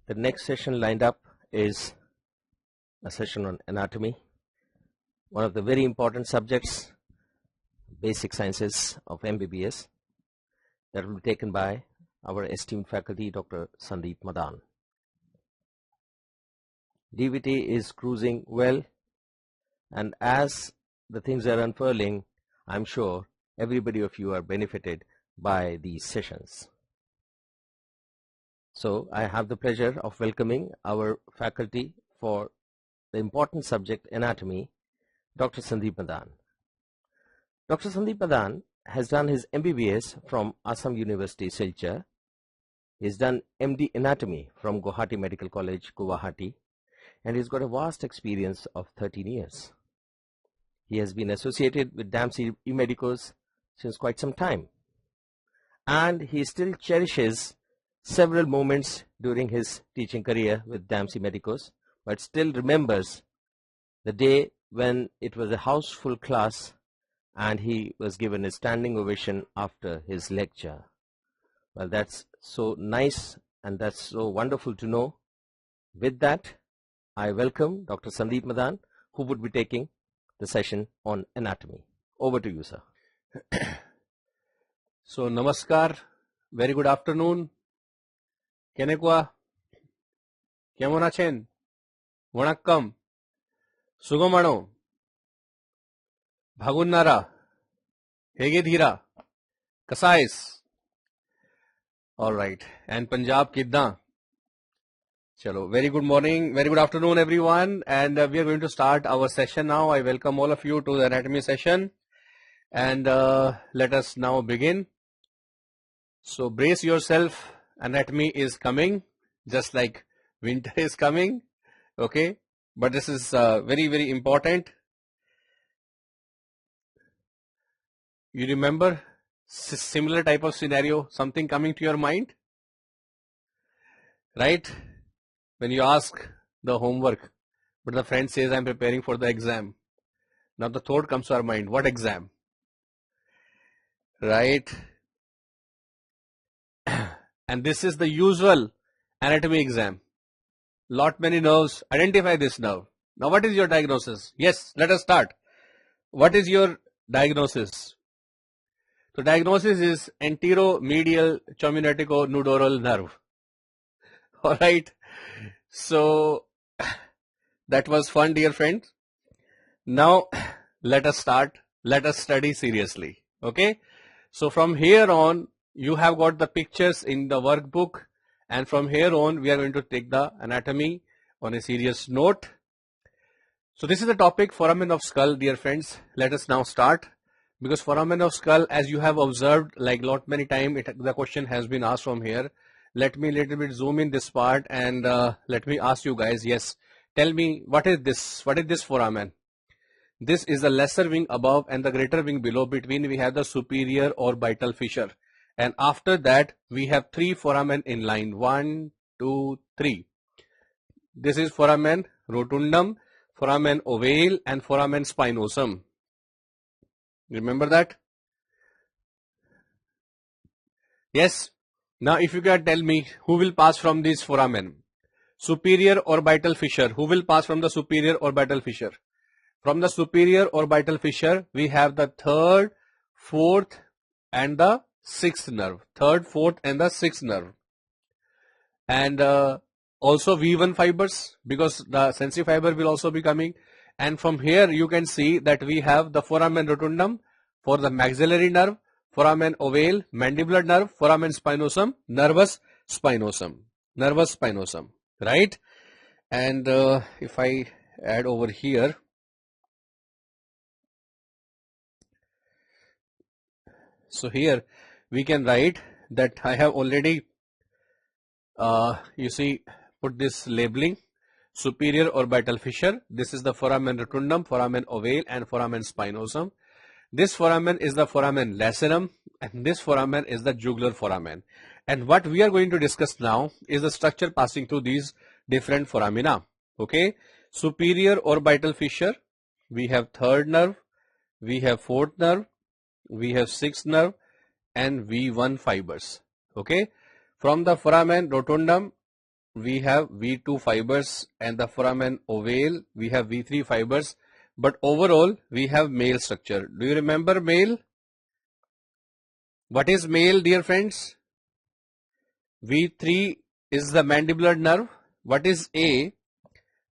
The next session lined up is a session on anatomy, one of the very important subjects, basic sciences of MBBS, that will be taken by our esteemed faculty, Dr. Sandeep Madan. DVT is cruising well, and as the things are unfurling, I'm sure everybody of you are benefited by these sessions. So I have the pleasure of welcoming our faculty for the important subject anatomy, Dr. Sandeep Madan. Dr. Sandeep Madan has done his MBBS from Assam University, Silchar. He's done MD anatomy from Guwahati Medical College, Guwahati, and he's got a vast experience of 13 years. He has been associated with Dempsey Medicos since quite some time, and he still cherishes several moments during his teaching career with Dempsey Medicos, but still remembers the day when it was a house full class and he was given a standing ovation after his lecture. Well, that's so nice and that's so wonderful to know. With that, I welcome Dr. Sandeep Madan, who would be taking the session on anatomy. Over to you, sir. So, namaskar, very good afternoon. Kenekwa, kemon achen? Vanakkam, sugomano, bhagunnara, hege dhira, kasais. All right, and Punjab kidda? Chalo, very good morning, very good afternoon everyone, and we are going to start our session now. I welcome all of you to the anatomy session, and let us now begin. So brace yourself, anatomy is coming, just like winter is coming, okay, but this is very, very important. You remember similar type of scenario, something coming to your mind, right? When you ask the homework, but the friend says, I'm preparing for the exam. Now the thought comes to our mind, what exam? Right? And this is the usual anatomy exam. Lot many nerves, identify this nerve. Now what is your diagnosis? Yes, let us start. What is your diagnosis? So diagnosis is anteromedial chominotico-nudoral nerve. Alright. So that was fun, dear friends. Now let us start. Let us study seriously. Okay. So from here on, you have got the pictures in the workbook, and from here on we are going to take the anatomy on a serious note. So this is the topic, foramen of skull, dear friends. Let us now start, because foramen of skull, as you have observed like lot many times, the question has been asked from here. Let me little bit zoom in this part and let me ask you guys, yes, tell me what is this foramen? This is the lesser wing above and the greater wing below. Between we have the superior orbital fissure. And after that, we have three foramen in line. 1, 2, 3. This is foramen rotundum, foramen ovale, and foramen spinosum. Remember that? Yes. Now, if you can tell me who will pass from this foramen? Superior orbital fissure. Who will pass from the superior orbital fissure? From the superior orbital fissure, we have the third, fourth, and the sixth nerve. Third, fourth, and the sixth nerve. And also V1 fibers, because the sensitive fiber will also be coming. And from here you can see that we have the foramen rotundum for the maxillary nerve, foramen ovale, mandibular nerve, foramen spinosum, nervus spinosum, right? And if I add over here, so here we can write that I have already, you see, put this labeling, superior orbital fissure. This is the foramen rotundum, foramen ovale, and foramen spinosum. This foramen is the foramen lacerum, and this foramen is the jugular foramen. And what we are going to discuss now is the structure passing through these different foramina. Okay, superior orbital fissure, we have third nerve, we have fourth nerve, we have sixth nerve, and V1 fibers. Okay, from the foramen rotundum, we have V2 fibers, and the foramen ovale we have V3 fibers, but overall we have male structure. Do you remember male? What is male, dear friends? V3 is the mandibular nerve. What is A?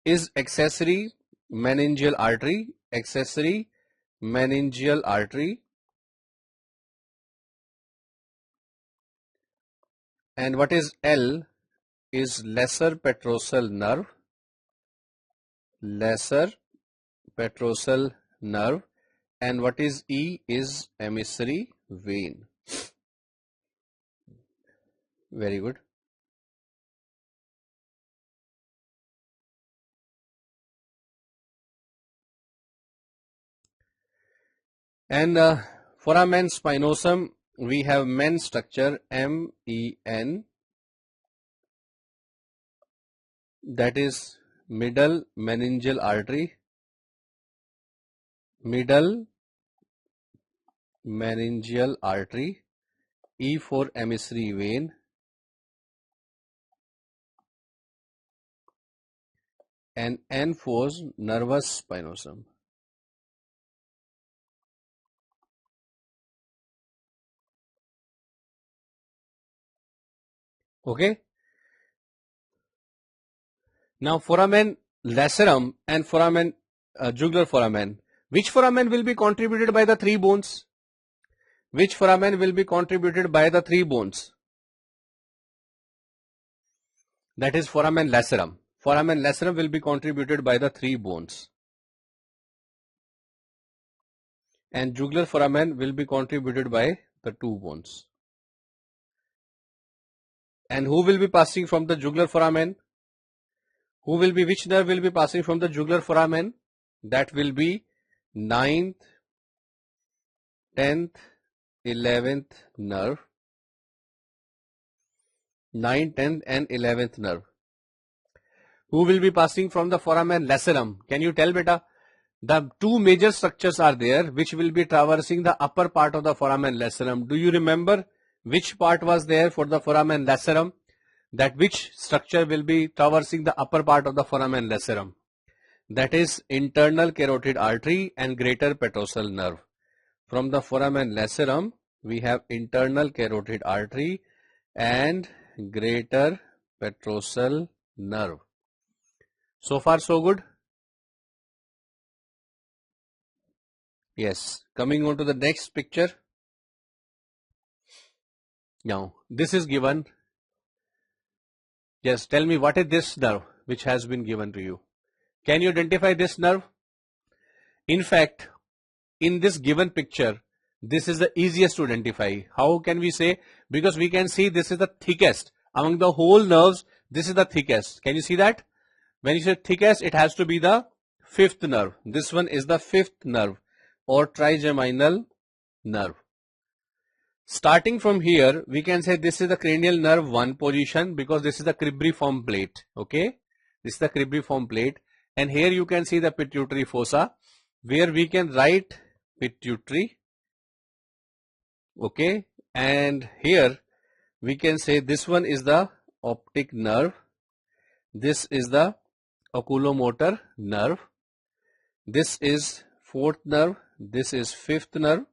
Is accessory meningeal artery, accessory meningeal artery. And what is L? Is lesser petrosal nerve, lesser petrosal nerve. And what is E? Is emissary vein. Very good. And foramen spinosum, we have men structure, MEN, that is middle meningeal artery, middle meningeal artery, E for emissary vein, and N for nervus spinosum. Okay. Now foramen lacerum and foramen jugular foramen. Which foramen will be contributed by the three bones? Which foramen will be contributed by the three bones? That is foramen lacerum. Foramen lacerum will be contributed by the three bones. And jugular foramen will be contributed by the two bones. And who will be passing from the jugular foramen? Which nerve will be passing from the jugular foramen? That will be 9th, 10th, 11th nerve. 9th, 10th and 11th nerve. Who will be passing from the foramen lacerum? Can you tell, beta? The two major structures are there which will be traversing the upper part of the foramen lacerum. Do you remember which part was there for the foramen lacerum? That which structure will be traversing the upper part of the foramen lacerum? That is internal carotid artery and greater petrosal nerve. From the foramen lacerum, we have internal carotid artery and greater petrosal nerve. So far so good? Yes. Coming on to the next picture. Now, this is given. Yes, tell me what is this nerve which has been given to you? Can you identify this nerve? In fact, in this given picture, this is the easiest to identify. How can we say? Because we can see this is the thickest. Among the whole nerves, this is the thickest. Can you see that? When you say thickest, it has to be the fifth nerve. This one is the fifth nerve or trigeminal nerve. Starting from here, we can say this is the cranial nerve 1 position because this is the cribriform plate. Okay, this is the cribriform plate, and here you can see the pituitary fossa where we can write pituitary. Okay, and here we can say this one is the optic nerve, this is the oculomotor nerve, this is fourth nerve, this is fifth nerve.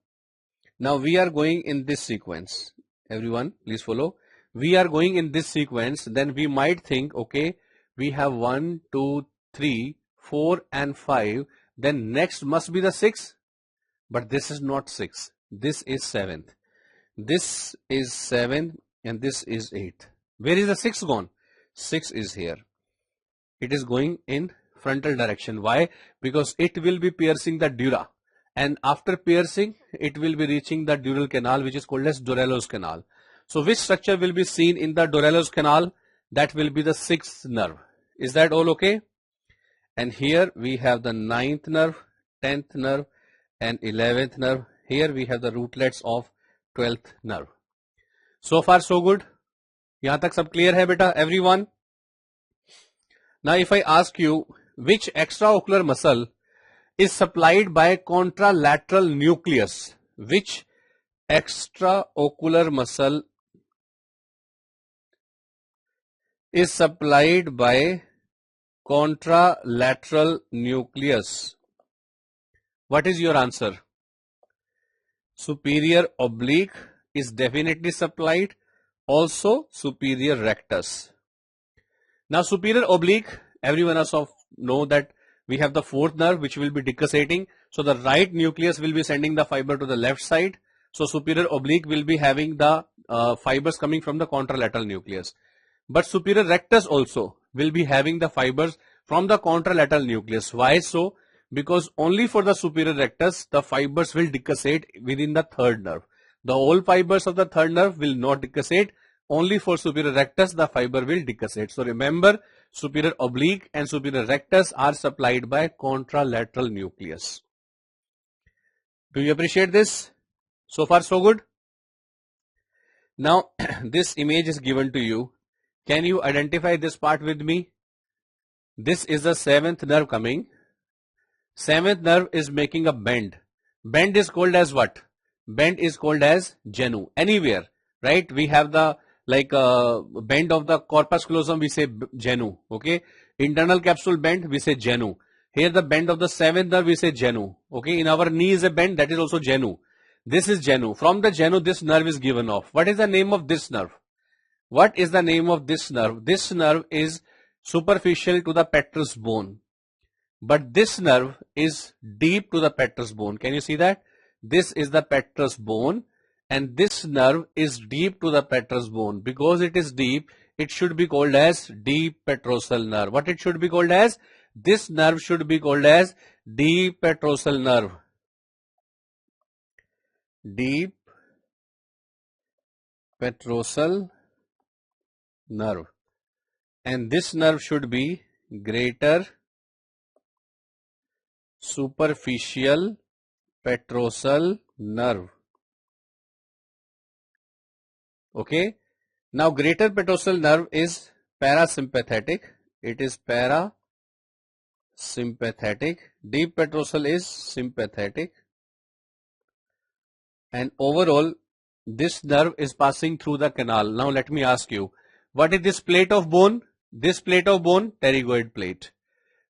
Now we are going in this sequence. Everyone, please follow. We are going in this sequence. Then we might think, okay, we have 1, 2, 3, 4 and 5. Then next must be the 6. But this is not 6. This is 7th. This is 7 and this is 8. Where is the 6 gone? 6 is here. It is going in frontal direction. Why? Because it will be piercing the dura. And after piercing, it will be reaching the dural canal, which is called as Dorello's canal. So which structure will be seen in the Dorello's canal? That will be the 6th nerve. Is that all okay? And here we have the 9th nerve, 10th nerve and 11th nerve. Here we have the rootlets of 12th nerve. So far so good? यहाँ तक सब clear है बेटा, everyone? Now if I ask you, which extraocular muscle is supplied by contralateral nucleus? Which extraocular muscle is supplied by contralateral nucleus? What is your answer? Superior oblique is definitely supplied. Also superior rectus. Now superior oblique, every one of us know that we have the fourth nerve which will be decussating. So the right nucleus will be sending the fiber to the left side. So superior oblique will be having the fibers coming from the contralateral nucleus. But superior rectus also will be having the fibers from the contralateral nucleus. Why so? Because only for the superior rectus the fibers will decussate within the third nerve. The whole fibers of the third nerve will not decussate. Only for superior rectus the fiber will decussate. So remember, superior oblique and superior rectus are supplied by contralateral nucleus. Do you appreciate this? So far so good? Now this image is given to you. Can you identify this part with me? This is the seventh nerve coming. Seventh nerve is making a bend. Bend is called as what? Bend is called as genu. Anywhere, right? We have the bend of the corpus callosum, we say genu. Okay. Internal capsule bend, we say genu. Here the bend of the seventh nerve, we say genu. Okay. In our knee is a bend, that is also genu. This is genu. From the genu, this nerve is given off. What is the name of this nerve? What is the name of this nerve? This nerve is superficial to the petrous bone. But this nerve is deep to the petrous bone. Can you see that? This is the petrous bone and this nerve is deep to the petrous bone. Because it is deep, it should be called as deep petrosal nerve. What it should be called as? This nerve should be called as deep petrosal nerve. Deep petrosal nerve. And this nerve should be greater superficial petrosal nerve. Okay. Now greater petrosal nerve is parasympathetic. It is parasympathetic. Deep petrosal is sympathetic. And overall, this nerve is passing through the canal. Now let me ask you, what is this plate of bone? This plate of bone, pterygoid plate.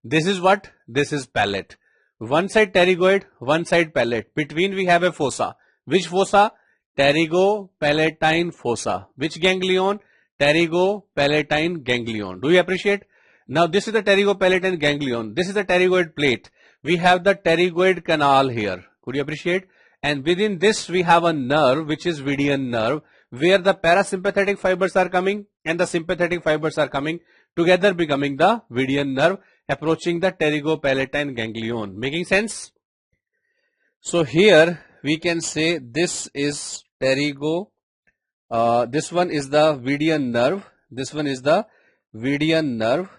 This is what? This is palate. One side pterygoid, one side palate. Between we have a fossa. Which fossa? Pterygopalatine fossa. Which ganglion? Pterygopalatine ganglion. Do you appreciate? Now this is the pterygopalatine ganglion. This is the pterygoid plate. We have the pterygoid canal here. Could you appreciate? And within this we have a nerve which is Vidian nerve, where the parasympathetic fibers are coming and the sympathetic fibers are coming together, becoming the Vidian nerve, approaching the pterygopalatine ganglion. Making sense? So here we can say this is this one is the Vidian nerve. This one is the Vidian nerve.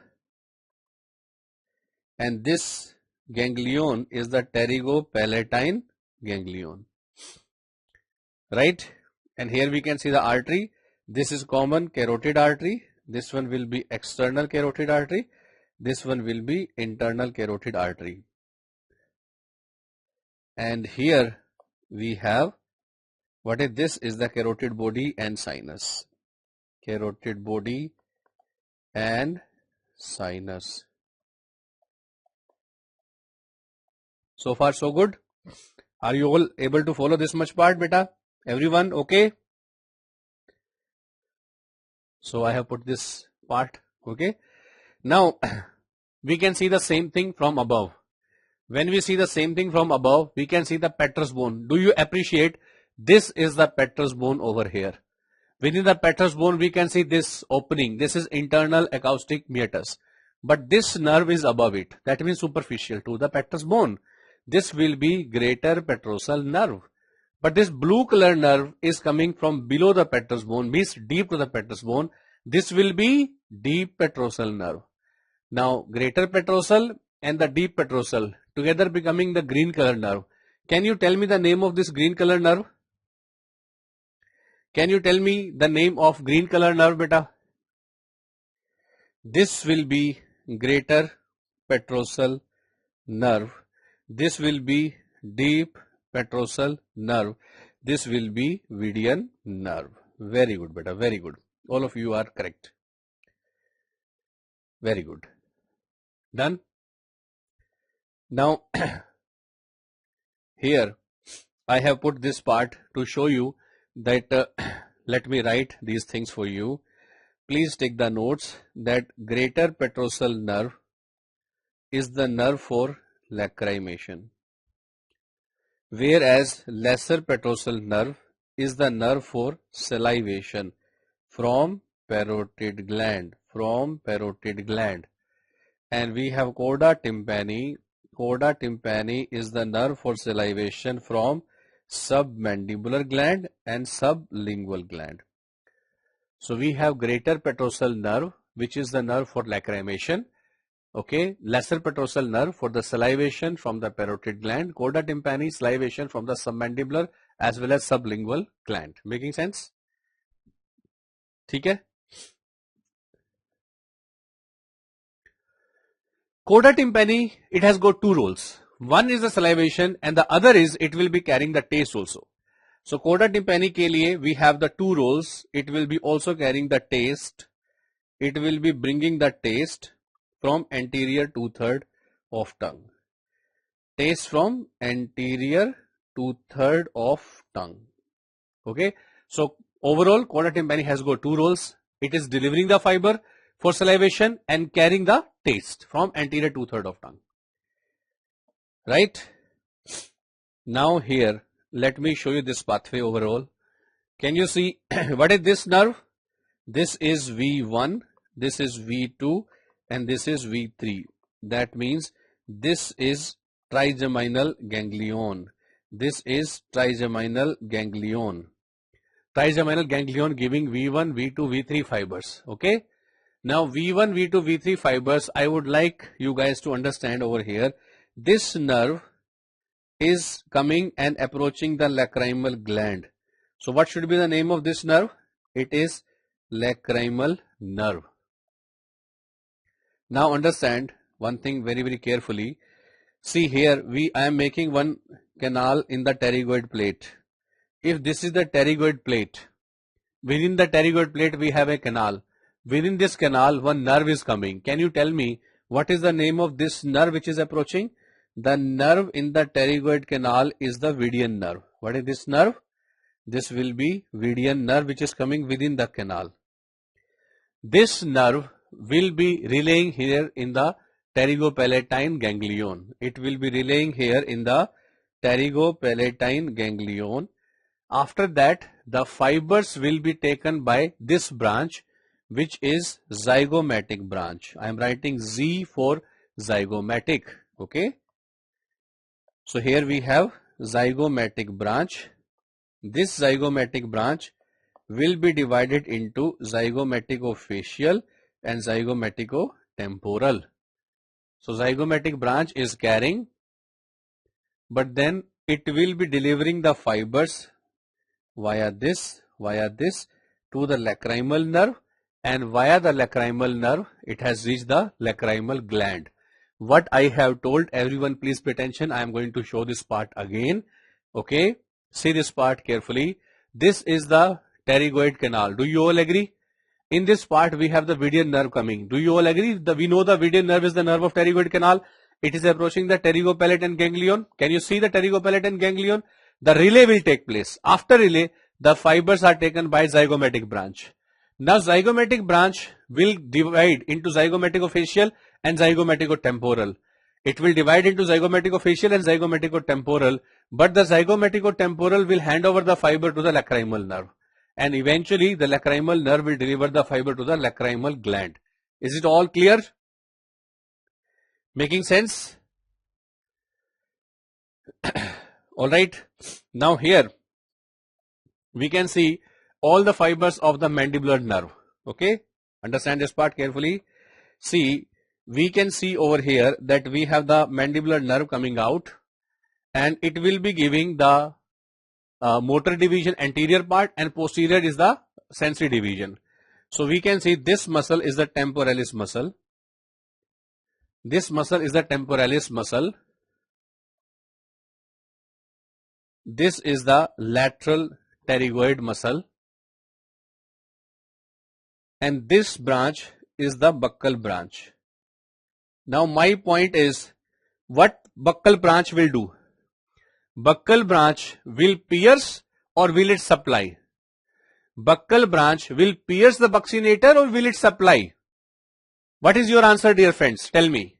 And this ganglion is the pterygopalatine ganglion. Right? And here we can see the artery. This is common carotid artery. This one will be external carotid artery. This one will be internal carotid artery. And here we have, what is this? Is the carotid body and sinus. Carotid body and sinus. So far so good. Are you all able to follow this much part, beta? Everyone okay? So I have put this part. Okay. Now we can see the same thing from above. When we see the same thing from above, we can see the petrous bone. Do you appreciate? This is the petrous bone over here. Within the petrous bone, we can see this opening. This is internal acoustic meatus. But this nerve is above it. That means superficial to the petrous bone. This will be greater petrosal nerve. But this blue color nerve is coming from below the petrous bone, means deep to the petrous bone. This will be deep petrosal nerve. Now, greater petrosal and the deep petrosal together becoming the green color nerve. Can you tell me the name of this green color nerve? Can you tell me the name of green color nerve, beta? This will be greater petrosal nerve. This will be deep petrosal nerve. This will be Vidian nerve. Very good, beta. Very good. All of you are correct. Very good. Done. Now here I have put this part to show you that let me write these things for you. Please take the notes that greater petrosal nerve is the nerve for lacrimation, whereas lesser petrosal nerve is the nerve for salivation from parotid gland, and we have coda tympani. Coda tympani is the nerve for salivation from submandibular gland and sublingual gland. So we have greater petrosal nerve, which is the nerve for lacrimation. Okay, lesser petrosal nerve for the salivation from the parotid gland, coda tympani salivation from the submandibular as well as sublingual gland. Making sense? ठीक है? Coda tympani, it has got two roles. One is the salivation and the other is it will be carrying the taste also. So coda tympani ke liye we have the two roles. It will be also carrying the taste. It will be bringing the taste from anterior two-third of tongue. Taste from anterior two-third of tongue. Okay. So overall coda tympani has got two roles. It is delivering the fiber for salivation and carrying the taste from anterior two-third of tongue. Right. Now here, let me show you this pathway overall. Can you see what is this nerve? This is V1, this is V2, and this is V3. That means this is trigeminal ganglion. This is trigeminal ganglion. Trigeminal ganglion giving V1, V2, V3 fibers. Okay. Now V1, V2, V3 fibers, I would like you guys to understand over here. This nerve is coming and approaching the lacrimal gland. So what should be the name of this nerve? It is lacrimal nerve. Now understand one thing very, very carefully. See here, I am making one canal in the pterygoid plate. If this is the pterygoid plate, within the pterygoid plate we have a canal. Within this canal, one nerve is coming. Can you tell me what is the name of this nerve which is approaching? The nerve in the pterygoid canal is the Vidian nerve. What is this nerve? This will be Vidian nerve which is coming within the canal. This nerve will be relaying here in the pterygopalatine ganglion. It will be relaying here in the pterygopalatine ganglion. After that, the fibers will be taken by this branch, which is zygomatic branch. I am writing Z for zygomatic. Okay. So here we have zygomatic branch. This zygomatic branch will be divided into zygomaticofacial and zygomaticotemporal. So zygomatic branch is carrying, but then it will be delivering the fibers via this to the lacrimal nerve, and via the lacrimal nerve it has reached the lacrimal gland. What I have told everyone, please pay attention. I am going to show this part again. Okay, see this part carefully. This is the pterygoid canal. Do you all agree? In this part we have the Vidian nerve coming. Do you all agree? We know the Vidian nerve is the nerve of pterygoid canal. It is approaching the pterygopalatine ganglion. Can you see the pterygopalatine ganglion? The relay will take place. After relay, the fibers are taken by zygomatic branch. Now zygomatic branch will divide into zygomaticofacial and zygomaticotemporal. It will divide into zygomaticofacial and zygomaticotemporal, but the zygomaticotemporal will hand over the fiber to the lacrimal nerve, and eventually the lacrimal nerve will deliver the fiber to the lacrimal gland. Is it all clear? Making sense? Alright, now here we can see all the fibers of the mandibular nerve. Okay, understand this part carefully. See, we can see over here that we have the mandibular nerve coming out, and it will be giving the motor division anterior part, and posterior is the sensory division. So we can see this muscle is the temporalis muscle. This muscle is the temporalis muscle. This is the lateral pterygoid muscle, and this branch is the buccal branch. Now my point is, what buccal branch will do? Buccal branch will pierce or will it supply? Buccal branch will pierce the buccinator or will it supply? What is your answer, dear friends? Tell me.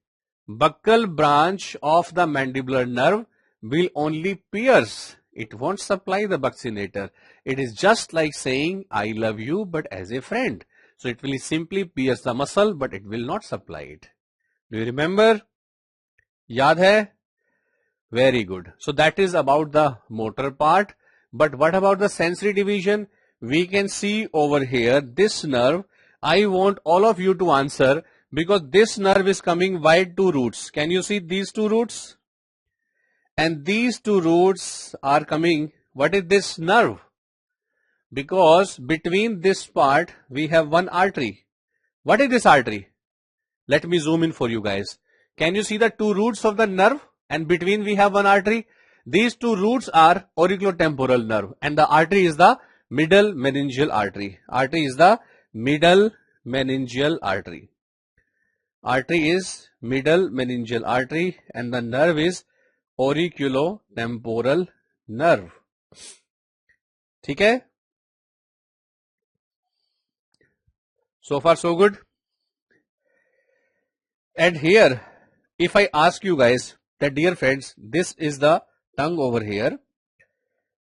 Buccal branch of the mandibular nerve will only pierce. It won't supply the buccinator. It is just like saying, I love you, but as a friend. So it will simply pierce the muscle, but it will not supply it. Do you remember? Yaad hai? Very good. So that is about the motor part. But what about the sensory division? We can see over here this nerve. I want all of you to answer because this nerve is coming via two roots. Can you see these two roots? And these two roots are coming. What is this nerve? Because between this part we have one artery. What is this artery? Let me zoom in for you guys. Can you see the two roots of the nerve? And between we have one artery. These two roots are auriculotemporal nerve and the artery is the middle meningeal artery. Artery is the middle meningeal artery. Artery is middle meningeal artery and the nerve is auriculotemporal nerve. ठीक है? So far so good. And here, if I ask you guys that, dear friends, this is the tongue over here.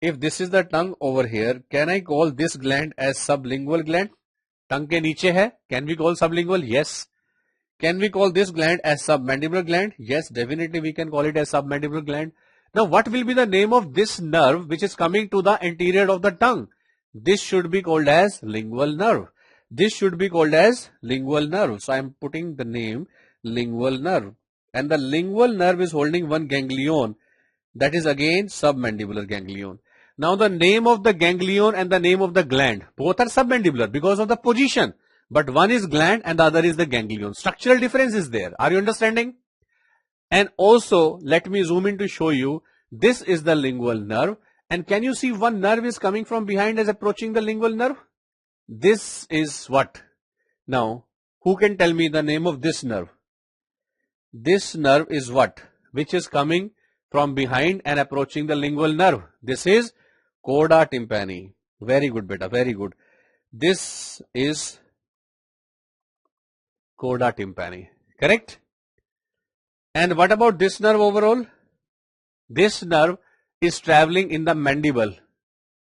If this is the tongue over here, can I call this gland as sublingual gland? Tongue के नीचे है. Can we call sublingual? Yes. Can we call this gland as submandibular gland? Yes, definitely we can call it as submandibular gland. Now what will be the name of this nerve which is coming to the anterior of the tongue? This should be called as lingual nerve. This should be called as lingual nerve. So I am putting the name lingual nerve. And the lingual nerve is holding one ganglion. That is again submandibular ganglion. Now the name of the ganglion and the name of the gland, both are submandibular because of the position. But one is gland and the other is the ganglion. Structural difference is there. Are you understanding? And also, let me zoom in to show you. This is the lingual nerve. And can you see one nerve is coming from behind as approaching the lingual nerve? This is what? Now, who can tell me the name of this nerve? This nerve is what? Which is coming from behind and approaching the lingual nerve. This is coda tympani. Very good, beta. Very good. This is coda tympani. Correct? And what about this nerve overall? This nerve is traveling in the mandible,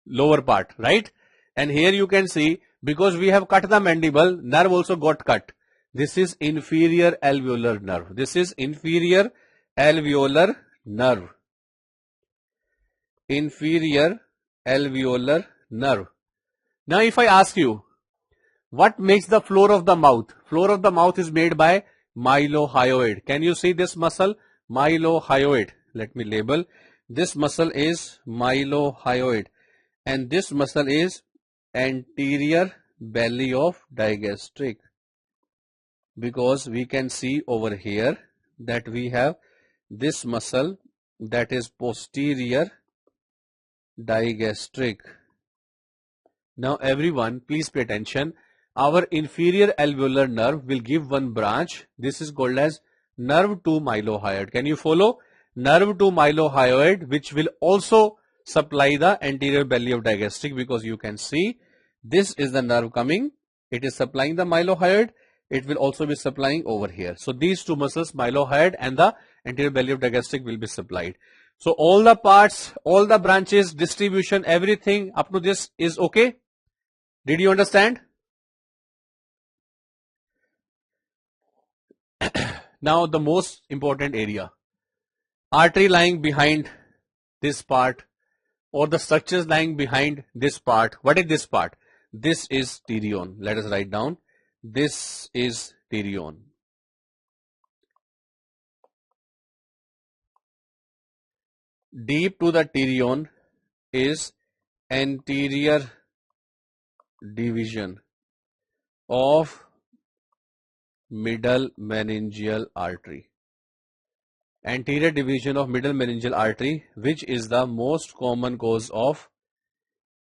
lower part, right? And here you can see, because we have cut the mandible, nerve also got cut. This is inferior alveolar nerve. This is inferior alveolar nerve. Inferior alveolar nerve. Now if I ask you, what makes the floor of the mouth? Floor of the mouth is made by mylohyoid. Can you see this muscle? Mylohyoid. Let me label. This muscle is mylohyoid. And this muscle is anterior belly of digastric. Because we can see over here that we have this muscle that is posterior digastric. Now everyone, please pay attention. Our inferior alveolar nerve will give one branch. This is called as nerve to mylohyoid. Can you follow? Nerve to mylohyoid, which will also supply the anterior belly of digastric, because you can see this is the nerve coming. It is supplying the mylohyoid. It will also be supplying over here. So these two muscles, mylohyoid and the anterior belly of digastric, will be supplied. So all the parts, all the branches, distribution, everything up to this is okay. Did you understand? Now the most important area, artery lying behind this part or the structures lying behind this part. What is this part? This is pterion. Let us write down. This is pterion. Deep to the pterion is anterior division of middle meningeal artery. Anterior division of middle meningeal artery, which is the most common cause of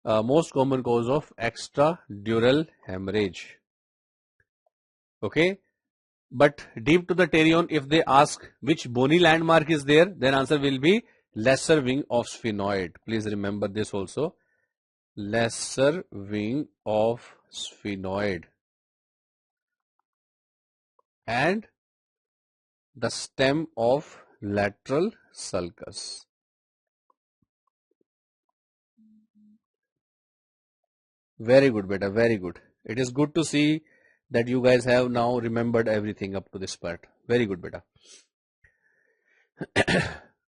extradural hemorrhage. Okay. But deep to the pterion, if they ask which bony landmark is there, then answer will be lesser wing of sphenoid. Please remember this also. Lesser wing of sphenoid. And the stem of lateral sulcus. Very good, beta. Very good. It is good to see that you guys have now remembered everything up to this part. Very good, beta.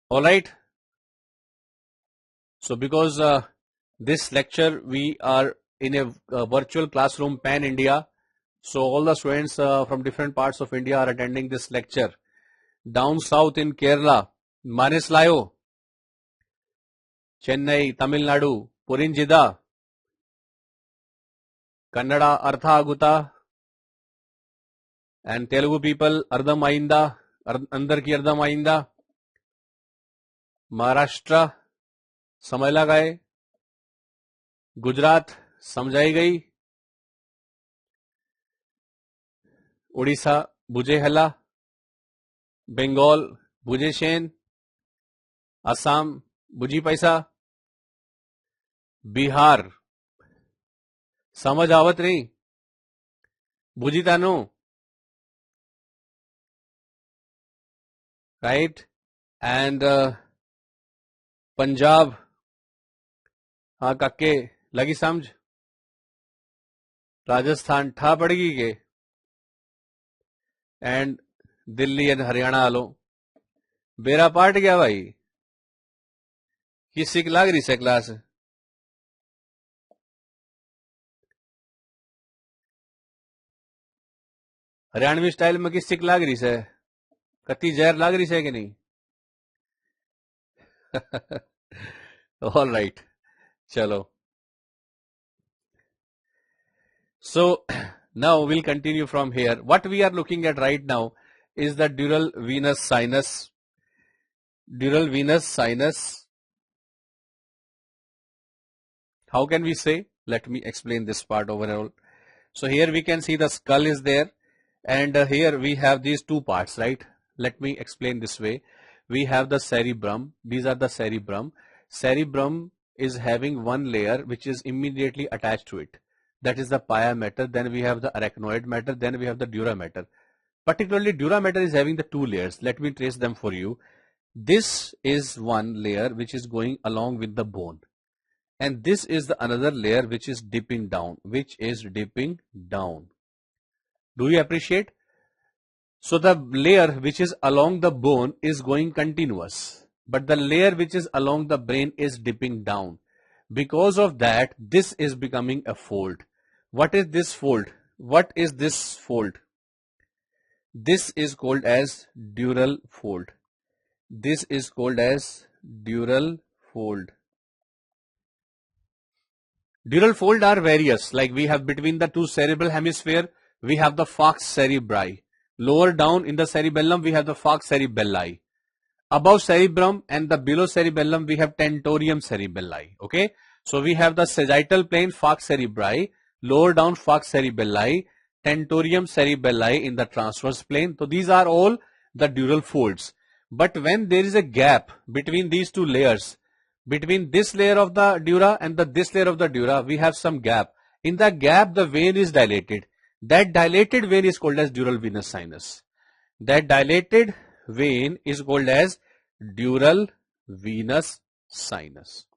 All right. So because this lecture we are in a virtual classroom pan India, so all the students from different parts of India are attending this lecture. Down south in Kerala, Manislayo, Chennai, Tamil Nadu, Purinjida, Kannada, Artha Aguta, and Telugu people, Ardham Ainda, अंदर की अर्धम आइंदा, महाराष्ट्र समझ लगा है, गुजरात समझाई गई, उड़ीसा बुझे हला, बंगाल बुझे शेन, असम बुझी पैसा, बिहार समझ आवत नहीं, बुझी तानो, right? And पंजाब हाँ काके लगी समझ, राजस्थान ठा पड़ेगी के, एंड दिल्ली एंड हरियाणा आलो बेरा पाट गया भाई, किस सिक लाग रही से क्लास, हरियाणवी स्टाइल में किस सिक लाग रही से, कति जहर लाग रही से कि नहीं? All right, chalo. So now we'll continue from here. What we are looking at right now is the dural venous sinus. Dural venous sinus. How can we say? Let me explain this part overall. So here we can see the skull is there, and here we have these two parts, right? Let me explain this way. We have the cerebrum. These are the cerebrum. Cerebrum is having one layer which is immediately attached to it. That is the pia mater. Then we have the arachnoid matter. Then we have the dura mater. Particularly dura mater is having the two layers. Let me trace them for you. This is one layer which is going along with the bone. And this is the another layer which is dipping down. Do you appreciate? So the layer which is along the bone is going continuous, but the layer which is along the brain is dipping down. Because of that, this is becoming a fold. What is this fold? What is this fold? This is called as dural fold. This is called as dural fold. Dural fold are various, like we have between the two cerebral hemisphere, we have the falx cerebri. Lower down in the cerebellum, we have the falx cerebelli. Above cerebrum and the below cerebellum, we have tentorium cerebelli. Okay, so we have the sagittal plane falx cerebri, lower down falx cerebelli, tentorium cerebelli in the transverse plane. So these are all the dural folds. But when there is a gap between these two layers, between this layer of the dura and this layer of the dura, we have some gap. In the gap, the vein is dilated. That dilated vein is called as dural venous sinus. That dilated vein is called as dural venous sinus.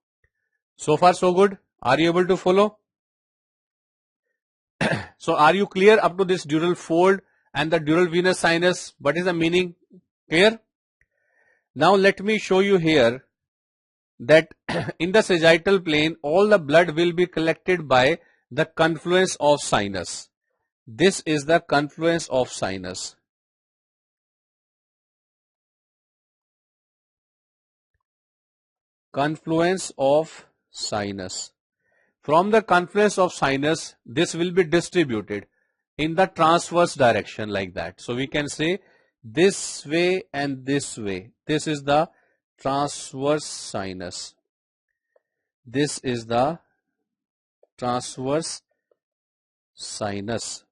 So far so good. Are you able to follow? So are you clear up to this dural fold and the dural venous sinus? What is the meaning? Clear? Now let me show you here that in the sagittal plane, all the blood will be collected by the confluence of sinus. This is the confluence of sinus. Confluence of sinus. From the confluence of sinus, this will be distributed in the transverse direction like that. So we can say this way and this way. This is the transverse sinus. This is the transverse sinus.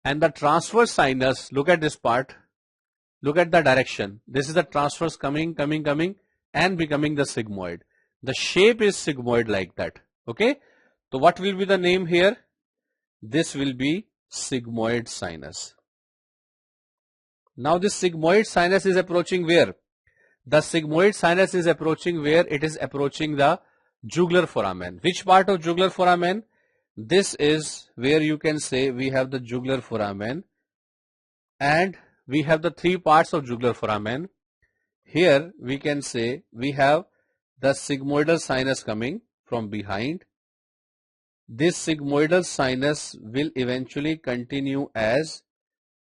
And the transverse sinus, look at this part, look at the direction. This is the transverse coming and becoming the sigmoid. The shape is sigmoid like that. Okay. So what will be the name here? This will be sigmoid sinus. Now this sigmoid sinus is approaching where? The sigmoid sinus is approaching where? It is approaching the jugular foramen. Which part of jugular foramen? This is where you can say we have the jugular foramen, and we have the three parts of jugular foramen. Here we can say we have the sigmoidal sinus coming from behind. This sigmoidal sinus will eventually continue as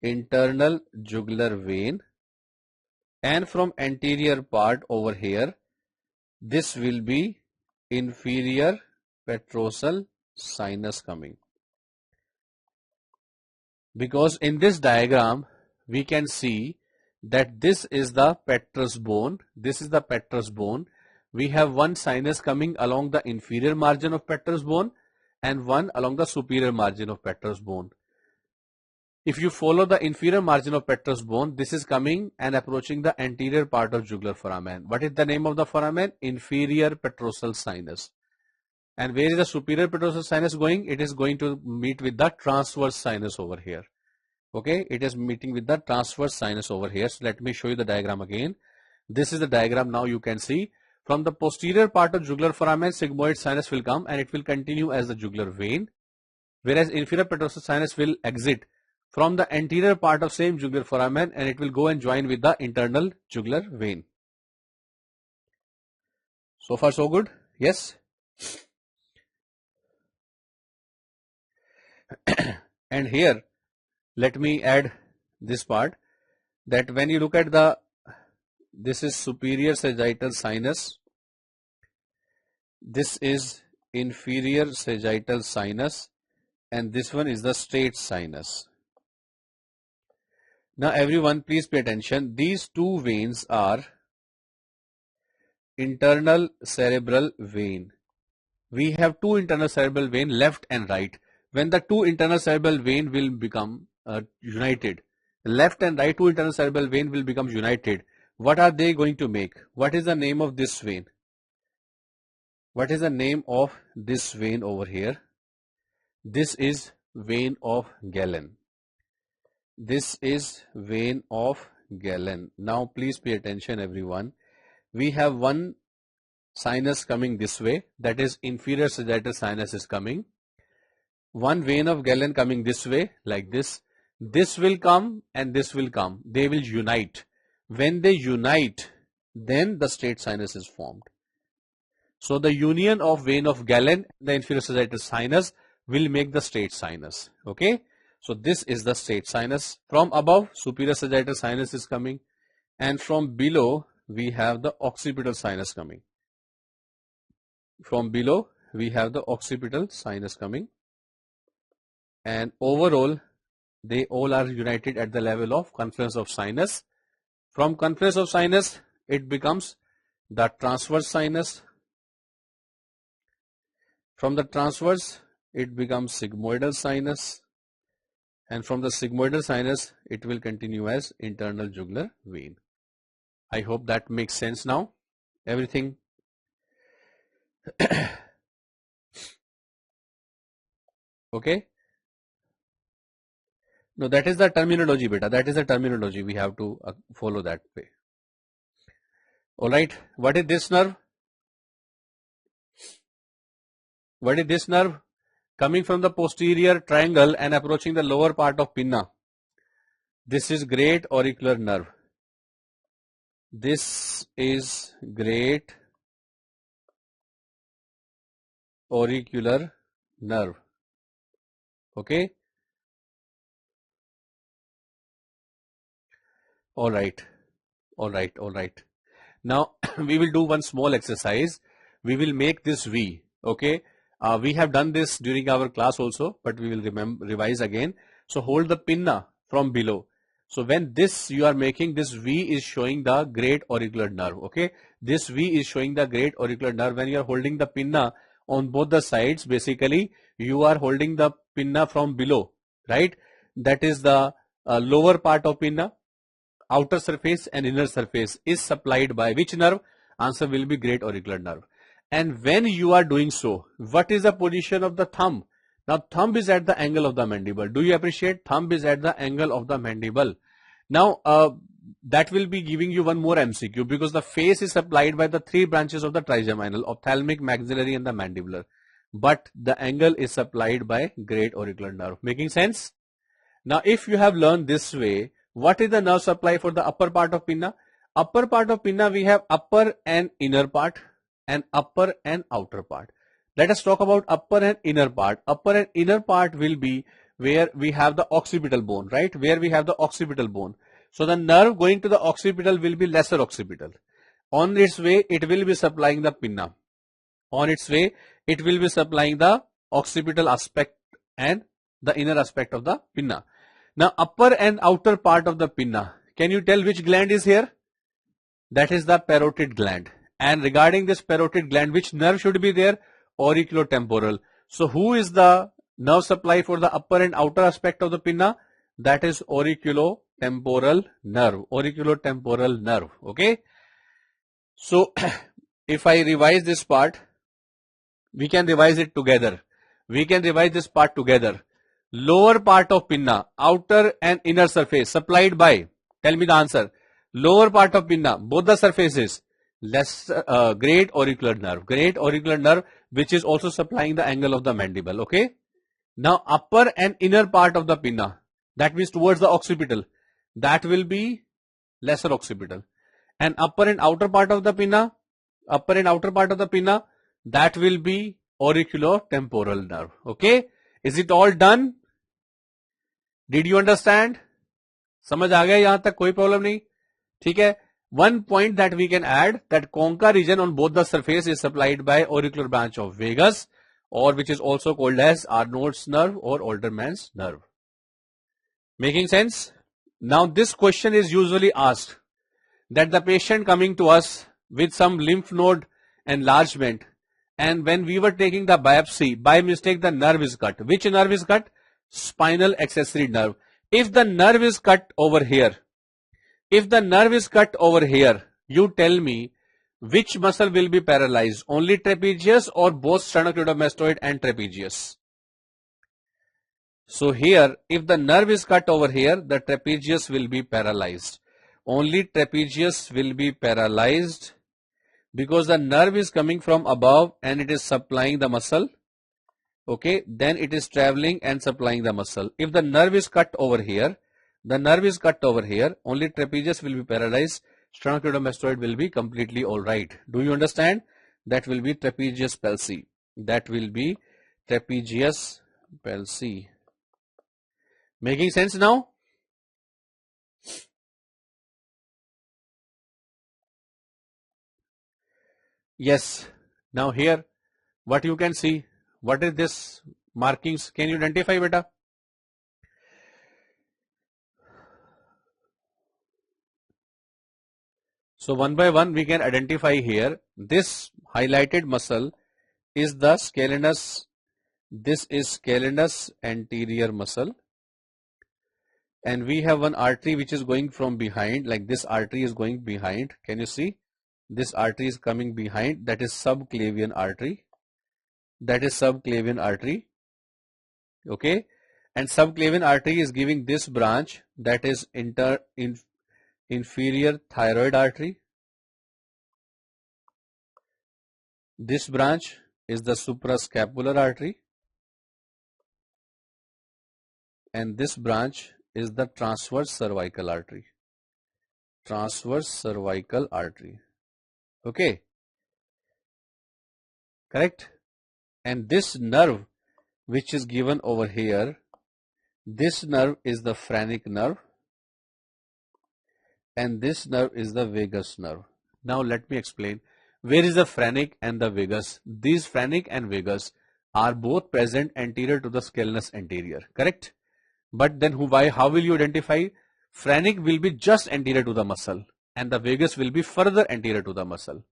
internal jugular vein, and from anterior part over here, this will be inferior petrosal sinus coming. Because in this diagram we can see that this is the petrous bone, this is the petrous bone. We have one sinus coming along the inferior margin of petrous bone and one along the superior margin of petrous bone. If you follow the inferior margin of petrous bone, this is coming and approaching the anterior part of jugular foramen. What is the name of the foramen? Inferior petrosal sinus. And where is the superior petrosal sinus going? It is going to meet with the transverse sinus over here. Okay, it is meeting with the transverse sinus over here. So let me show you the diagram again. This is the diagram. Now you can see from the posterior part of jugular foramen, sigmoid sinus will come and it will continue as the jugular vein, whereas inferior petrosal sinus will exit from the anterior part of same jugular foramen and it will go and join with the internal jugular vein. So far so good? Yes? And here let me add this part, that when you look at the, this is superior sagittal sinus, this is inferior sagittal sinus, and this one is the straight sinus. Now everyone please pay attention. These two veins are internal cerebral vein. We have two internal cerebral vein, left and right. When the two internal cerebral vein will become united, left and right two internal cerebral vein will become united, what are they going to make? What is the name of this vein? What is the name of this vein over here? This is vein of Galen. This is vein of Galen. Now please pay attention everyone. We have one sinus coming this way, that is inferior sagittal sinus is coming. One vein of Galen coming this way like this. This will come and this will come. They will unite. When they unite, then the straight sinus is formed. So the union of vein of Galen and the inferior sagittal sinus will make the straight sinus. Okay. So this is the straight sinus. From above, superior sagittal sinus is coming, and from below we have the occipital sinus coming. From below we have the occipital sinus coming, and overall they all are united at the level of confluence of sinus. From confluence of sinus it becomes the transverse sinus. From the transverse it becomes sigmoidal sinus, and from the sigmoidal sinus it will continue as internal jugular vein. I hope that makes sense now. Everything okay? No, that is the terminology, beta. That is the terminology. We have to follow that way. Alright, what is this nerve? What is this nerve? Coming from the posterior triangle and approaching the lower part of pinna. This is great auricular nerve. This is great auricular nerve. Okay. All right. Now we will do one small exercise. We will make this V. Okay. We have done this during our class also, but we will revise again. So hold the pinna from below. So when this you are making, this V is showing the great auricular nerve. Okay. This V is showing the great auricular nerve. When you are holding the pinna on both the sides, basically you are holding the pinna from below, right? that is the lower part of pinna, outer surface and inner surface, is supplied by which nerve? Answer will be great auricular nerve. And when you are doing so, what is the position of the thumb? Now thumb is at the angle of the mandible. Do you appreciate? Thumb is at the angle of the mandible. Now that will be giving you one more MCQ, because the face is supplied by the three branches of the trigeminal, ophthalmic, maxillary and the mandibular. But the angle is supplied by great auricular nerve. Making sense? Now if you have learned this way, what is the nerve supply for the upper part of pinna? Upper part of pinna, we have upper and inner part and upper and outer part. Let us talk about upper and inner part. Upper and inner part will be where we have the occipital bone, right? Where we have the occipital bone. So the nerve going to the occipital will be lesser occipital. On its way, it will be supplying the pinna. On its way, it will be supplying the occipital aspect and the inner aspect of the pinna. Now upper and outer part of the pinna, can you tell which gland is here? That is the parotid gland. And regarding this parotid gland, which nerve should be there? Auriculotemporal. So who is the nerve supply for the upper and outer aspect of the pinna? That is auriculotemporal nerve. Auriculotemporal nerve. Okay. So if I revise this part, we can revise it together. We can revise this part together. Lower part of pinna, outer and inner surface, supplied by, tell me the answer. Lower part of pinna, both the surfaces, great auricular nerve. Great auricular nerve, which is also supplying the angle of the mandible. Okay. Now upper and inner part of the pinna, that means towards the occipital, that will be lesser occipital. And upper and outer part of the pinna, that will be auriculotemporal nerve. Okay. Is it all done? Did you understand? समझ आ गया यहाँ तक? कोई problem नहीं? ठीक है. One point that we can add, that concha region on both the surface is supplied by auricular branch of vagus, or which is also called as Arnold's nerve or Alderman's nerve. Making sense? Now this question is usually asked, that the patient coming to us with some lymph node enlargement, and when we were taking the biopsy, by mistake the nerve is cut. Which nerve is cut? Spinal accessory nerve. If the nerve is cut over here, you tell me which muscle will be paralyzed? Only trapezius or both sternocleidomastoid and trapezius? So here, if the nerve is cut over here, the trapezius will be paralyzed. Only trapezius will be paralyzed, because the nerve is coming from above and it is supplying the muscle. Okay, then it is traveling and supplying the muscle. If the nerve is cut over here, only trapezius will be paralyzed. Sternocleidomastoid will be completely alright. Do you understand? That will be trapezius palsy. Making sense now? Yes. Now here, what you can see, what is this markings? Can you identify, beta? So one by one we can identify here. This highlighted muscle is the scalenus. This is scalenus anterior muscle. And we have one artery which is going from behind, like this artery is going behind. Can you see? This artery is coming behind. That is subclavian artery. Okay. And subclavian artery is giving this branch, that is inferior thyroid artery. This branch is the suprascapular artery. And this branch is the transverse cervical artery. Okay. Correct. And this nerve which is given over here, this nerve is the phrenic nerve. And this nerve is the vagus nerve. Now let me explain. Where is the phrenic and the vagus? These phrenic and vagus are both present anterior to the scalenus anterior. Correct? But then how will you identify? Phrenic will be just anterior to the muscle and the vagus will be further anterior to the muscle.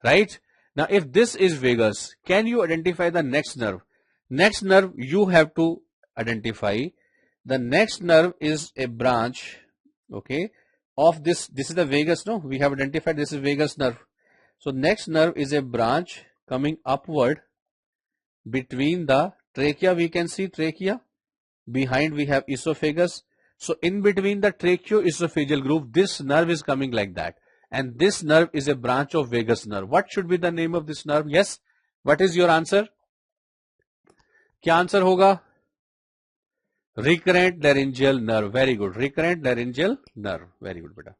Right? Now if this is vagus, can you identify the next nerve? Next nerve you have to identify, The next nerve is a branch, okay, of this is the vagus, no? We have identified this is vagus nerve. So next nerve is a branch coming upward between the trachea, we can see trachea, behind we have esophagus. So in between the tracheo-esophageal groove, this nerve is coming like that. And this nerve is a branch of vagus nerve. What should be the name of this nerve? Yes. What is your answer? क्या answer होगा? Recurrent laryngeal nerve. Very good. Recurrent laryngeal nerve. Very good, beta.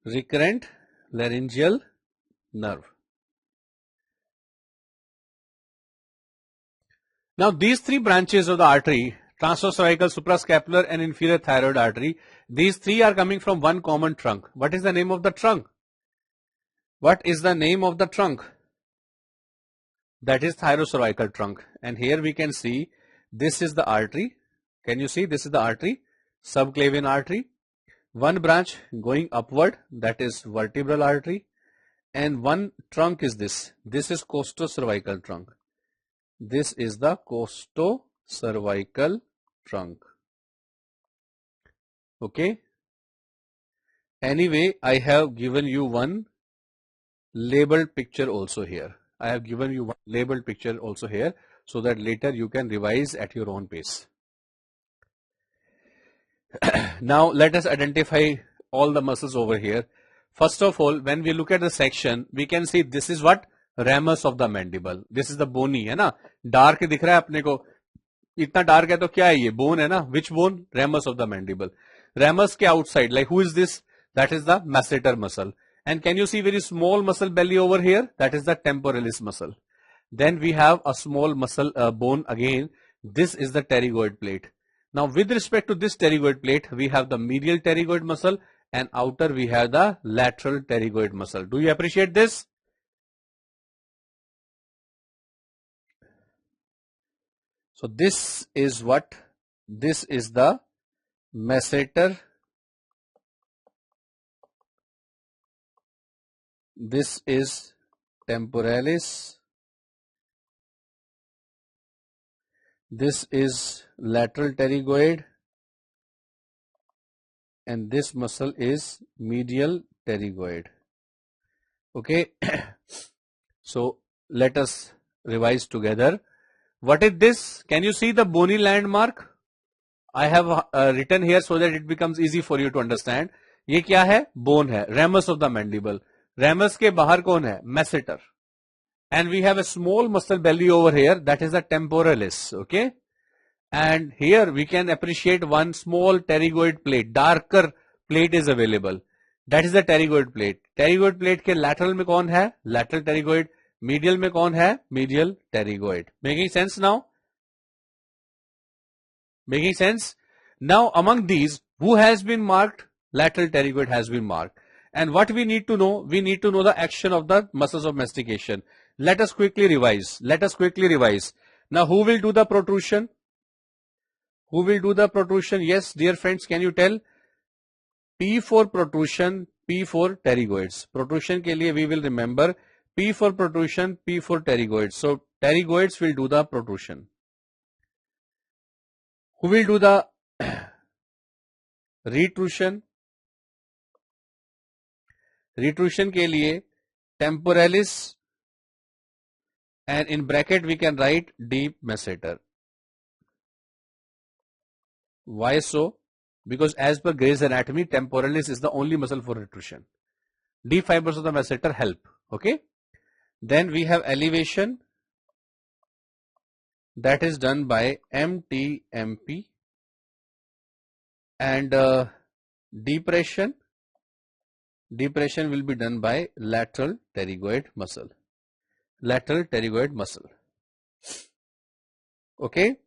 Recurrent laryngeal nerve. Now these three branches of the artery, transcervical, suprascapular and inferior thyroid artery, these three are coming from one common trunk. What is the name of the trunk? What is the name of the trunk? That is thyrocervical trunk. And here we can see this is the artery. Can you see this is the artery? Subclavian artery. One branch going upward, that is vertebral artery. And one trunk is this. This is costocervical trunk. This is the costocervical trunk. Okay. Anyway, I have given you one labeled picture also here. I have given you one labeled picture also here so that later you can revise at your own pace. Now let us identify all the muscles over here. First of all, when we look at the section, we can see this is what? Ramus of the mandible. This is the bony, है ना? Dark दिख रहा है अपने को. इतना dark है तो क्या है ये? Bone है ना? Which bone? Ramus of the mandible. Ramus के outside, like who is this? That is the masseter muscle. And can you see very small muscle belly over here? That is the temporalis muscle. Then we have a small muscle bone again. This is the pterygoid plate. Now with respect to this pterygoid plate, we have the medial pterygoid muscle and outer we have the lateral pterygoid muscle. Do you appreciate this? So this is what? This is the masseter. This is temporalis. This is lateral pterygoid. And this muscle is medial pterygoid. Okay. So let us revise together. What is this? Can you see the bony landmark? I have written here so that it becomes easy for you to understand. ये क्या है? Bone है. Ramus of the mandible. Ramus के बाहर कौन है? Masseter. And we have a small muscle belly over here. That is the temporalis. Okay. And here we can appreciate one small pterygoid plate. Darker plate is available. That is the pterygoid plate. Pterygoid plate के lateral में कौन है? Lateral pterygoid. Medial में कौन है? Medial pterygoid. Making sense now? Making sense? Now among these, who has been marked? Lateral pterygoid has been marked. And what we need to know? We need to know the action of the muscles of mastication. Let us quickly revise. Let us quickly revise. Now who will do the protrusion? Who will do the protrusion? Yes, dear friends, can you tell? P for protrusion, P for pterygoids. Protrusion के लिए we will remember P for protrusion, P for pterygoids. So pterygoids will do the protrusion. Who will do the retrusion? Retrusion के लिए temporalis and in bracket we can write deep masseter. Why so? Because as per Gray's anatomy, temporalis is the only muscle for retrusion. Deep fibers of the masseter help. Okay. Then we have elevation. That is done by MTMP. And depression. Depression will be done by lateral pterygoid muscle. Lateral pterygoid muscle. Okay.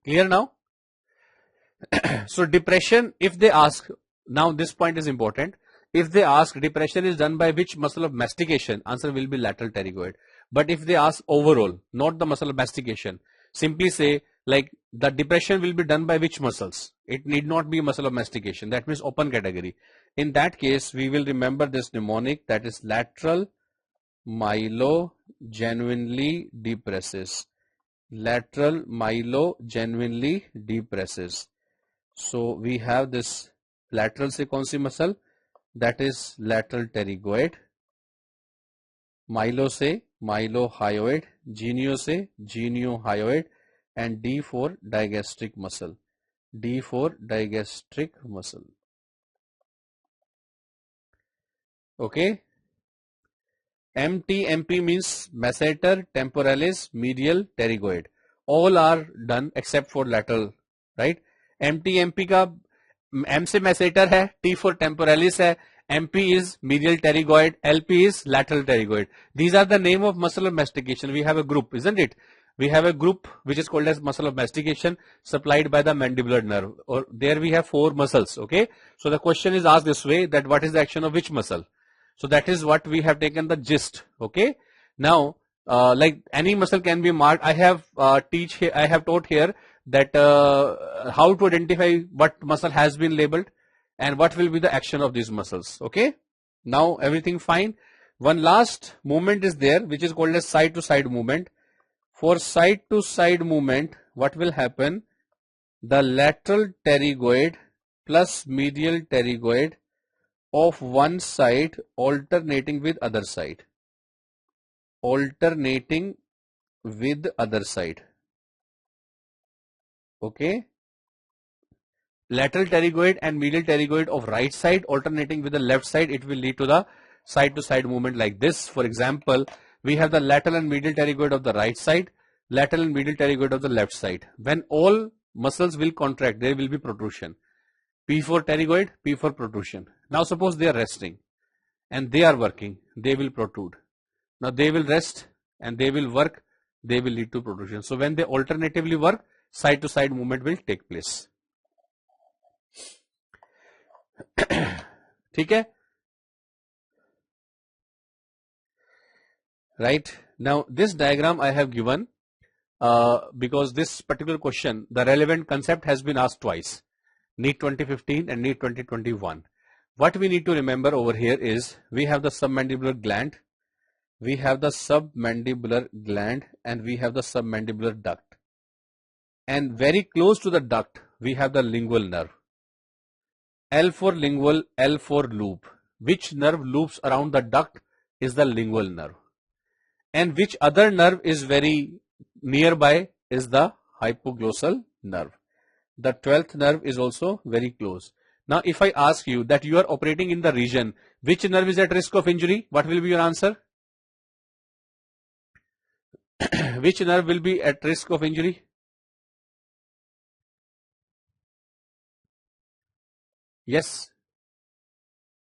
Clear now? So depression, if they ask, now this point is important. If they ask depression is done by which muscle of mastication, answer will be lateral pterygoid. But if they ask overall, not the muscle of mastication, simply say like the depression will be done by which muscles? It need not be muscle of mastication. That means open category. In that case, we will remember this mnemonic, that is lateral myelo genuinely depresses. Lateral myelo genuinely depresses. So we have this lateral से कौन सी muscle? That is lateral pterygoid. Myelo से mylohyoid, genio से geniohyoid, and D for digastric muscle. D for digastric muscle. Okay. MTMP means masseter, temporalis, medial, pterygoid. All are done except for lateral, right? MTMP का M से masseter है, T for temporalis है, MP is medial pterygoid, LP is lateral pterygoid. These are the name of muscle of mastication. We have a group, isn't it? We have a group which is called as muscle of mastication, supplied by the mandibular nerve. Or there we have 4 muscles. Okay. So the question is asked this way, that what is the action of which muscle? So that is what we have taken the gist. Okay. Now, like any muscle can be marked. I have taught here that how to identify what muscle has been labeled and what will be the action of these muscles. Okay. Now everything fine. One last movement is there, which is called as side to side movement. For side to side movement, what will happen? The lateral pterygoid plus medial pterygoid of one side alternating with other side. Alternating with other side. Okay. Lateral pterygoid and medial pterygoid of right side alternating with the left side, it will lead to the side to side movement like this. For example, we have the lateral and medial pterygoid of the right side, lateral and medial pterygoid of the left side. When all muscles will contract, there will be protrusion. P for pterygoid, P for protrusion. Now suppose they are resting and they are working, they will protrude. Now they will rest and they will work, they will lead to protrusion. So when they alternatively work, side to side movement will take place. ठीक है? Right. Now this diagram I have given because this particular question, the relevant concept has been asked twice, NEET 2015 and NEET 2021. What we need to remember over here is we have the submandibular gland, we have the submandibular gland, and we have the submandibular duct. And very close to the duct, we have the lingual nerve. L for lingual, L for loop. Which nerve loops around the duct is the lingual nerve. And which other nerve is very nearby is the hypoglossal nerve. The 12th nerve is also very close. Now if I ask you that you are operating in the region, which nerve is at risk of injury? What will be your answer? Which nerve will be at risk of injury? Yes,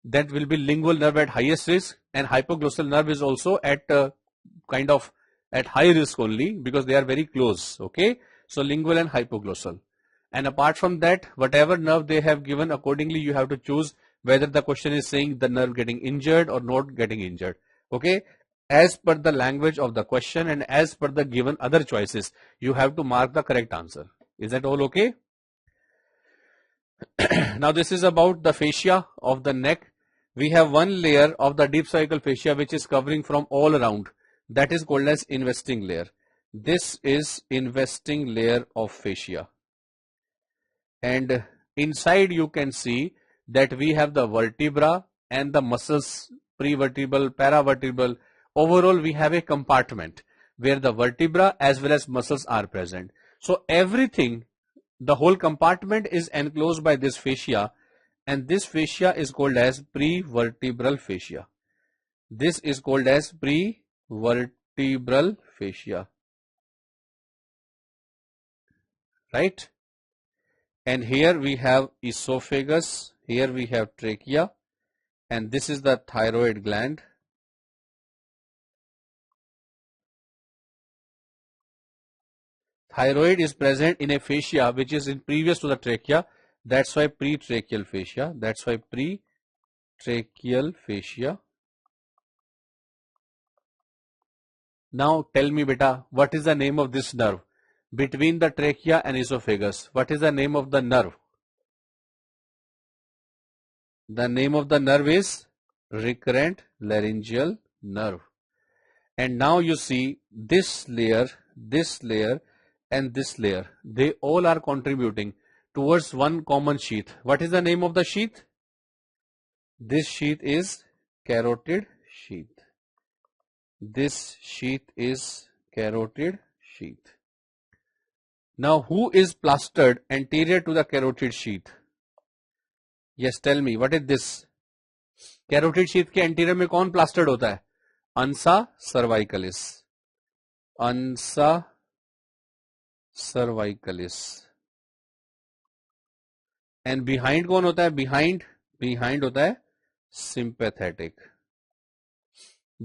that will be lingual nerve at highest risk, and hypoglossal nerve is also at kind of at high risk only because they are very close. Okay, so lingual and hypoglossal. And apart from that, whatever nerve they have given, accordingly you have to choose whether the question is saying the nerve getting injured or not getting injured. Okay, as per the language of the question and as per the given other choices, you have to mark the correct answer. Is that all okay? Now this is about the fascia of the neck. We have one layer of the deep cervical fascia which is covering from all around. That is called as investing layer. This is investing layer of fascia. And inside you can see that we have the vertebra and the muscles, prevertebral, paravertebral. Overall we have a compartment where the vertebra as well as muscles are present. So everything, the whole compartment is enclosed by this fascia, and this fascia is called as prevertebral fascia. This is called as prevertebral fascia. Right? And here we have esophagus, here we have trachea, and this is the thyroid gland. Thyroid is present in a fascia which is in previous to the trachea. That's why pretracheal fascia. That's why pretracheal fascia. Now tell me beta, what is the name of this nerve? between the trachea and esophagus. What is the name of the nerve? The name of the nerve is recurrent laryngeal nerve. And now you see this layer, and this layer, they all are contributing towards one common sheath. What is the name of the sheath? This sheath is carotid sheath. This sheath is carotid sheath. Now, who is plastered anterior to the carotid sheath? Yes, tell me, what is this? Carotid sheath के anterior में कौन plastered होता है? Ansa cervicalis. Ansa cervicalis. And behind कौन होता है? Behind होता है sympathetic.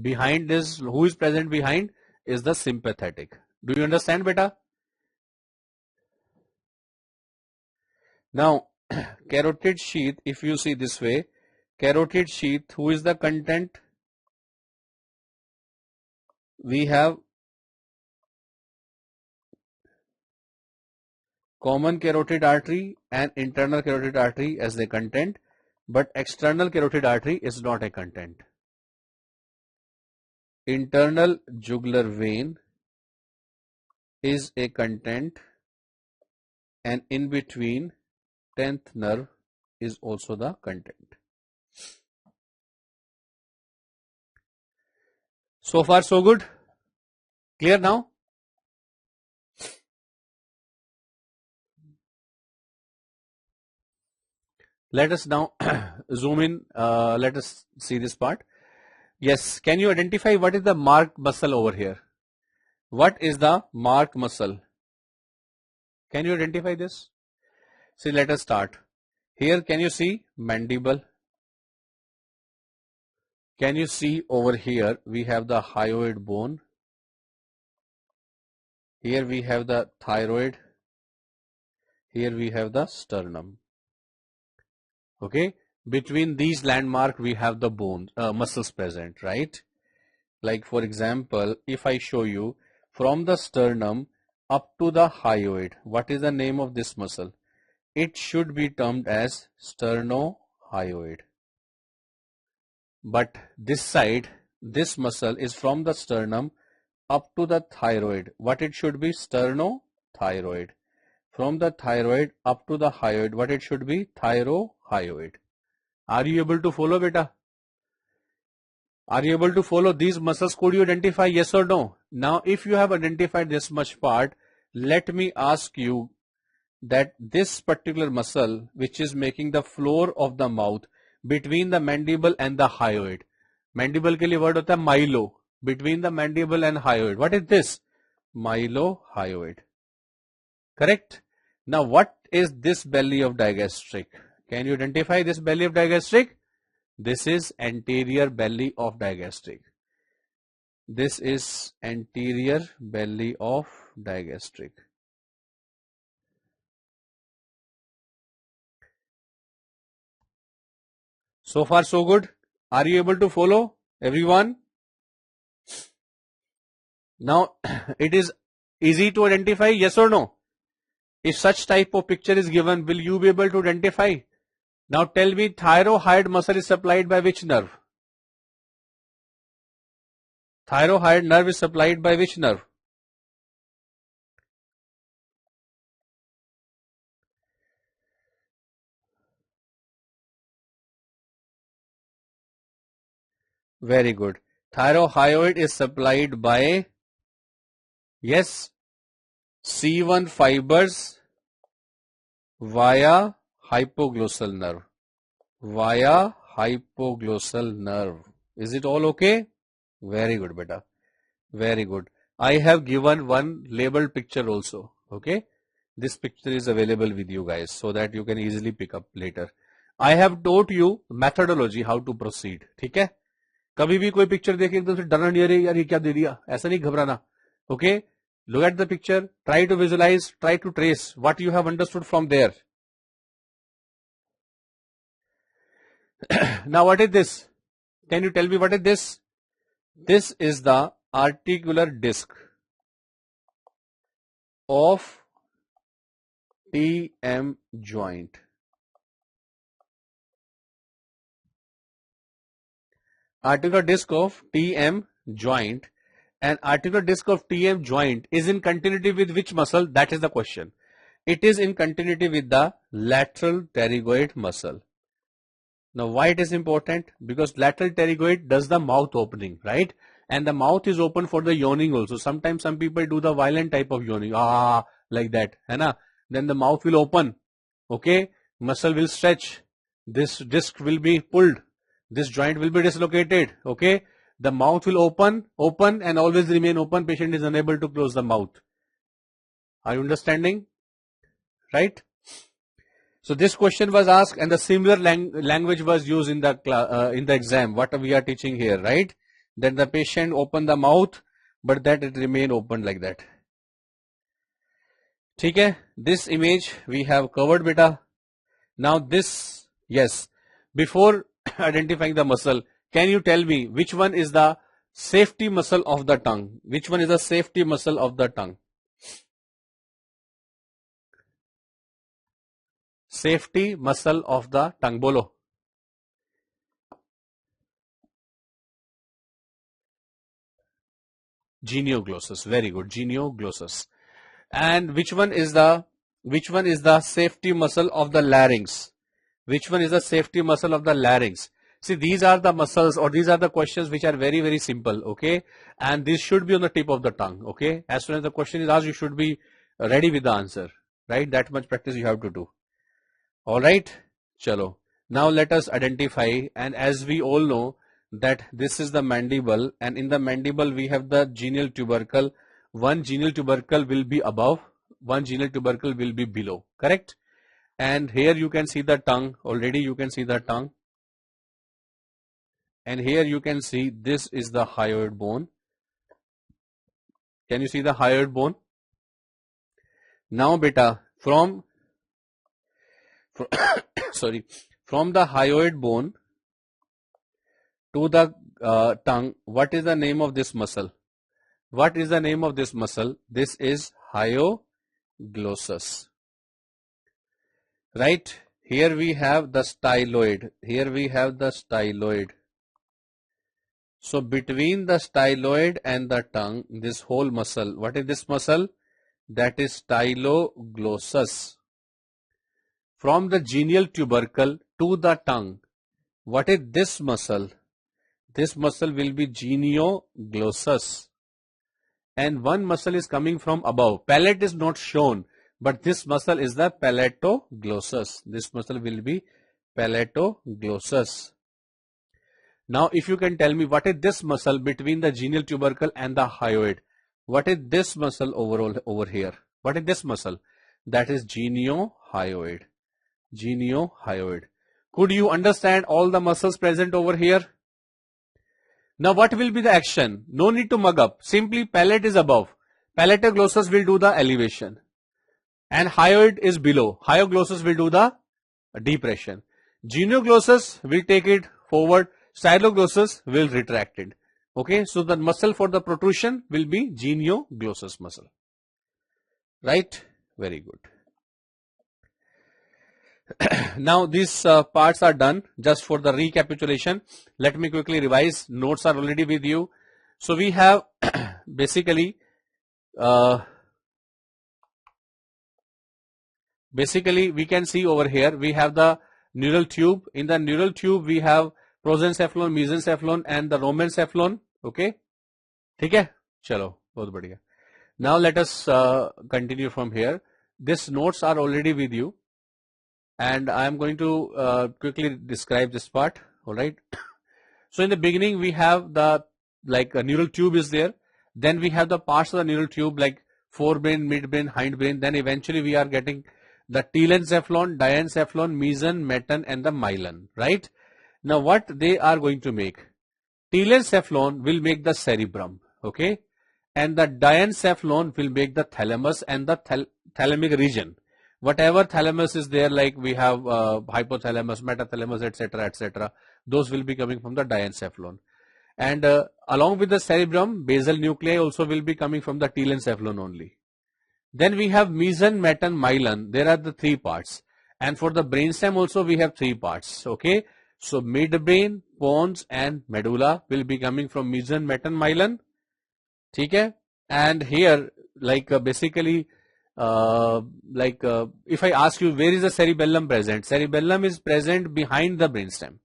Behind this, who is present behind is the sympathetic. Do you understand, beta? Now, carotid sheath, if you see this way, carotid sheath, who is the content? We have common carotid artery and internal carotid artery as the content, but external carotid artery is not a content. Internal jugular vein is a content, and in between 10th nerve is also the content. So far so good? Clear now? Let us now zoom in. Let us see this part. Yes, can you identify what is the marked muscle over here? What is the marked muscle? Can you identify this? See, let us start. Here, can you see mandible? Can you see over here we have the hyoid bone? Here we have the thyroid. Here we have the sternum. Okay, between these landmarks we have the bones, muscles present, right? Like for example, if I show you from the sternum up to the hyoid, what is the name of this muscle? It should be termed as sternohyoid. But this side, this muscle is from the sternum up to the thyroid. What it should be? Sternothyroid. From the thyroid up to the hyoid, what it should be? Thyrohyoid. Are you able to follow, beta? Are you able to follow these muscles? Could you identify yes or no? Now, if you have identified this much part, let me ask you that this particular muscle, which is making the floor of the mouth between the mandible and the hyoid. Mandible के लिए word होता है mylo. Between the mandible and hyoid. What is this? Mylohyoid. Correct? Now, what is this belly of digastric? Can you identify this belly of digastric? This is anterior belly of digastric. This is anterior belly of digastric. So far so good. Are you able to follow, everyone? Now, it is easy to identify, yes or no? If such type of picture is given, will you be able to identify? Now tell me, thyroid muscle is supplied by which nerve? Thyroid nerve is supplied by which nerve? Very good. Thyroid is supplied by, yes, C1 fibers via hypoglossal nerve. Via hypoglossal nerve. Is it all okay? Very good, beta. Very good. I have given one labeled picture also. Okay. This picture is available with you guys so that you can easily pick up later. I have taught you methodology how to proceed. ठीक है? कभी भी कोई picture देखे एकदम से डरना नहीं, अरे यार ये क्या दे दिया, ऐसा नहीं घबराना. Okay? Look at the picture, try to visualize, try to trace what you have understood from there. Now what is this? Can you tell me what is this? This is the articular disc. of TM joint. Articular disc of TM joint, and articular disc of TM joint is in continuity with which muscle? That is the question. It is in continuity with the lateral pterygoid muscle. Now why it is important? Because lateral pterygoid does the mouth opening, right? And the mouth is open for the yawning also. Sometimes some people do the violent type of yawning, like that, है ना? Then the mouth will open, okay? Muscle will stretch. This disc will be pulled. This joint will be dislocated, okay? The mouth will open and always remain open. Patient is unable to close the mouth. Are you understanding? Right? So this question was asked, and the similar language was used in the exam. What we are teaching here, right? Then the patient opened the mouth, but that it remained open like that. ठीक है? This image we have covered, beta. Now this, yes. Before identifying the muscle, can you tell me which one is the safety muscle of the tongue? Which one is the safety muscle of the tongue? Safety muscle of the tongue. Bolo. Genioglossus. Very good. Genioglossus. And which one is the safety muscle of the larynx? Which one is the safety muscle of the larynx? See, these are the muscles, or these are the questions which are very, very simple, okay? And this should be on the tip of the tongue, okay? As soon as the question is asked, you should be ready with the answer, right? That much practice you have to do. All right, chalo. Now let us identify, and as we all know that this is the mandible, and in the mandible we have the genial tubercle. One genial tubercle will be above, one genial tubercle will be below, correct? And here you can see the tongue. Already you can see the tongue. And here you can see this is the hyoid bone. Can you see the hyoid bone? Now beta, from the hyoid bone to the tongue, what is the name of this muscle? What is the name of this muscle? This is hyoglossus. Right? Here we have the styloid. Here we have the styloid. So between the styloid and the tongue, this whole muscle, what is this muscle? That is styloglossus. From the genial tubercle to the tongue, what is this muscle? This muscle will be genioglossus. And one muscle is coming from above. Palate is not shown, but this muscle is the palatoglossus. This muscle will be palatoglossus. Now, if you can tell me what is this muscle between the genial tubercle and the hyoid? What is this muscle over here? What is this muscle? That is geniohyoid. Geniohyoid. Could you understand all the muscles present over here? Now, what will be the action? No need to mug up. Simply palate is above. Palatoglossus will do the elevation. And hyoid is below. Hyoglossus will do the depression. Genioglossus will take it forward. Styloglossus will retract it. Okay, so the muscle for the protrusion will be genioglossus muscle. Right? Very good. Now these parts are done. Just for the recapitulation, let me quickly revise. Notes are already with you. So we have basically we can see over here we have the neural tube. In the neural tube we have prosencephalon, mesencephalon and the romencephalon. Okay, ठीक है? चलो, बहुत बढ़िया. Now let us continue from here. These notes are already with you, and I am going to quickly describe this part. All right. So in the beginning we have the a neural tube is there. Then we have the parts of the neural tube like forebrain, midbrain, hindbrain. Then eventually we are getting the telencephalon, diencephalon, meson, meton, and the myelin. Right. Now what they are going to make? Telencephalon will make the cerebrum, okay, and the diencephalon will make the thalamus and the thalamic region. Whatever thalamus is there, like we have hypothalamus, metathalamus, etc., etc., those will be coming from the diencephalon. And along with the cerebrum, basal nuclei also will be coming from the telencephalon only. Then we have meson, meton, myelin. There are the three parts. And for the brainstem also we have three parts. Okay. So midbrain, pons and medulla will be coming from meson, meton, myelin. Okay. And here basically if I ask you where is the cerebellum present? Cerebellum is present behind the brainstem.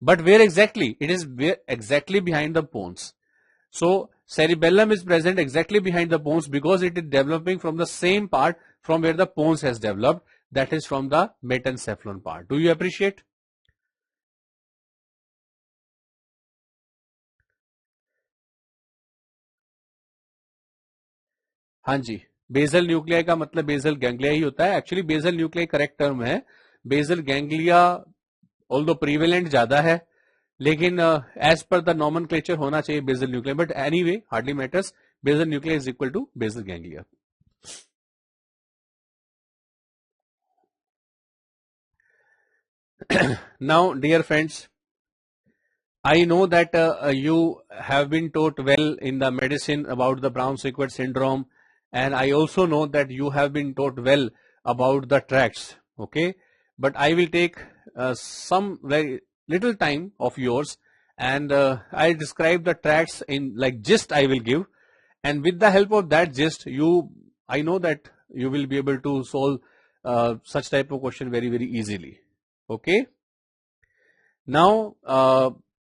But where exactly? It is exactly behind the pons. So cerebellum is present exactly behind the pons because it is developing from the same part from where the pons has developed, that is from the metencephalon part. Do you appreciate? हाँ जी, basal nuclei का मतलब basal ganglia ही होता है. Actually basal nuclei correct term है. Basal ganglia although prevalent ज्यादा है, लेकिन एज पर द नॉमेनक्लेचर होना चाहिए basal nuclei, but anyway hardly matters. Basal nuclei is equal to basal ganglia. Now, dear friends, I know that you have been taught well in the medicine about the Brown-Sequard syndrome, and I also know that you have been taught well about the tracts. Okay, but I will take some very little time of yours, and I describe the tracts in like gist I will give, and with the help of that gist, I know that you will be able to solve such type of question very easily. Okay. Now,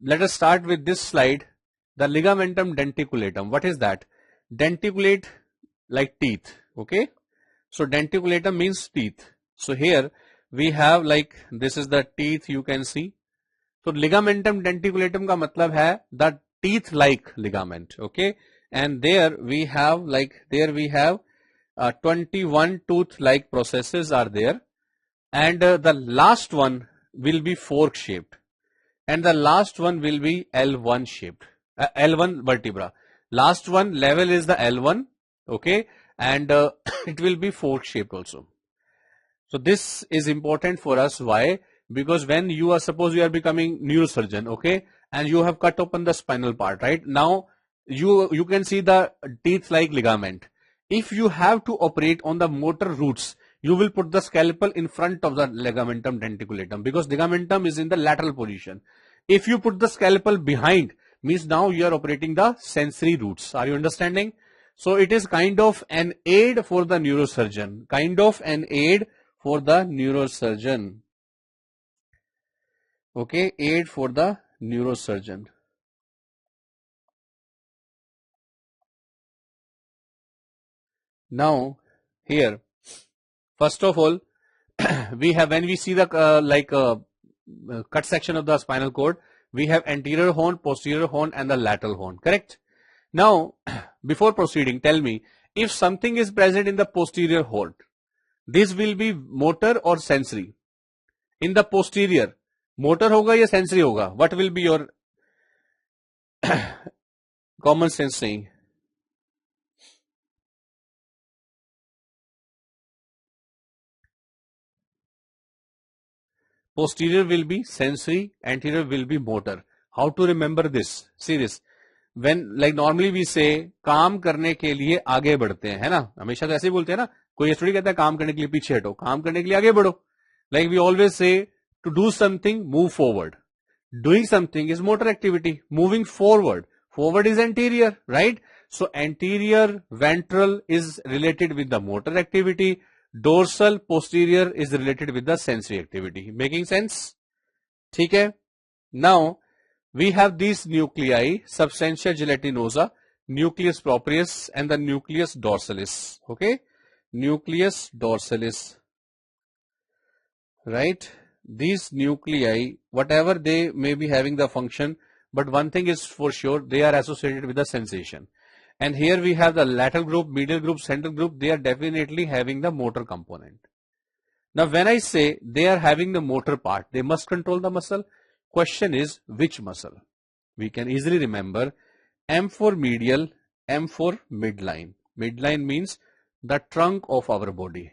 let us start with this slide. The ligamentum denticulatum. What is that? Denticulate like teeth. Okay. So denticulatum means teeth. So here we have like this is the teeth you can see. So ligamentum denticulatum का मतलब है the teeth like ligament. Okay. And there we have 21 tooth like processes are there. And the last one will be fork shaped. And the last one will be L1 shaped, L1 vertebra. Last one level is the L1, okay, and it will be fork shaped also. So this is important for us. Why? Because when you are, suppose you are becoming neurosurgeon, okay, and you have cut open the spinal part, right? Now you can see the teeth like ligament. If you have to operate on the motor roots, you will put the scalpel in front of the ligamentum denticulatum because ligamentum is in the lateral position. If you put the scalpel behind, means now you are operating the sensory roots. Are you understanding? So it is kind of an aid for the neurosurgeon. Kind of an aid for the neurosurgeon. Okay, aid for the neurosurgeon. Now here, first of all, we have, when we see the cut section of the spinal cord, we have anterior horn, posterior horn and the lateral horn, correct? Now, before proceeding, tell me, if something is present in the posterior horn, this will be motor or sensory? In the posterior, motor hoga ya sensory hoga? What will be your common sense saying? Posterior will be sensory, anterior will be motor. How to remember this? See this. When like normally we say काम करने के लिए आगे बढ़ते हैं, है ना? हमेशा तो ऐसे ही बोलते हैं ना. कोई स्टूडेंट कहता है काम करने के लिए पीछे हटो, काम करने के लिए आगे बढ़ो. Like we always say to do something, move forward. Doing something is motor activity. Moving forward. Forward is anterior, right? So anterior ventral is related with the motor activity. Dorsal posterior is related with the sensory activity. Making sense? ठीक है? Now we have these nuclei, substantia gelatinosa, nucleus proprius and the nucleus dorsalis. Okay? Nucleus dorsalis. Right? These nuclei, whatever they may be having the function, but one thing is for sure, they are associated with the sensation. And here we have the lateral group, medial group, central group, they are definitely having the motor component. Now when I say they are having the motor part, they must control the muscle. Question is which muscle? We can easily remember M for medial, M for midline. Midline means the trunk of our body.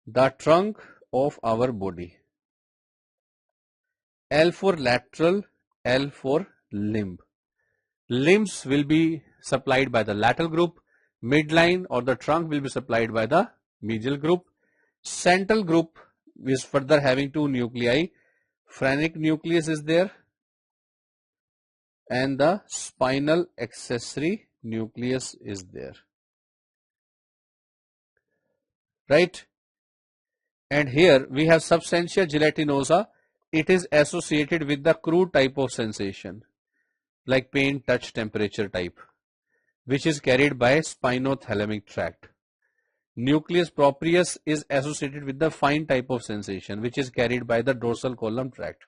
The trunk of our body. L for lateral, L for limb. Limbs will be supplied by the lateral group. midline or the trunk will be supplied by the medial group. Central group is further having two nuclei. Phrenic nucleus is there and the spinal accessory nucleus is there. Right? And here we have substantia gelatinosa. It is associated with the crude type of sensation like pain, touch, temperature type, which is carried by spinothalamic tract. Nucleus proprius is associated with the fine type of sensation, which is carried by the dorsal column tract.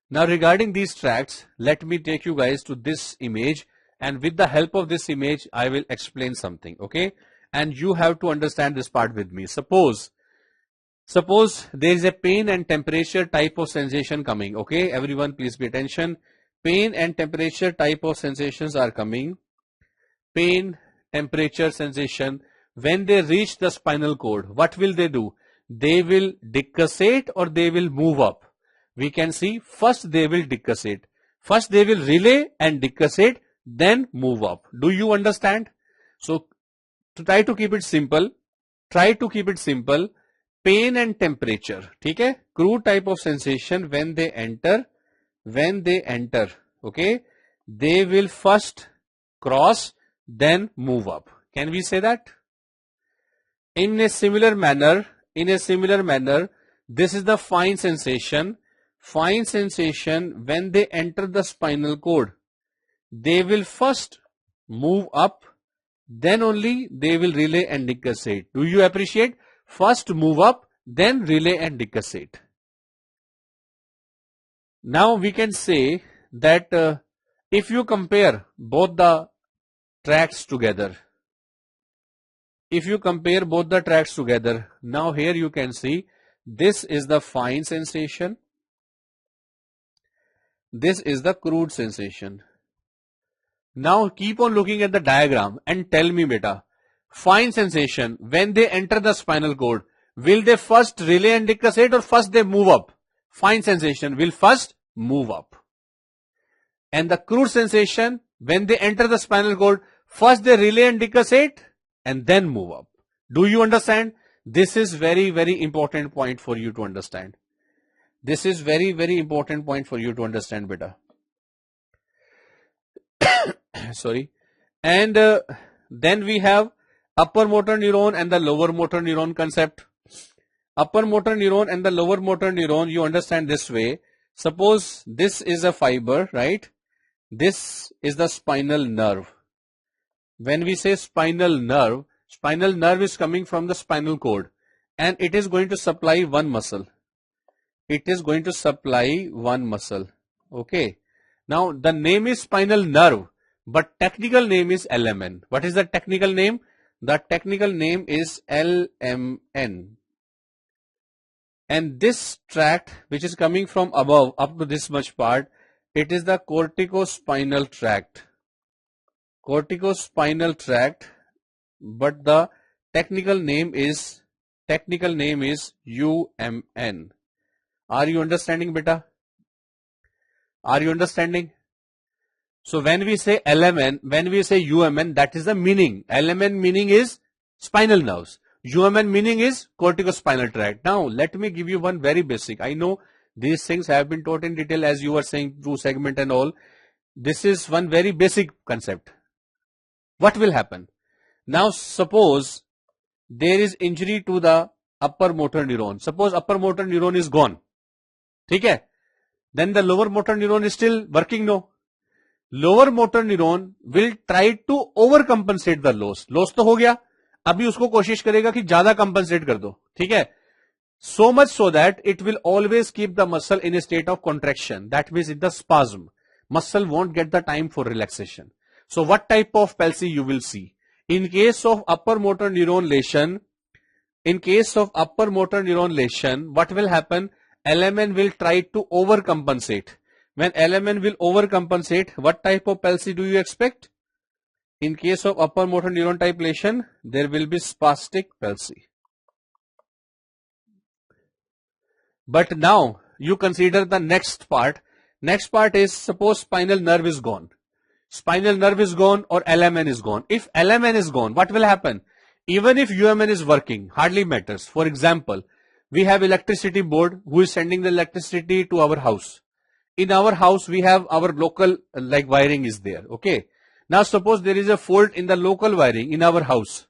Now regarding these tracts, let me take you guys to this image, and with the help of this image, I will explain something, okay? And you have to understand this part with me. Suppose there is a pain and temperature type of sensation coming, okay? Everyone please pay attention. Pain and temperature type of sensations are coming. Pain, temperature, sensation. When they reach the spinal cord, what will they do? They will decussate or they will move up. We can see first they will decussate. First they will relay and decussate, then move up. Do you understand? So to try to keep it simple, pain and temperature, okay? Crude type of sensation when they enter, okay? They will first cross, then move up. Can we say that? In a similar manner, this is the fine sensation. Fine sensation when they enter the spinal cord, they will first move up, then only they will relay and decussate. Do you appreciate? First move up, then relay and decussate. Now we can say that if you compare both the tracts together, now here you can see this is the fine sensation, this is the crude sensation. Now keep on looking at the diagram and tell me, beta, fine sensation when they enter the spinal cord, will they first relay and decussate or first they move up? Fine sensation will first move up. And the crude sensation when they enter the spinal cord, first they relay and decussate and then move up. Do you understand? This is very, very important point for you to understand. This is very, very important point for you to understand, beta. Sorry. And then we have upper motor neuron and the lower motor neuron concept. Upper motor neuron and the lower motor neuron, you understand this way. Suppose this is a fiber, right? This is the spinal nerve. When we say spinal nerve is coming from the spinal cord and it is going to supply one muscle. Okay. Now the name is spinal nerve, but technical name is LMN. What is the technical name? The technical name is LMN. And this tract which is coming from above up to this much part, it is the corticospinal tract. But the technical name is UMN. Are you understanding, beta? Are you understanding? So when we say LMN, when we say UMN, that is the meaning. LMN meaning is spinal nerves. UMN meaning is corticospinal tract. Now let me give you one very basic. I know these things have been taught in detail as you were saying through segment and all. This is one very basic concept. What will happen? Now suppose there is injury to the upper motor neuron. Suppose upper motor neuron is gone. Okay? Then the lower motor neuron is still working, no? Lower motor neuron will try to overcompensate the loss. Loss तो हो गया, अभी उसको कोशिश करेगा कि ज्यादा compensate कर दो, ठीक है? So much so that it will always keep the muscle in a state of contraction. That means in the spasm. Muscle won't get the time for relaxation. So what type of palsy you will see? In case of upper motor neuron lesion, what will happen? LMN will try to overcompensate. When LMN will overcompensate, what type of palsy do you expect? In case of upper motor neuron type lesion, there will be spastic palsy. But now you consider the next part. Next part is, suppose spinal nerve is gone. Spinal nerve is gone or LMN is gone. If LMN is gone, what will happen? Even if UMN is working, hardly matters. For example, we have electricity board who is sending the electricity to our house. In our house, we have our local like wiring is there. Okay. Now suppose there is a fault in the local wiring in our house.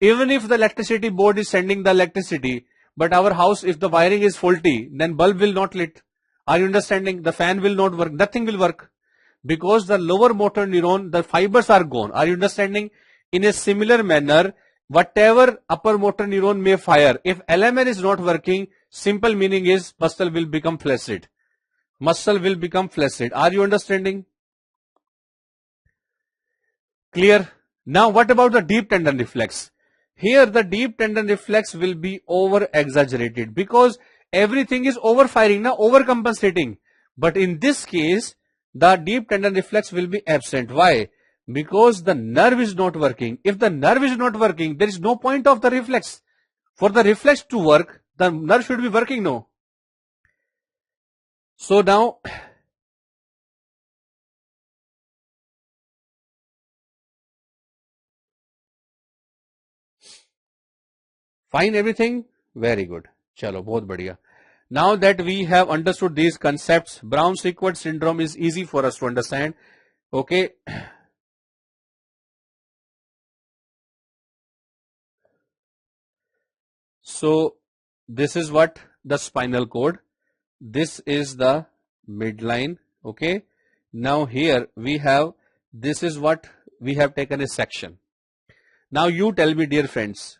Even if the electricity board is sending the electricity, but our house, if the wiring is faulty, then bulb will not lit. Are you understanding? The fan will not work. Nothing will work. Because the lower motor neuron, the fibers are gone. Are you understanding? In a similar manner, whatever upper motor neuron may fire, if LMN is not working, simple meaning is muscle will become flaccid. Muscle will become flaccid. Are you understanding? Clear? Now what about the deep tendon reflex? Here the deep tendon reflex will be over exaggerated because everything is overfiring, now overcompensating. But in this case, the deep tendon reflex will be absent. Why? Because the nerve is not working. If the nerve is not working, there is no point of the reflex. For the reflex to work, the nerve should be working, no? So now, fine everything? Very good. Chalo, bahut badhiya. Now that we have understood these concepts, Brown-Sequard syndrome is easy for us to understand. Okay. So this is what the spinal cord. This is the midline. Okay. Now here we have, this is what we have taken a section. Now you tell me, dear friends.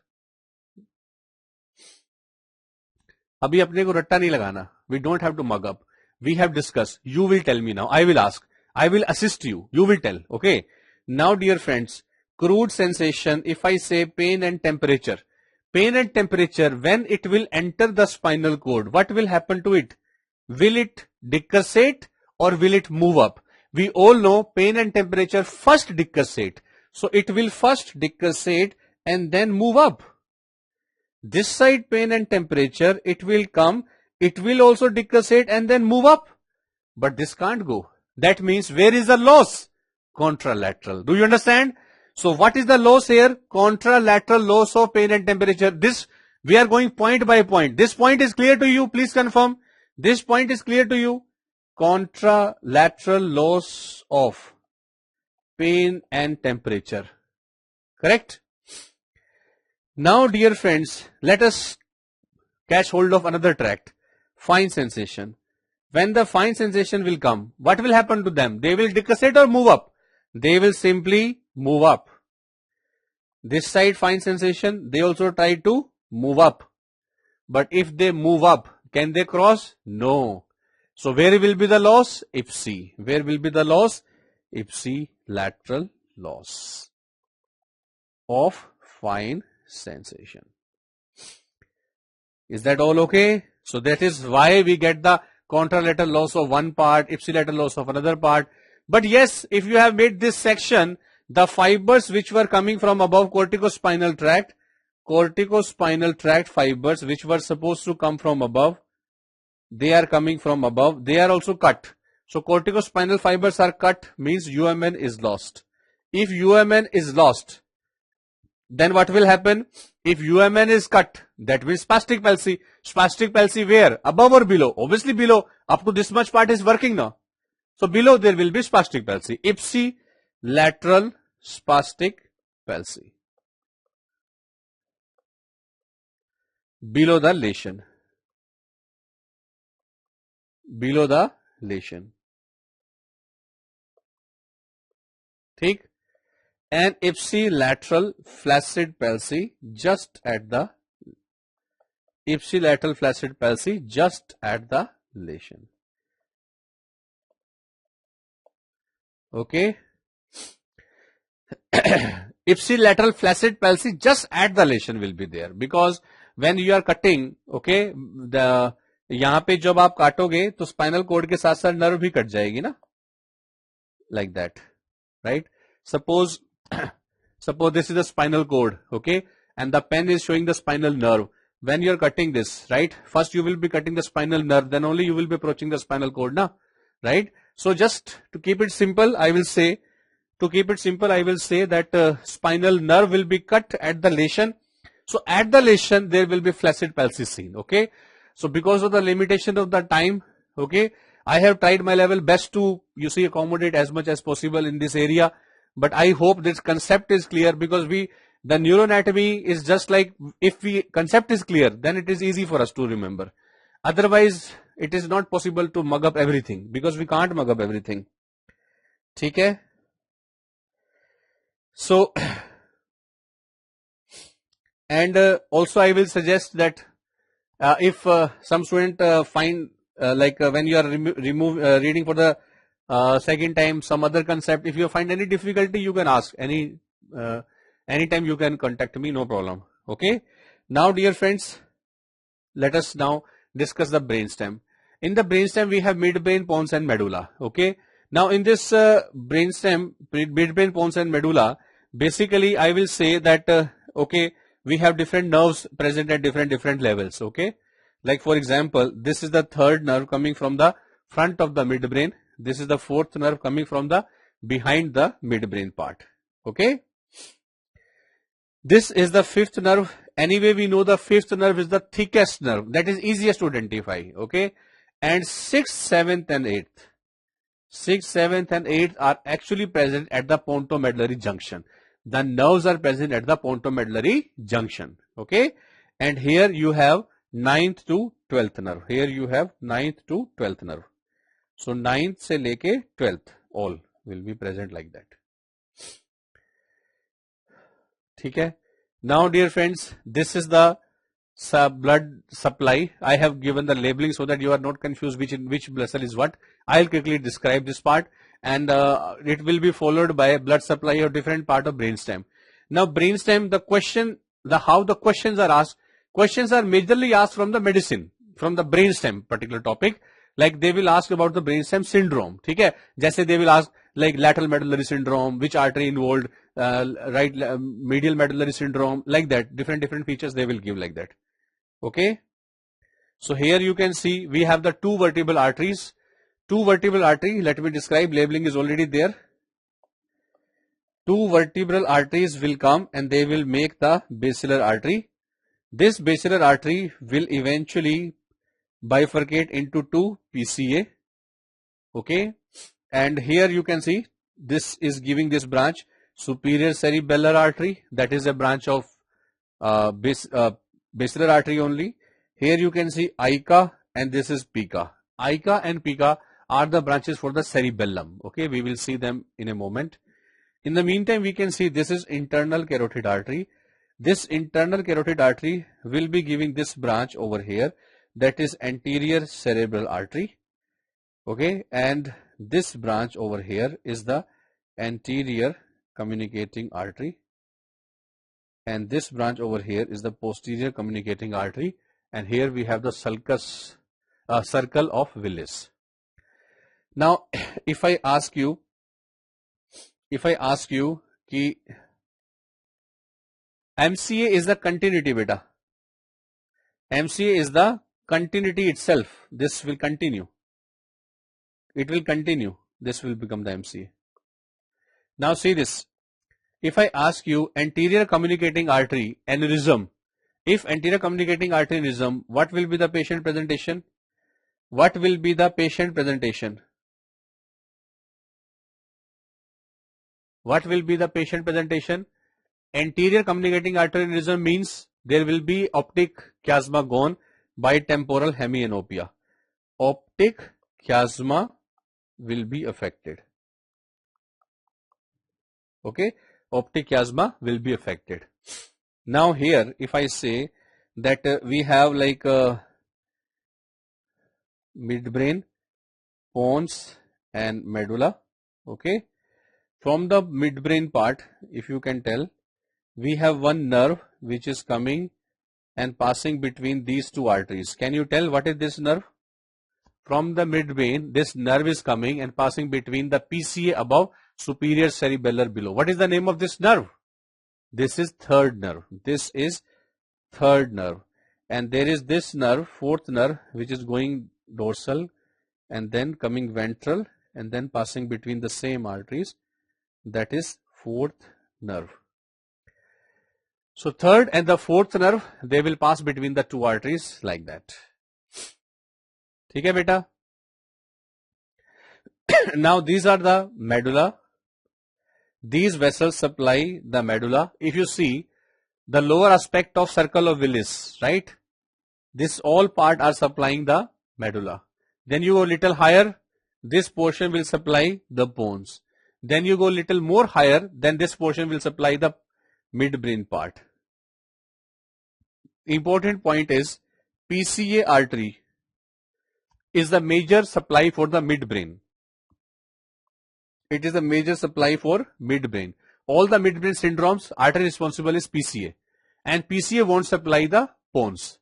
अभी अपने को रट्टा नहीं लगाना. We don't have to mug up. We have discussed. You will tell me now. I will ask. I will assist you. You will tell. Okay. Now, dear friends, crude sensation. If I say pain and temperature, when it will enter the spinal cord, what will happen to it? Will it decussate or will it move up? We all know pain and temperature first decussate. So it will first decussate and then move up. This side pain and temperature, it will come, it will also decussate and then move up. But this can't go. That means where is the loss? Contralateral. Do you understand? So what is the loss here? Contralateral loss of pain and temperature. This, we are going point by point. This point is clear to you. Please confirm. This point is clear to you. Contralateral loss of pain and temperature. Correct? Now, dear friends, let us catch hold of another tract. Fine sensation. When the fine sensation will come, what will happen to them? They will decussate or move up? They will simply move up. This side fine sensation, they also try to move up. But if they move up, can they cross? No. So where will be the loss? Ipsi. Where will be the loss? Ipsilateral loss of fine sensation. Is that all okay? So that is why we get the contralateral loss of one part, ipsilateral loss of another part. But yes, if you have made this section, the fibers which were coming from above corticospinal tract fibers which were supposed to come from above, they are coming from above, they are also cut. So corticospinal fibers are cut, means UMN is lost. If UMN is lost, then what will happen? If UMN is cut, that means spastic palsy. Spastic palsy where? Above or below? Obviously below. Up to this much part is working now. So below there will be spastic palsy. Ipsilateral spastic palsy. Below the lesion. Below the lesion. ठीक? And ipsilateral flaccid palsy just at the lesion. Okay. Ipsilateral flaccid palsy just at the lesion will be there, because when you are cutting, okay, the यहाँ पे जब आप काटोगे तो spinal cord के साथ साथ nerve भी कट जाएगी ना, like that, right? Suppose this is the spinal cord, okay, and the pen is showing the spinal nerve. When you are cutting this, right, first you will be cutting the spinal nerve, then only you will be approaching the spinal cord, na? right? So just to keep it simple, I will say that spinal nerve will be cut at the lesion. So at the lesion there will be flaccid pulses seen. Okay, so because of the limitation of the time, okay, I have tried my level best to accommodate as much as possible in this area, but I hope this concept is clear, because the neuroanatomy is just like, if concept is clear, then it is easy for us to remember. Otherwise it is not possible to mug up everything, because we can't mug up everything. Okay, so and also I will suggest that if some student find when you are reading for the second time some other concept, if you find any difficulty, you can ask anytime, you can contact me, no problem. Okay, now dear friends, let us now discuss the brainstem. In the brainstem we have midbrain, pons and medulla. Okay, now in this brainstem, midbrain, pons and medulla, basically I will say that okay, we have different nerves present at different levels. Okay, like for example, this is the third nerve coming from the front of the midbrain. This is the fourth nerve coming from the behind the midbrain part. Okay, this is the fifth nerve. Anyway, we know the fifth nerve is the thickest nerve, that is easiest to identify. Okay, and sixth, seventh and eighth are actually present at the pontomedullary junction. The nerves are present at the pontomedullary junction. Okay, and here you have 9th to 12th nerve. Here you have 9th to 12th nerve. So 9th se leke 12th all will be present like that. Okay. Now dear friends, this is the blood supply. I have given the labeling so that you are not confused which vessel is what. I'll quickly describe this part, and it will be followed by blood supply of different part of brainstem. Now brainstem, how the questions are asked. Questions are majorly asked from the medicine, from the brainstem particular topic. Like they will ask about the brainstem syndrome. Okay, जैसे they will ask like lateral medullary syndrome, which artery involved, right medial medullary syndrome, like that. Different features they will give like that. Okay, so here you can see we have the two vertebral arteries. Two vertebral artery, let me describe, labeling is already there. Two vertebral arteries will come and they will make the basilar artery. This basilar artery will eventually bifurcate into two PCA. Okay, and here you can see this is giving this branch superior cerebellar artery, that is a branch of basilar artery only. Here you can see ICA and this is PICA. ICA and PICA are the branches for the cerebellum. Okay, we will see them in a moment. In the meantime, we can see this is internal carotid artery. This internal carotid artery will be giving this branch over here, that is anterior cerebral artery. Okay, and this branch over here is the anterior communicating artery, and this branch over here is the posterior communicating artery, and here we have the circle of Willis. Now if I ask you ki MCA is the continuity, beta. MCA is the continuity itself. This will continue. It will continue. This will become the MCA. Now see this. If I ask you anterior communicating artery aneurysm, if anterior communicating artery aneurysm, what will be the patient presentation? What will be the patient presentation? What will be the patient presentation? Anterior communicating artery aneurysm means there will be optic chiasma gone by temporal hemianopia. Optic chiasma will be affected. Okay, optic chiasma will be affected. Now here if I say that we have like midbrain, pons and medulla. Okay, from the midbrain part, if you can tell, we have one nerve which is coming and passing between these two arteries. Can you tell what is this nerve? From the midbrain, this nerve is coming and passing between the PCA above, superior cerebellar below. What is the name of this nerve? This is third nerve. This is third nerve. And there is this nerve, fourth nerve, which is going dorsal and then coming ventral and then passing between the same arteries, that is fourth nerve. So third and the fourth nerve, they will pass between the two arteries like that. ठीक है बेटा? Now these are the medulla. These vessels supply the medulla. If you see the lower aspect of circle of Willis, right? This all part are supplying the medulla. Then you go little higher, this portion will supply the bones. Then you go little more higher, then this portion will supply the midbrain part. Important point is PCA artery is the major supply for the midbrain. It is the major supply for midbrain. All the midbrain syndromes, artery responsible is PCA, and PCA won't supply the pons.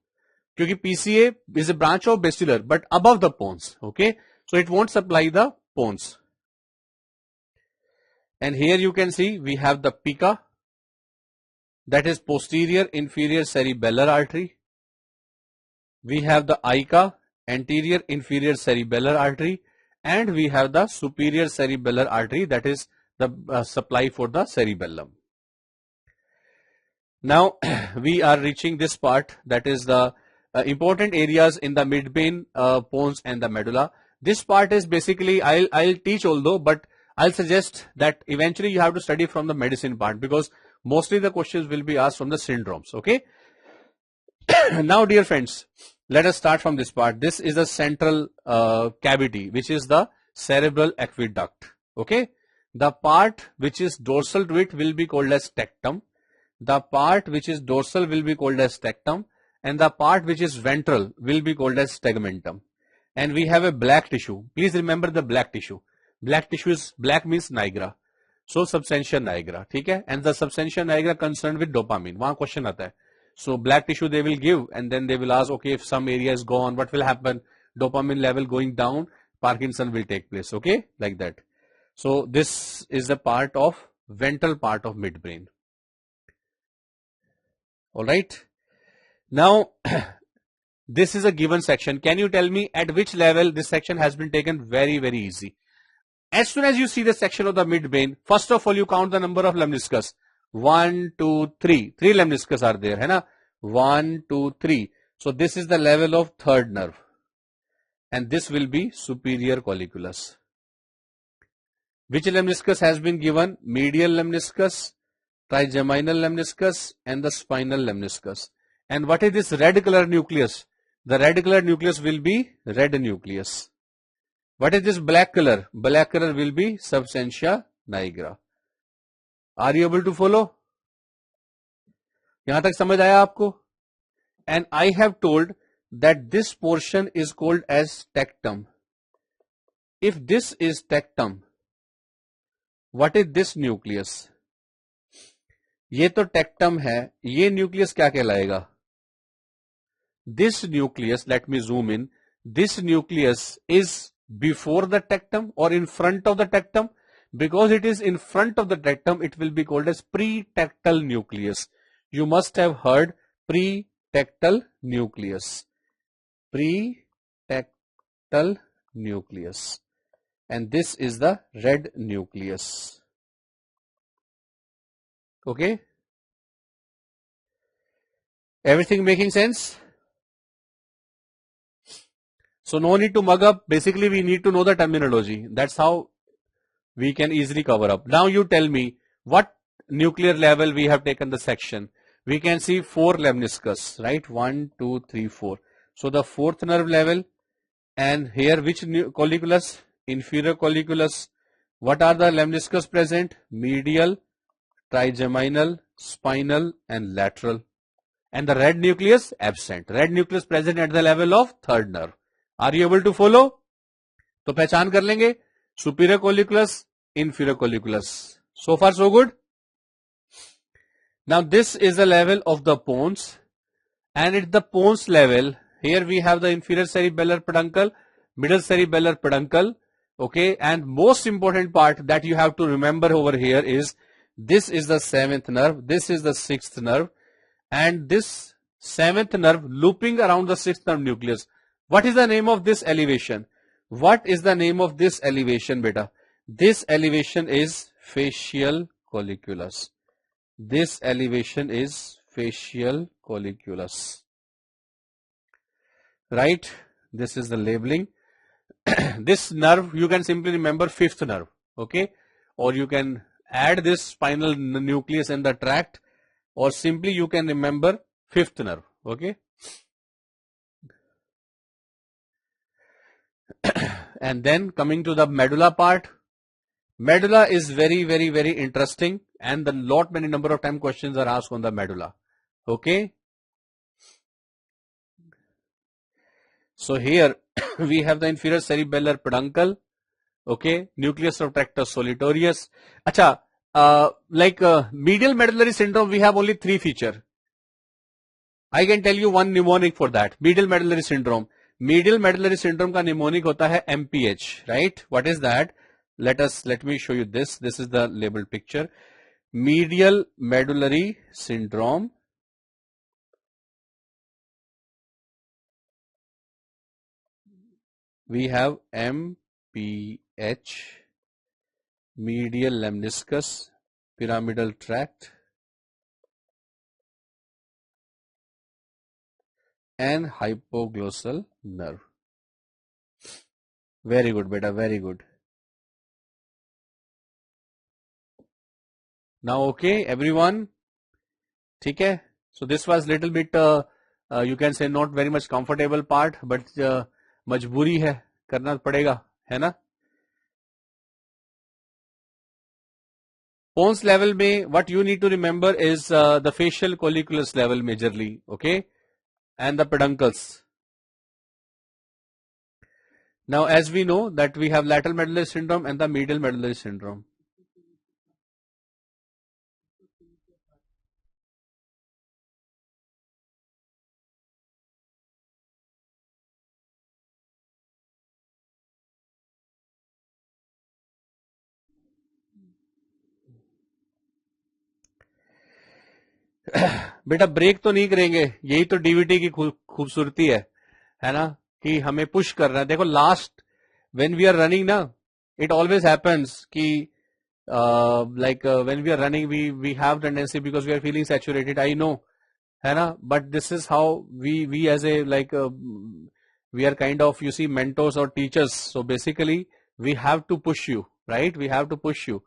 Because PCA is a branch of basilar, but above the pons. Okay, so it won't supply the pons. And here you can see we have the pica, that is posterior inferior cerebellar artery. We have the ica, anterior inferior cerebellar artery, and we have the superior cerebellar artery, that is the supply for the cerebellum. Now we are reaching this part, that is the important areas in the midbrain, pons and the medulla. This part is basically, I'll teach although, but I'll suggest that eventually you have to study from the medicine part, because mostly the questions will be asked from the syndromes. Okay. Now dear friends, let us start from this part. This is the central cavity, which is the cerebral aqueduct. Okay. The part which is dorsal to it will be called as tectum. The part which is dorsal will be called as tectum, and the part which is ventral will be called as tegmentum. And we have a black tissue. Please remember the black tissue. Black tissue is, black means nigra. So substantia nigra, ठीक है? And the substantia nigra concerned with dopamine. वहाँ question आता है. So black tissue they will give, and then they will ask, okay, if some area is gone, what will happen? Dopamine level going down, Parkinson will take place. Okay, like that. So this is the part of ventral part of midbrain. All right. Now this is a given section. Can you tell me at which level this section has been taken? Very, very easy. As soon as you see the section of the midbrain, first of all you count the number of lemniscus. 1, 2, 3. 3 lemniscus are there, है ना? 1, 2, 3. So this is the level of third nerve, and this will be superior colliculus. Which lemniscus has been given? Medial lemniscus, trigeminal lemniscus, and the spinal lemniscus. And what is this red color nucleus? The red color nucleus will be red nucleus. What is this black color? Black color will be substantia nigra. Are you able to follow? यहाँ तक समझ आया आपको? And I have told that this portion is called as tectum. If this is tectum, what is this nucleus? ये तो tectum है, ये nucleus क्या कहलाएगा? This nucleus, let me zoom in. This nucleus is before the tectum or in front of the tectum? Because it is in front of the tectum, it will be called as pretectal nucleus. You must have heard pretectal nucleus. Pretectal nucleus. And this is the red nucleus. Okay? Everything making sense? So no need to mug up. Basically, we need to know the terminology. That's how we can easily cover up. Now you tell me what nuclear level we have taken the section. We can see 4 lemniscus, right? 1, 2, 3, 4. So the fourth nerve level, and here which colliculus? Inferior colliculus. What are the lemniscus present? Medial, trigeminal, spinal, and lateral. And the red nucleus absent. Red nucleus present at the level of third nerve. Are you able to follow? तो पहचान कर लेंगे. Superior colliculus, inferior colliculus. So far so good. Now this is the level of the pons, and at the pons level, here we have the inferior cerebellar peduncle, middle cerebellar peduncle. Okay, and most important part that you have to remember over here is this is the 7th nerve, this is the 6th nerve, and this 7th nerve looping around the 6th nerve nucleus. What is the name of this elevation? What is the name of this elevation, beta? This elevation is facial colliculus. This elevation is facial colliculus. Right? This is the labeling. This nerve, you can simply remember fifth nerve. Okay? Or you can add this spinal nucleus and the tract, or simply you can remember fifth nerve. Okay? And then coming to the medulla part. Medulla is very, very, very interesting, and the many number of time questions are asked on the medulla. Okay. So here we have the inferior cerebellar peduncle. Okay. Nucleus of tractus solitarius. Acha, medial medullary syndrome, we have only 3 feature. I can tell you one mnemonic for that. Medial medullary syndrome. Medial medullary syndrome का mnemonic होता है MPH, right? What is that? Let me show you this. This is the labeled picture. Medial medullary syndrome. We have MPH, medial lemniscus, pyramidal tract, and hypoglossal nerve. Very good, beta, very good. Now, okay, everyone. ठीक है? So this was little bit, you can say not very much comfortable part, but मजबूरी है, करना पड़ेगा, है ना? Pons level में, what you need to remember is the facial colliculus level majorly, okay? And the peduncles. Now, as we know that we have lateral medullary syndrome and the medial medullary syndrome. बेटा break तो नहीं करेंगे, यही तो DVT की खूबसूरती है ना, कि हमें पुश कर रहा है. देखो last when we are running ना, इट ऑलवेज हैपेंस कि like when we are running we have tendency because we are feeling saturated, I know, है ना, but this is how we as a like we are kind of, you see, mentors or teachers, so basically we have to push you, right? We have to push you.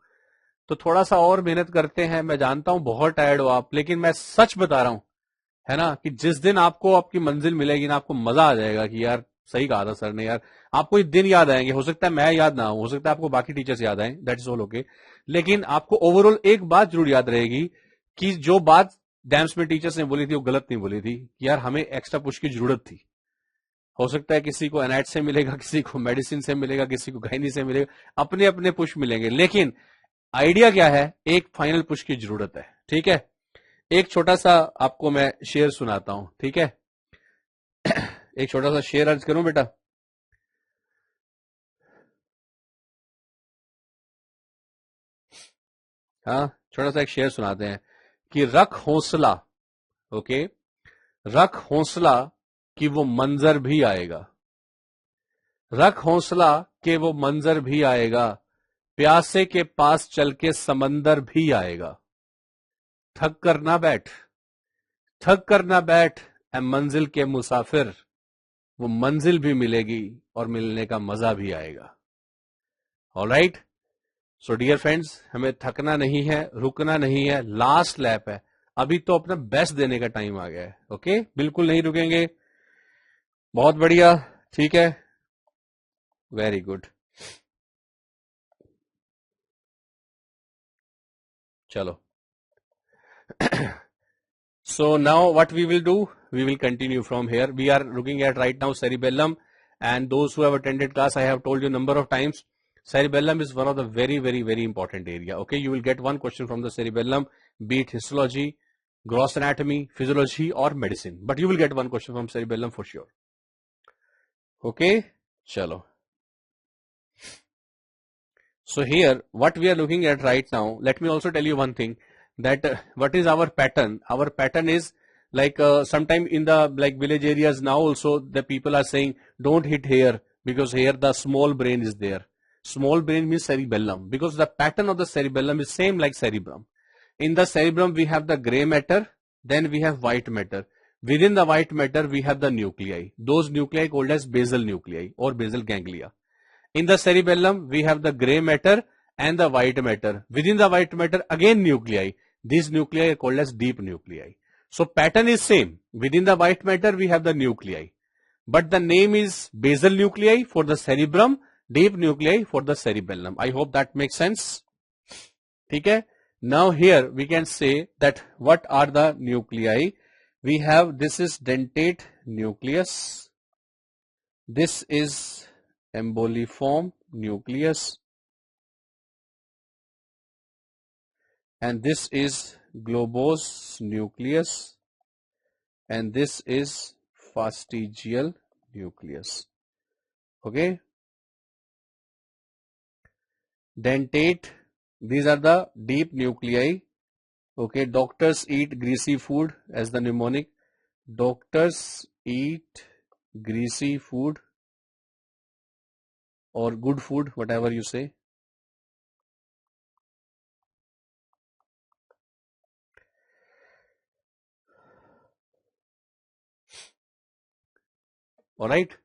तो थोड़ा सा और मेहनत करते हैं. मैं जानता हूं बहुत टायर्ड हो आप, लेकिन मैं सच बता रहा हूं, है ना, कि जिस दिन आपको आपकी मंजिल मिलेगी ना, आपको मजा आ जाएगा कि यार सही कहा था सर ने यार. आपको ये दिन याद आएंगे, हो सकता है मैं याद ना हो सकता है आपको बाकी टीचर्स याद आए, दैट इज ऑल ओके, लेकिन आपको ओवरऑल एक बात जरूर याद रहेगी कि जो बात डैम्स में टीचर्स ने बोली थी वो गलत नहीं बोली थी, यार हमें एक्स्ट्रा पुश की जरूरत थी. हो सकता है किसी को एनाइट से मिलेगा, किसी को मेडिसिन से मिलेगा, किसी को गायनी से मिलेगा, अपने अपने पुश मिलेंगे, लेकिन आइडिया क्या है, एक फाइनल पुश की जरूरत है. ठीक है, एक छोटा सा आपको मैं शेयर सुनाता हूं. ठीक है, एक छोटा सा शेयर अर्ज करूं बेटा. हाँ, छोटा सा एक शेयर सुनाते हैं कि रख हौसला, ओके, रख हौसला कि वो मंजर भी आएगा, रख हौसला कि वो मंजर भी आएगा, प्यासे के पास चल के समंदर भी आएगा. थक कर ना बैठ, थक कर ना बैठ ए मंजिल के मुसाफिर, वो मंजिल भी मिलेगी और मिलने का मजा भी आएगा. ऑलराइट, सो डियर फ्रेंड्स, हमें थकना नहीं है, रुकना नहीं है, लास्ट लैप है, अभी तो अपना बेस्ट देने का टाइम आ गया है. ओके, बिल्कुल नहीं रुकेंगे. बहुत बढ़िया, ठीक है, वेरी गुड. चलो. So now what we will do, we will continue from here. We are looking at right now cerebellum, and those who have attended class, I have told you a number of times, cerebellum is one of the very, very, very important area. Okay, you will get one question from the cerebellum, be it histology, gross anatomy, physiology or medicine, but you will get one question from cerebellum for sure. Okay, chalo. So here what we are looking at right now, let me also tell you one thing, that what is our pattern. Our pattern is like sometime in the like village areas now also the people are saying don't hit here, because here the small brain is there. Small brain means cerebellum, because the pattern of the cerebellum is same like cerebrum. In the cerebrum we have the gray matter, then we have white matter. Within the white matter we have the nuclei. Those nuclei called as basal nuclei or basal ganglia. In the cerebellum we have the gray matter and the white matter. Within the white matter again nuclei. These nuclei are called as deep nuclei. So pattern is same. Within the white matter we have the nuclei, but the name is basal nuclei for the cerebrum, deep nuclei for the cerebellum. I hope that makes sense. Okay. Now here we can say that what are the nuclei. We have, this is dentate nucleus, this is emboliform nucleus, and this is globose nucleus, and this is fastigial nucleus. Okay. Dentate, these are the deep nuclei. Okay, doctors eat greasy food as the mnemonic. Doctors eat greasy food or good food, whatever you say. Alright.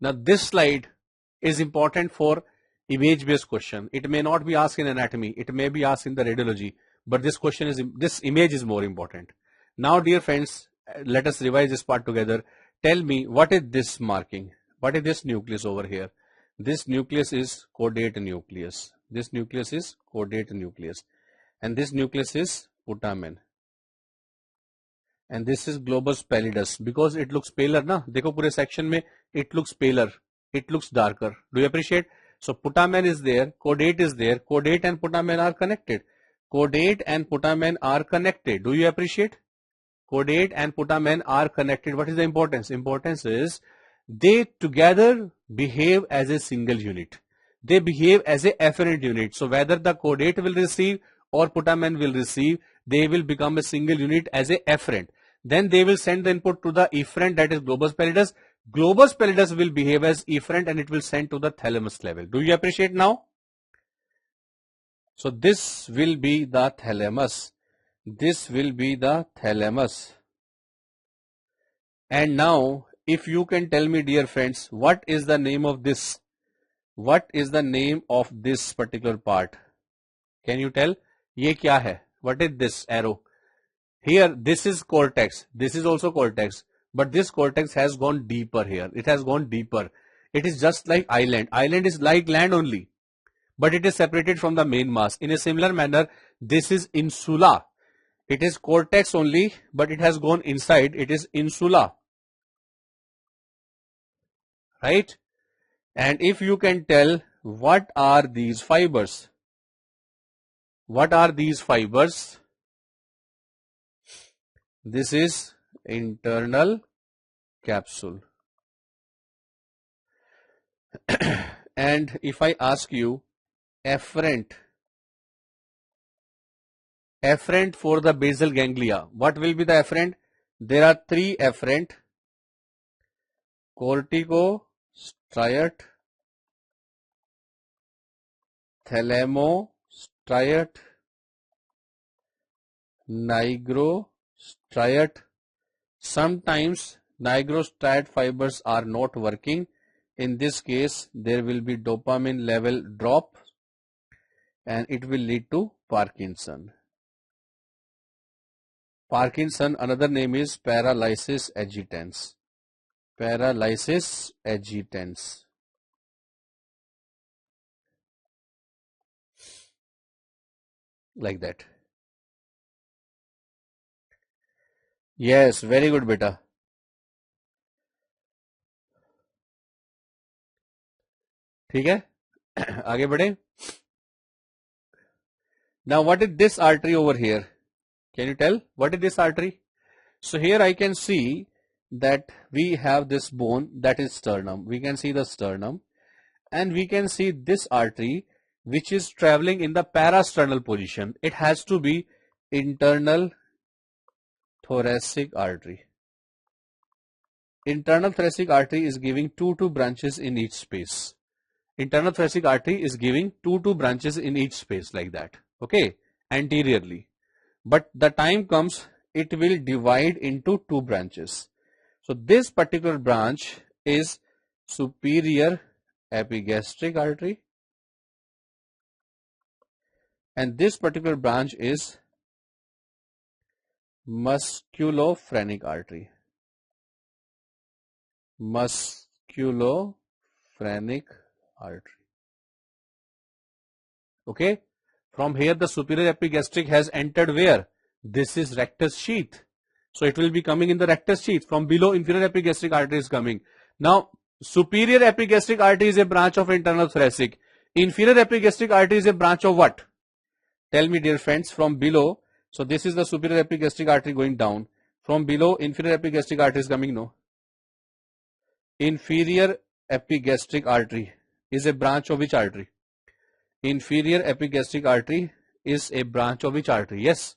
Now this slide is important for image based question. It may not be asked in anatomy, it may be asked in the radiology, but this question is, this image is more important. Now dear friends, let us revise this part together. Tell me, what is this marking? What is this nucleus over here? This nucleus is caudate nucleus. This nucleus is caudate nucleus. And this nucleus is putamen. And this is globus pallidus, because it looks paler na. देखो पूरे section में it looks paler, it looks darker. Do you appreciate? So putamen is there, caudate is there. Caudate and putamen are connected. Caudate and putamen are connected. Do you appreciate? Caudate and putamen are connected. What is the importance? Importance is they together behave as a single unit. They behave as a afferent unit. So whether the caudate will receive or putamen will receive, they will become a single unit as a afferent. Then they will send the input to the efferent, that is globus pallidus. Globus pallidus will behave as efferent and it will send to the thalamus level. Do you appreciate now? So this will be the thalamus. This will be the thalamus. And now if you can tell me, dear friends, what is the name of this? What is the name of this particular part? Can you tell? Ye kya hai? What is this arrow? Here, this is cortex. This is also cortex. But this cortex has gone deeper here. It has gone deeper. It is just like island. Island is like land only, but it is separated from the main mass. In a similar manner, this is insula. It is cortex only, but it has gone inside. It is insula. Right? And if you can tell, what are these fibers? What are these fibers? This is internal capsule. And if I ask you, afferent for the basal ganglia, what will be the afferent? There are three afferent: corticostriate, thalamostriate, nigrostriate. Sometimes nigrostriate fibers are not working. In this case, there will be dopamine level drop and it will lead to Parkinson. Parkinson, another name is paralysis agitans. Paralysis agitans. Like that. Yes, very good beta. ठीक है, आगे बढ़े. Now what is this artery over here? Can you tell what is this artery? So here I can see that we have this bone, that is sternum. We can see the sternum and we can see this artery which is traveling in the parasternal position. It has to be internal thoracic artery. internal thoracic artery is giving two branches in each space. Internal thoracic artery is giving two branches in each space like that. Okay, anteriorly. But the time comes, it will divide into two branches. So this particular branch is superior epigastric artery, and this particular branch is musculophrenic artery. Musculophrenic artery. Okay. From here the superior epigastric has entered where? This is rectus sheath. So it will be coming in the rectus sheath. From below, inferior epigastric artery is coming. Now superior epigastric artery is a branch of internal thoracic. Inferior epigastric artery is a branch of what? Tell me, dear friends, from below. So this is the superior epigastric artery going down. From below, inferior epigastric artery is coming, no? Inferior epigastric artery is a branch of which artery? Inferior epigastric artery is a branch of which artery? Yes.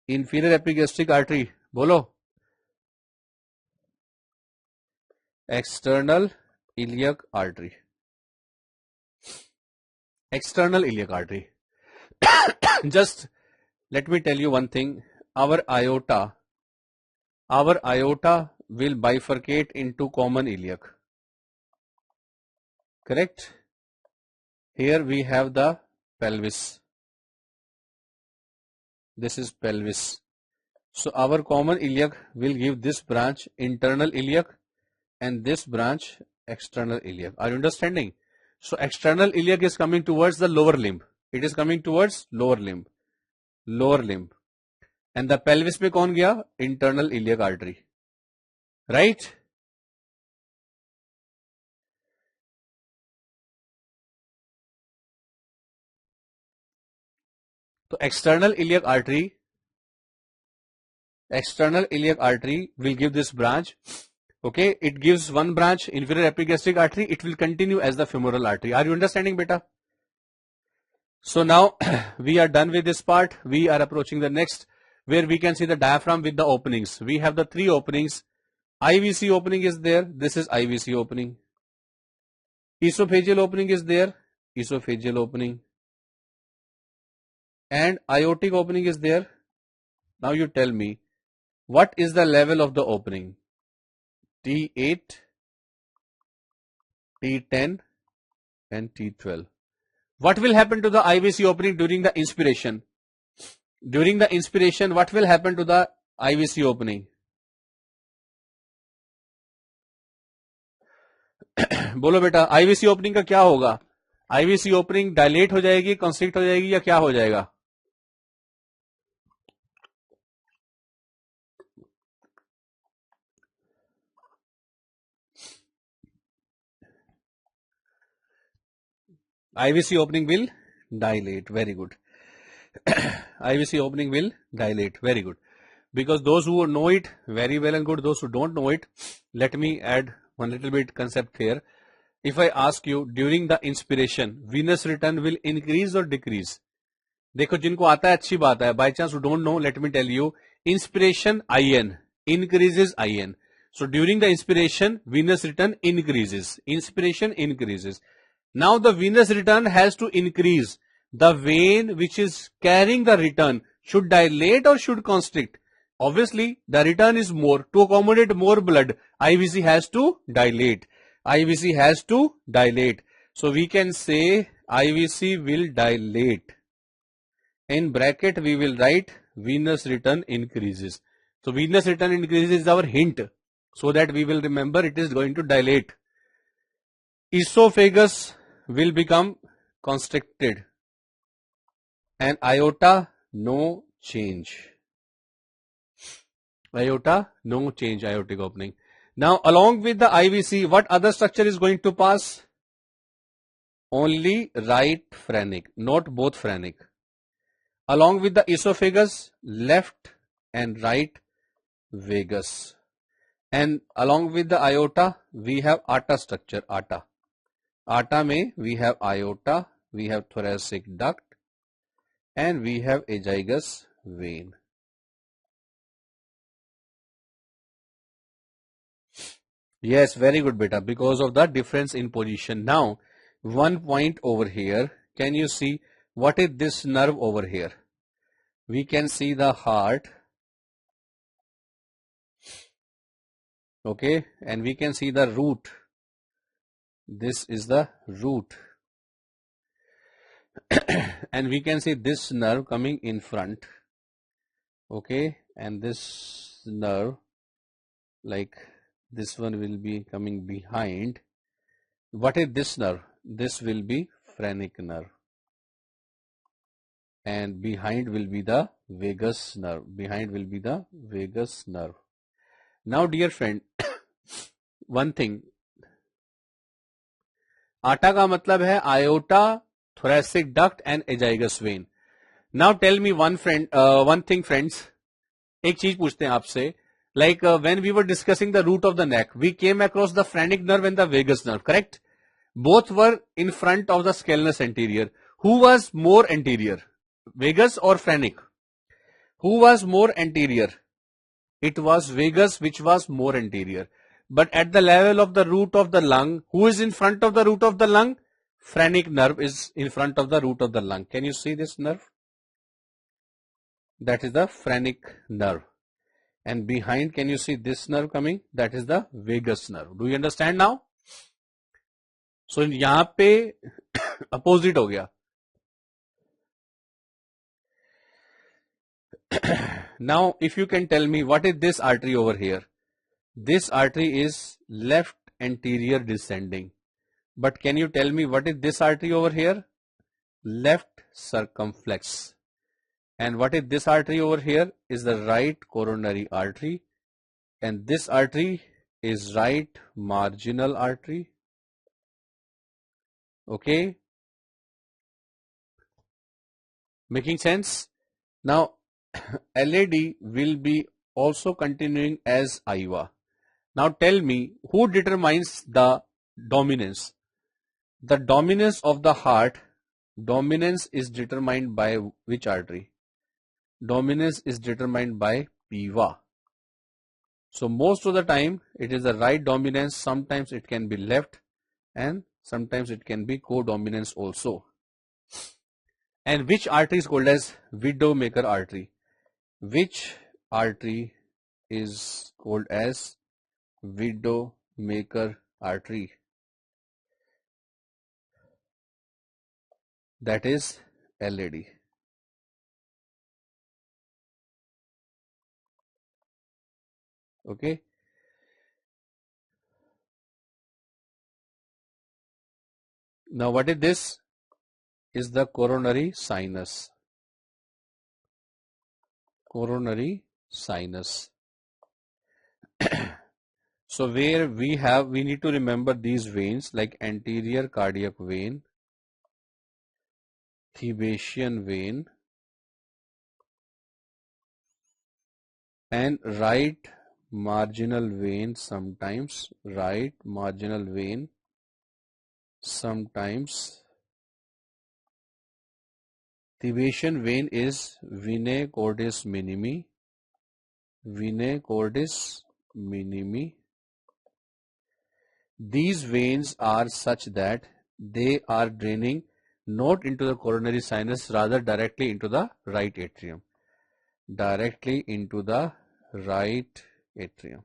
Inferior epigastric artery, bolo. External iliac artery. External iliac artery. Just let me tell you one thing. Our aorta will bifurcate into common iliac. Correct? Here we have the pelvis. This is pelvis. So our common iliac will give this branch internal iliac and this branch external iliac. Are you understanding? So external iliac is coming towards the lower limb. It is coming towards lower limb. Lower limb. And the pelvis पे कौन गया? Internal iliac artery. Right? So external iliac artery will give this branch. Okay, it gives one branch, inferior epigastric artery. It will continue as the femoral artery. Are you understanding, beta? So now we are done with this part. We are approaching the next, where we can see the diaphragm with the openings. We have the three openings. IVC opening is there. This is IVC opening. Esophageal opening is there. Esophageal opening. And aortic opening is there. Now you tell me, what is the level of the opening? T8, T10 and T12. What will happen to the IVC opening during the inspiration? During the inspiration, what will happen to the IVC opening? बोलो बेटा, IVC opening का क्या होगा? IVC opening dilate हो जाएगी, constrict हो जाएगी या क्या हो जाएगा? IVC opening will dilate. Very good. IVC opening will dilate. Very good. Because those who know it very well and good, those who don't know it, let me add one little bit concept here. If I ask you, during the inspiration, venous return will increase or decrease? देखो जिनको आता है अच्छी बात है. By chance who don't know, let me tell you. Inspiration IN increases IN. So during the inspiration, venous return increases. Inspiration increases. Now the venous return has to increase. The vein which is carrying the return should dilate or should constrict. Obviously, the return is more. To accommodate more blood, IVC has to dilate. IVC has to dilate. So we can say IVC will dilate. In bracket we will write venous return increases. So venous return increases is our hint, so that we will remember it is going to dilate. Esophagus will become constricted and aorta no change. Aorta no change, aortic opening. Now along with the IVC, what other structure is going to pass? Only right phrenic, not both phrenic. Along with the esophagus, left and right vagus. And along with the aorta, we have aorta structure, aorta. Aorta mein we have aorta, we have thoracic duct, and we have azygous vein. Yes, very good beta, because of the difference in position. Now, one point over here, can you see what is this nerve over here? We can see the heart, okay, and we can see the root. This is the root. And we can see this nerve coming in front, okay, and this nerve, like this one, will be coming behind. What is this nerve? This will be phrenic nerve, and behind will be the vagus nerve. Behind will be the vagus nerve. Now, dear friend, one thing, आटा का मतलब है iota, thoracic duct and azygous vein. Now tell me one thing, friends. एक चीज पूछते हैं आपसे. Like when we were discussing the root of the neck, we came across the phrenic nerve and the vagus nerve, correct? Both were in front of the scalenus anterior. Who was more anterior, vagus or phrenic? Who was more anterior? It was vagus which was more anterior. But at the level of the root of the lung, who is in front of the root of the lung? Phrenic nerve is in front of the root of the lung. Can you see this nerve? That is the phrenic nerve. And behind, can you see this nerve coming? That is the vagus nerve. Do you understand now? So यहाँ पे opposite हो गया. Now, if you can tell me what is this artery over here? This artery is left anterior descending. But can you tell me what is this artery over here? Left circumflex. And what is this artery over here? Is the right coronary artery. And this artery is right marginal artery. Okay. Making sense? Now, LAD will be also continuing as IVA. Now tell me, who determines the dominance? The dominance of the heart, dominance is determined by which artery? Dominance is determined by PIVA. So most of the time it is the right dominance. Sometimes it can be left and sometimes it can be co-dominance also. And which artery is called as widowmaker artery? Which artery is called as widowmaker artery? That is LAD. Okay. Now what is this? Is the coronary sinus. Coronary sinus. So where we need to remember these veins like anterior cardiac vein, Thebasian vein, and right marginal vein sometimes, right marginal vein sometimes. Thebasian vein is vena cordis minimi, vena cordis minimi. These veins are such that they are draining not into the coronary sinus, rather directly into the right atrium. Directly into the right atrium.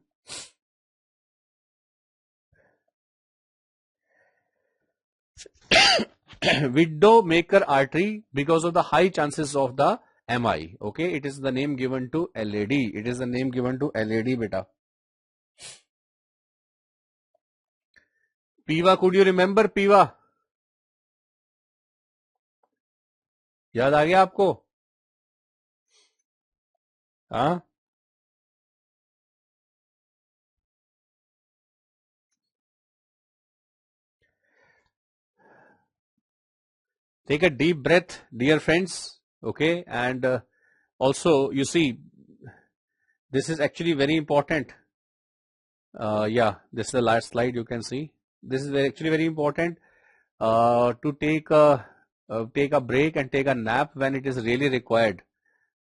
Widowmaker artery, because of the high chances of the MI. Okay, it is the name given to LAD. It is the name given to LAD, beta. PIVA, could you remember PIVA? याद आ गया आपको? हाँ? Take a deep breath, dear friends. Okay, and also you see, this is actually very important. Yeah, this is the last slide. You can see this is actually very important to take a break and take a nap when it is really required.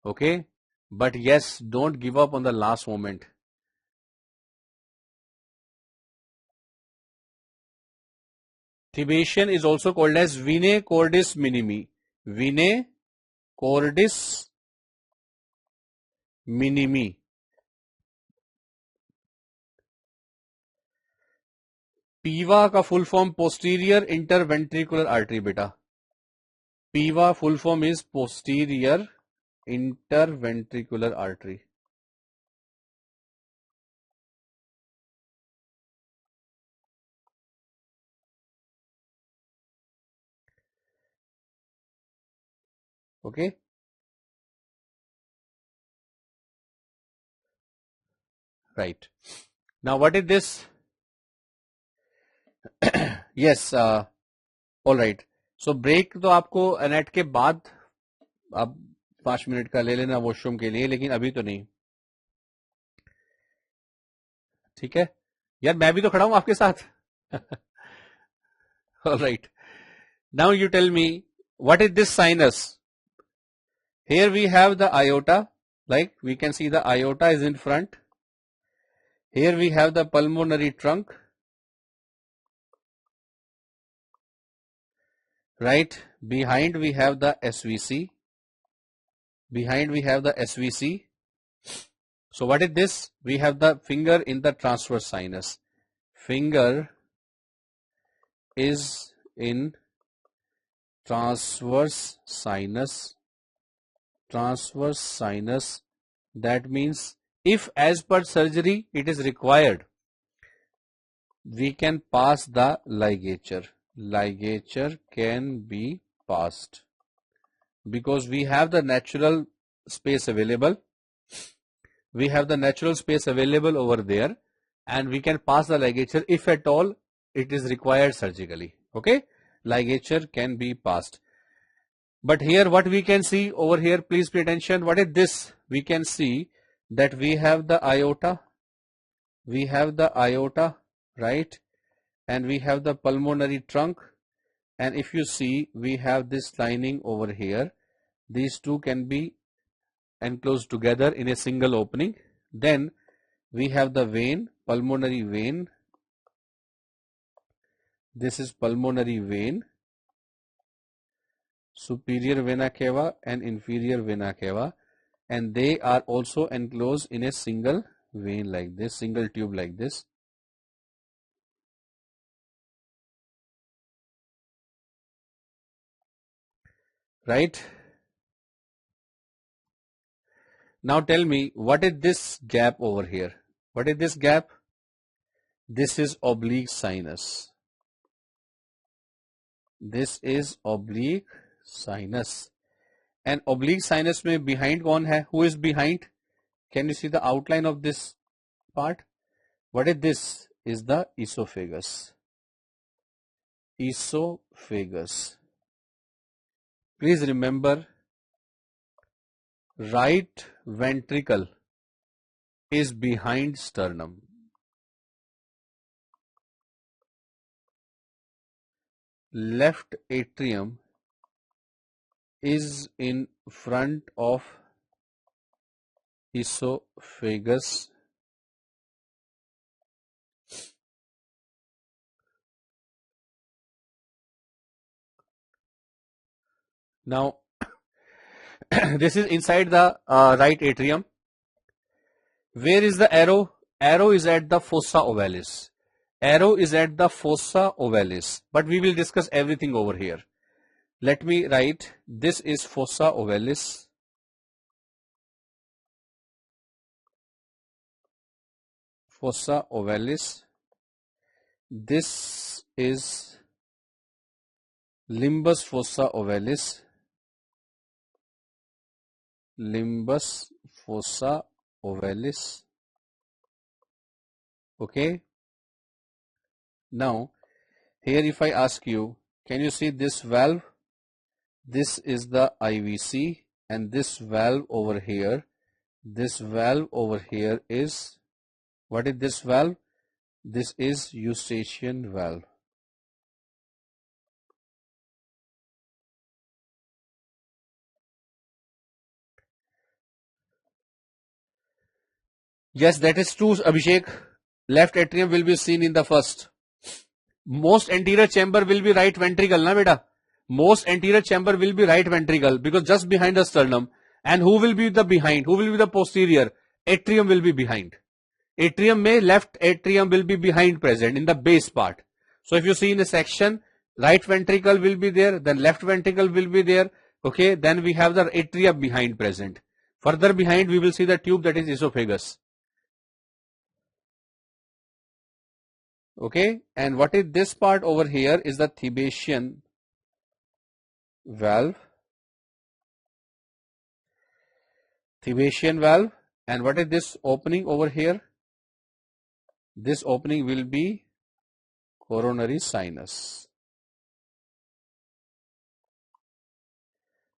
Okay, but yes, don't give up on the last moment. Intubation is also called as vena cordis minimi. Vena cordis minimi. पीवा का full form posterior interventricular artery बेटा. पीवा full form is posterior interventricular artery. Okay. Right. Now what is this? Yes. All right. So break तो आपको Annette के बाद आप 5 minute का ले लेना वॉशरूम के लिए, लेकिन अभी तो नहीं. ठीक है यार, मैं भी तो खड़ा हूं आपके साथ. All right. Now you tell me, what is this sinus? Here we have the aorta, like we can see the aorta is in front. Here we have the pulmonary trunk, right? Behind we have the SVC. Behind we have the SVC. So what is this? We have the finger in the transverse sinus. Finger is in transverse sinus. Transverse sinus. That means if as per surgery it is required, we can pass the ligature. Ligature can be passed because we have the natural space available. We have the natural space available over there, and we can pass the ligature if at all it is required surgically. Okay, ligature can be passed. But here what we can see over here, please pay attention. What is this? We can see that we have the aorta. We have the aorta, right? And we have the pulmonary trunk. And if you see, we have this lining over here. These two can be enclosed together in a single opening. Then we have the vein, pulmonary vein. This is pulmonary vein, superior vena cava and inferior vena cava, and they are also enclosed in a single vein like this, single tube like this. Right? Now tell me, what is this gap over here? What is this gap? This is oblique sinus. This is oblique sinus. And oblique sinus में behind कौन है? Who is behind? Can you see the outline of this part? What is this? Is the esophagus. Esophagus. Please remember, right ventricle is behind sternum. Left atrium is in front of esophagus. Now this is inside the right atrium. Where is the arrow? Arrow is at the fossa ovalis. Arrow is at the fossa ovalis, but we will discuss everything over here. Let me write, this is fossa ovalis. Fossa ovalis. This is limbus fossa ovalis. Limbus fossa ovalis. Okay. Now, here if I ask you, can you see this valve? This is the IVC, and this valve over here. This valve over here is, what is this valve? This is eustachian valve. Yes, that is true, Abhishek. Left atrium will be seen in the first. most anterior chamber will be right ventricle, na beta? Most anterior chamber will be right ventricle because just behind the sternum. And who will be the behind? Who will be the posterior? Atrium will be behind. Atrium may left atrium will be behind present in the base part. So if you see in a section, right ventricle will be there, then left ventricle will be there. Okay, then we have the atrium behind present. Further behind, we will see the tube that is esophagus. Okay, and what is this part over here is the Thebesian valve. Thebesian valve. And what is this opening over here? This opening will be coronary sinus.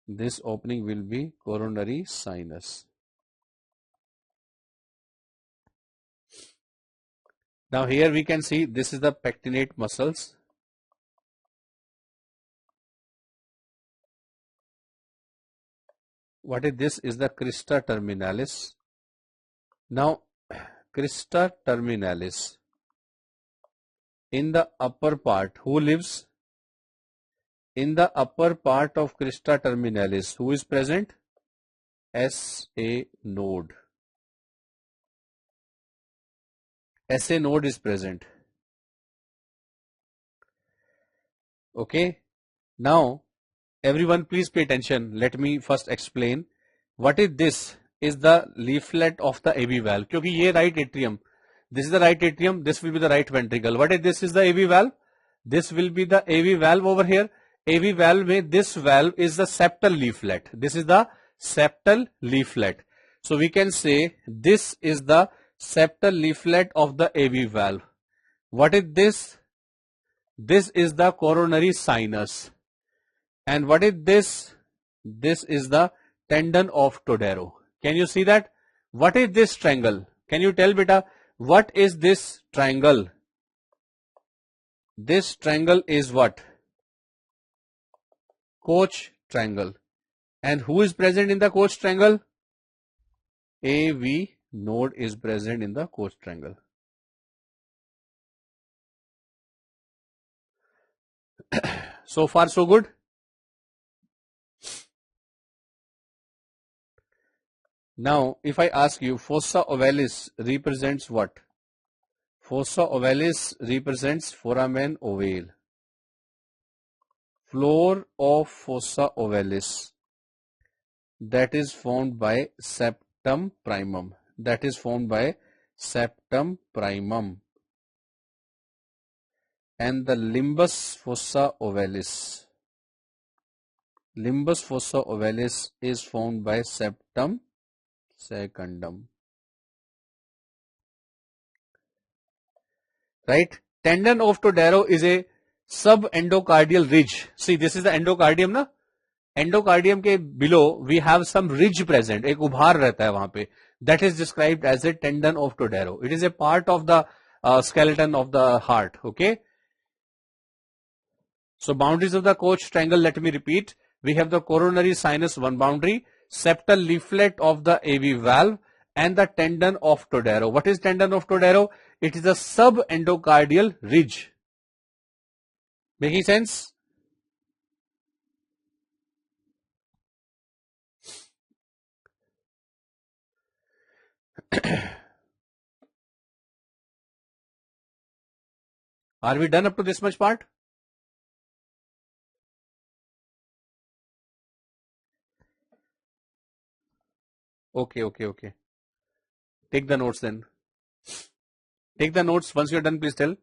This opening will be coronary sinus. Now here we can see this is the pectinate muscles. What is this? Is the crista terminalis. Now crista terminalis. In the upper part, who lives? In the upper part of crista terminalis, who is present? SA node. SA node is present. Okay. Now, everyone please pay attention. Let me first explain. What is this? Is the leaflet of the AV valve. Because ये right atrium. This is the right atrium. This will be the right ventricle. What is this? Is the AV valve. This will be the AV valve over here. AV valve में this valve is the septal leaflet. This is the septal leaflet. So we can say this is the septal leaflet of the AV valve. What is this? This is the coronary sinus. And what is this? This is the tendon of Todaro. Can you see that? What is this triangle? Can you tell beta? What is this triangle? This triangle is what? Koch triangle. And who is present in the Koch triangle? AV node is present in the Koch triangle. So far so good. Now if I ask you, fossa ovalis represents what? Fossa ovalis represents foramen ovale. Floor of fossa ovalis, that is formed by septum primum. That is formed by septum primum. And the limbus fossa ovalis. Limbus fossa ovalis is formed by septum secundum. Right? Tendon of Todaro is a subendocardial ridge. See, this is the endocardium, na? Endocardium के below we have some ridge present. एक उभार रहता है वहां पे. That is described as a tendon of Todaro. It is a part of the skeleton of the heart. Okay. So boundaries of the Koch triangle, let me repeat. We have the coronary sinus one boundary, septal leaflet of the AV valve, and the tendon of Todaro. What is tendon of Todaro? It is a subendocardial ridge. Making sense? Are we done up to this much part? Okay. Take the notes then. Take the notes. Once you're done, please tell.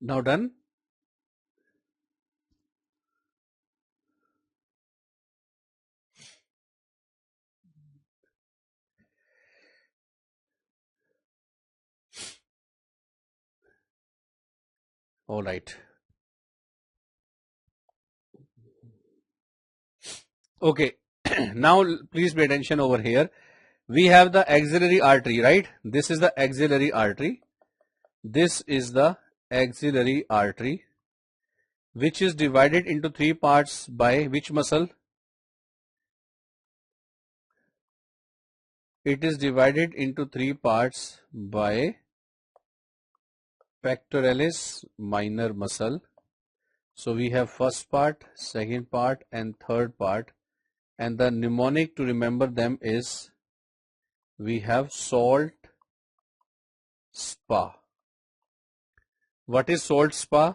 Now done. All right. Okay. Now please pay attention over here. We have the axillary artery, right? This is the axillary artery. This is the axillary artery, which is divided into three parts by which muscle? It is divided into three parts by pectoralis minor muscle. So we have first part, second part and third part, and the mnemonic to remember them is we have salt spa. What is salt spa?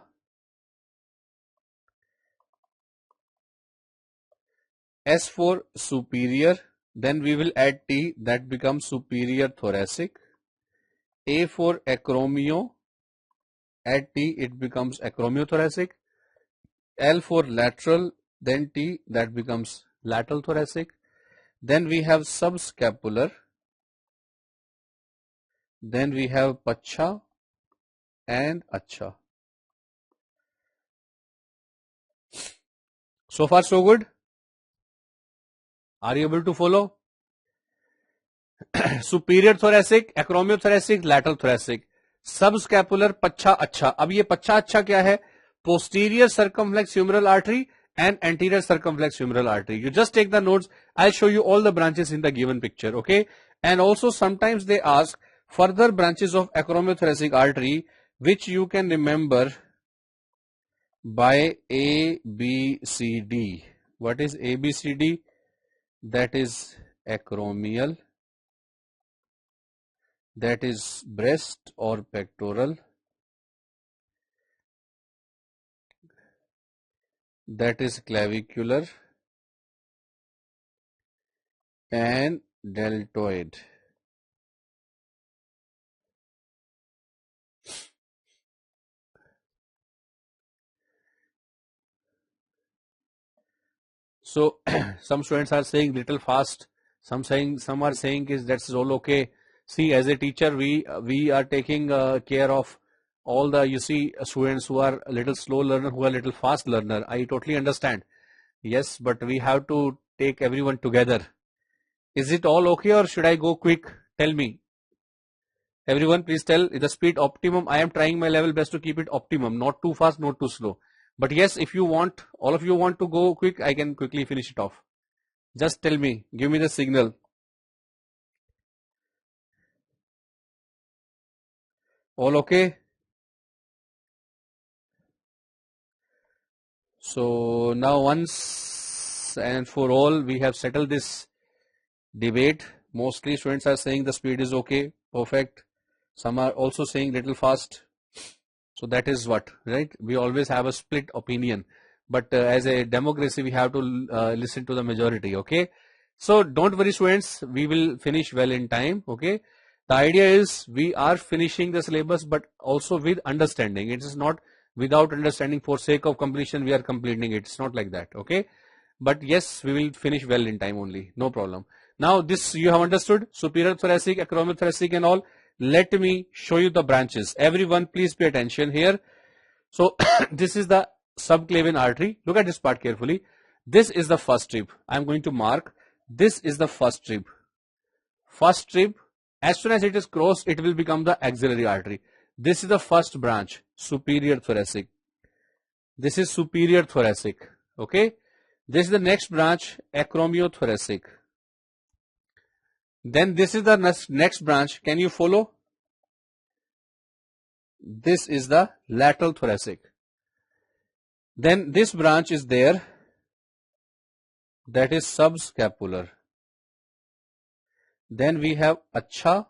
S for superior, then we will add T, that becomes superior thoracic. A for acromio, add T, it becomes acromiothoracic. L for lateral, then T, that becomes lateral thoracic. Then we have subscapular, then we have pacha and acha. So far so good? Are you able to follow? Superior thoracic, acromiothoracic, lateral thoracic, subscapular, pacha acha. अब ये pacha acha क्या है? Posterior circumflex humeral artery and anterior circumflex humeral artery. You just take the notes. I'll show you all the branches in the given picture, okay? And also sometimes they ask further branches of acromiothoracic artery, which you can remember by A, B, C, D. What is A, B, C, D? That is acromial, that is breast or pectoral, that is clavicular and deltoid. So some students are saying little fast, some are saying is that's all okay. See, as a teacher we are taking care of all the, you see, students who are a little slow learner, who are a little fast learner. I totally understand. Yes, but we have to take everyone together. Is it all okay or should I go quick? Tell me. Everyone please tell the speed optimum. I am trying my level best to keep it optimum, not too fast, not too slow. But yes, if you want, all of you want to go quick, I can quickly finish it off. Just tell me, give me the signal. All okay? So now once and for all, we have settled this debate. Mostly students are saying the speed is okay, perfect. Some are also saying little fast. So that is what, right? We always have a split opinion, but as a democracy, we have to listen to the majority, okay? So don't worry students, we will finish well in time, okay? The idea is we are finishing the syllabus, but also with understanding. It is not without understanding for sake of completion, we are completing it. It's not like that, okay? But yes, we will finish well in time only, no problem. Now this you have understood, superior thoracic, acromiothoracic and all. Let me show you the branches. Everyone please pay attention here. So this is the subclavian artery. Look at this part carefully. This is the first rib. I'm going to mark. This is the first rib. First rib, as soon as it is crossed, it will become the axillary artery. This is the first branch, superior thoracic. This is superior thoracic. Okay. This is the next branch, acromiothoracic. Then this is the next branch. Can you follow? This is the lateral thoracic. Then this branch is there. That is subscapular. Then we have acha.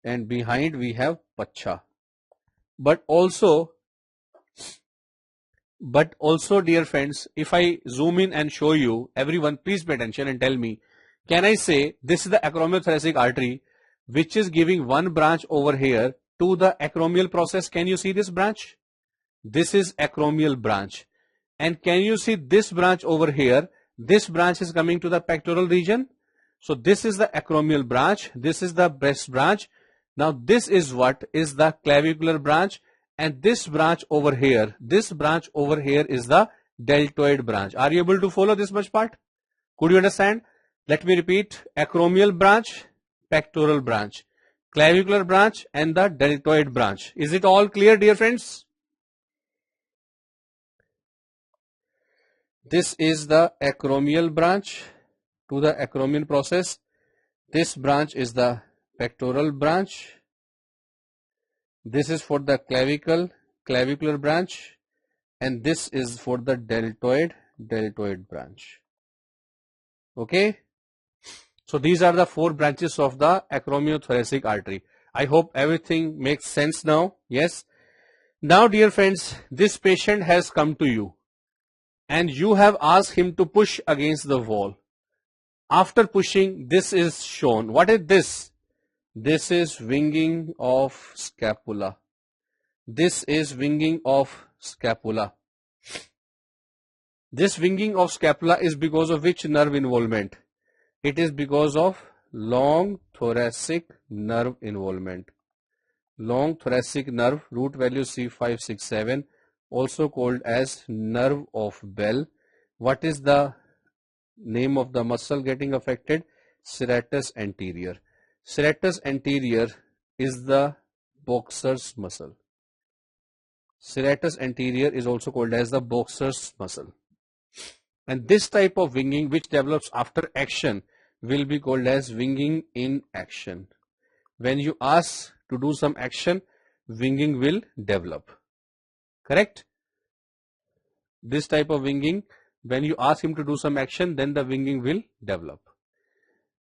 And behind we have pacha. But also dear friends, if I zoom in and show you, everyone please pay attention and tell me, can I say this is the acromiothoracic artery which is giving one branch over here to the acromial process? Can you see this branch? This is acromial branch. And can you see this branch over here? This branch is coming to the pectoral region. So this is the acromial branch. This is the breast branch. Now this is what is the clavicular branch. And this branch over here is the deltoid branch. Are you able to follow this much part? Could you understand? Let me repeat. Acromial branch, pectoral branch. clavicular branch and the deltoid branch. Is it all clear, dear friends? This is the acromial branch to the acromion process. This branch is the pectoral branch. This is for the clavicular branch, and this is for the deltoid branch. Okay. So these are the 4 branches of the acromiothoracic artery. I hope everything makes sense now. Yes. Now, dear friends, this patient has come to you and you have asked him to push against the wall. After pushing, this is shown. What is this? This is winging of scapula. This is winging of scapula. This winging of scapula is because of which nerve involvement? It is because of long thoracic nerve involvement. Long thoracic nerve, root value C567, also called as nerve of Bell. What is the name of the muscle getting affected? Serratus anterior. Serratus anterior is the boxer's muscle. Serratus anterior is also called as the boxer's muscle. And this type of winging which develops after action will be called as winging in action. When you ask to do some action, winging will develop. Correct? This type of winging, when you ask him to do some action, then the winging will develop.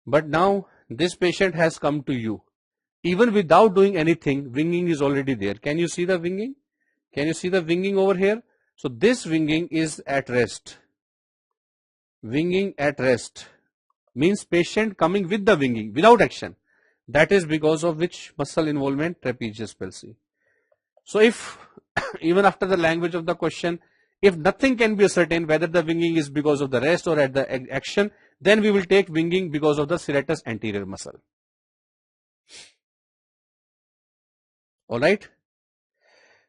But now this patient has come to you. Even without doing anything, winging is already there. Can you see the winging? Can you see the winging over here? So this winging is at rest. Winging at rest means patient coming with the winging without action. That is because of which muscle involvement? Trapezius palsy. So if even after the language of the question, if nothing can be ascertained whether the winging is because of the rest or at the action, then we will take winging because of the serratus anterior muscle. Alright.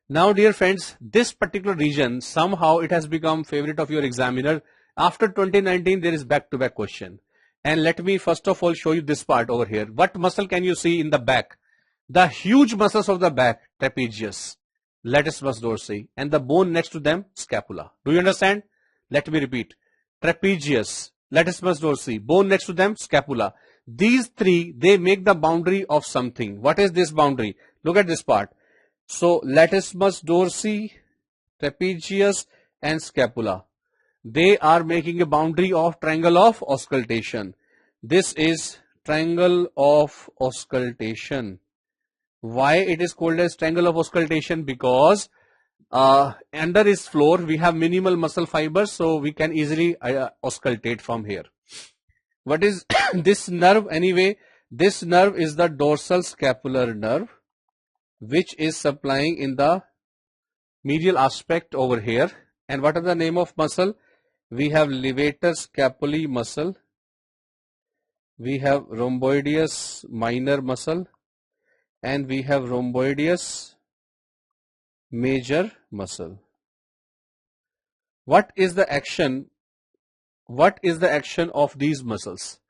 Now dear friends, this particular region, somehow it has become favorite of your examiner. After 2019 there is back-to-back question. And let me first of all show you this part over here. What muscle can you see in the back? The huge muscles of the back, trapezius, latissimus dorsi, and the bone next to them, scapula. Do you understand? Let me repeat. Trapezius, latissimus dorsi, bone next to them, scapula. These 3, they make the boundary of something. What is this boundary? Look at this part. So, latissimus dorsi, trapezius, and scapula. They are making a boundary of triangle of auscultation. This is triangle of auscultation. Why it is called as triangle of auscultation? Because under its floor we have minimal muscle fibers, so we can easily auscultate from here. What is this nerve anyway? This nerve is the dorsal scapular nerve, which is supplying in the medial aspect over here. And what are the name of muscle? We have levator scapulae muscle, we have rhomboideus minor muscle, and we have rhomboideus major muscle. What is the action? What is the action of these muscles?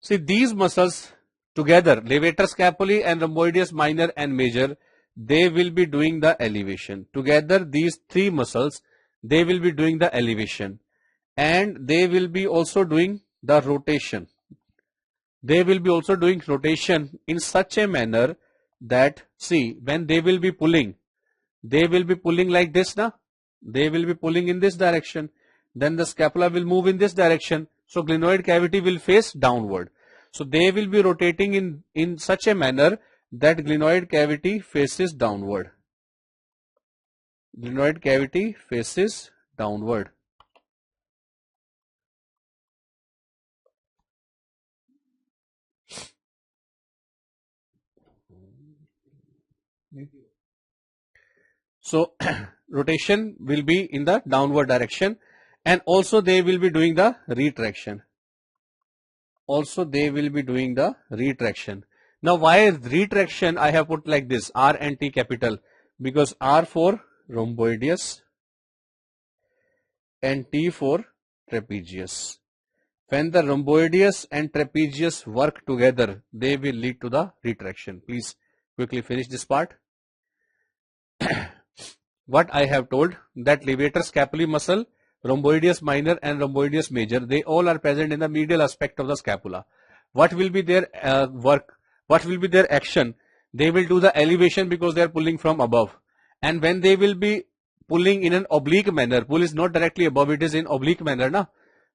See, these muscles together, levator scapulae and rhomboideus minor and major, they will be doing the elevation. Together, these 3 muscles, they will be doing the elevation, and they will be also doing the rotation. They will be also doing rotation in such a manner that, see, when they will be pulling like this now. They will be pulling in this direction. Then the scapula will move in this direction. So glenoid cavity will face downward. So they will be rotating in such a manner that glenoid cavity faces downward. Glenoid cavity faces downward. So rotation will be in the downward direction, and also they will be doing the retraction. Now why retraction I have put like this, R and T capital? Because R for rhomboideus and T for trapezius. When the rhomboideus and trapezius work together, they will lead to the retraction. Please quickly finish this part. What I have told, that levator scapulae muscle, rhomboideus minor and rhomboideus major, they all are present in the medial aspect of the scapula. What will be their work? What will be their action? They will do the elevation because they are pulling from above. And when they will be pulling in an oblique manner, pull is not directly above, it is in oblique manner. Na?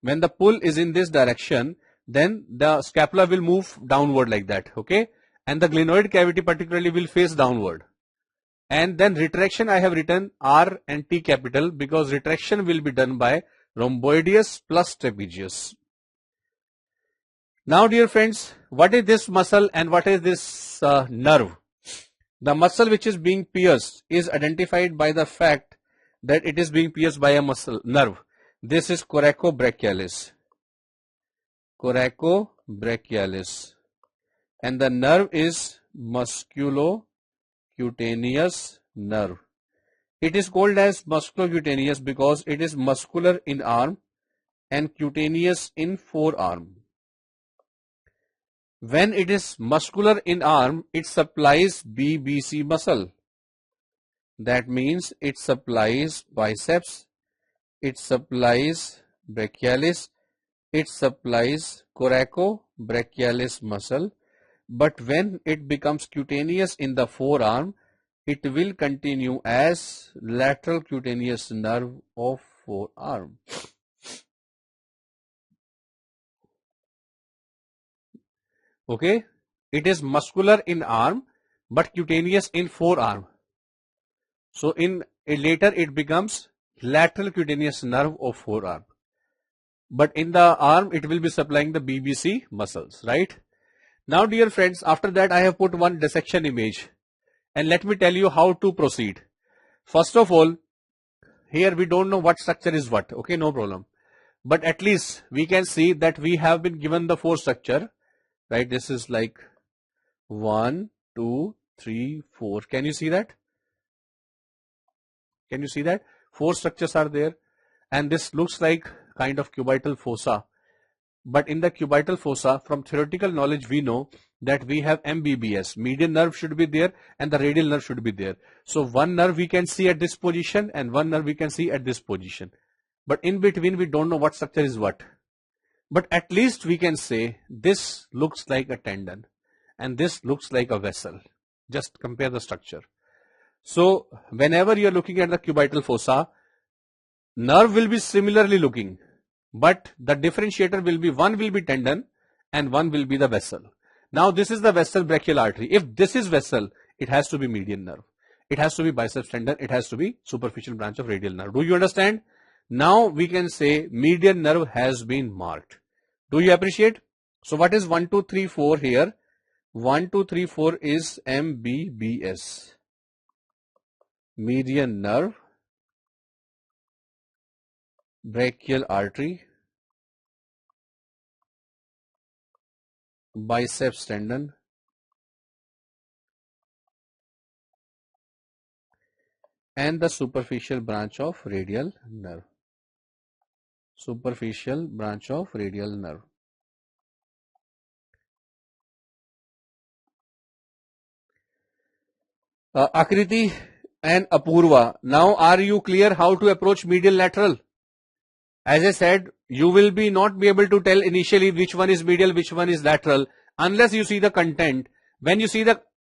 When the pull is in this direction, then the scapula will move downward like that. Okay. And the glenoid cavity particularly will face downward. And then retraction I have written R and T capital because retraction will be done by rhomboideus plus trapezius. Now dear friends, what is this muscle and what is this nerve? The muscle which is being pierced is identified by the fact that it is being pierced by a muscle nerve. This is coracobrachialis. Coracobrachialis. And the nerve is musculocutaneous nerve. It is called as musculocutaneous because it is muscular in arm and cutaneous in forearm. When it is muscular in arm, it supplies BBC muscle. That means it supplies biceps, it supplies brachialis, it supplies coracobrachialis muscle. But when it becomes cutaneous in the forearm, it will continue as lateral cutaneous nerve of forearm. Okay, it is muscular in arm but cutaneous in forearm. So later it becomes lateral cutaneous nerve of forearm. But in the arm it will be supplying the BBC muscles, right? Now dear friends, after that I have put one dissection image and let me tell you how to proceed. First of all, here we don't know what structure is what, okay, no problem. But at least we can see that we have been given the four structure, right? This is like 1, 2, 3, 4. Can you see that? Can you see that? Four structures are there and this looks like kind of cubital fossa. But in the cubital fossa, from theoretical knowledge, we know that we have MBBS. Median nerve should be there and the radial nerve should be there. So one nerve we can see at this position and one nerve we can see at this position. But in between, we don't know what structure is what. But at least we can say this looks like a tendon and this looks like a vessel. Just compare the structure. So whenever you are looking at the cubital fossa, nerve will be similarly looking. But the differentiator will be, one will be tendon and one will be the vessel. Now this is the vessel brachial artery. If this is vessel, it has to be median nerve. It has to be biceps tendon. It has to be superficial branch of radial nerve. Do you understand? Now we can say median nerve has been marked. Do you appreciate? So what is 1, 2, 3, 4 here? 1, 2, 3, 4 is MBBS. Median nerve, brachial artery, biceps tendon, and the superficial branch of radial nerve. Superficial branch of radial nerve. Akriti and Apurva, now are you clear how to approach medial lateral? As I said, you will not be able to tell initially which one is medial, which one is lateral, unless you see the content. When you see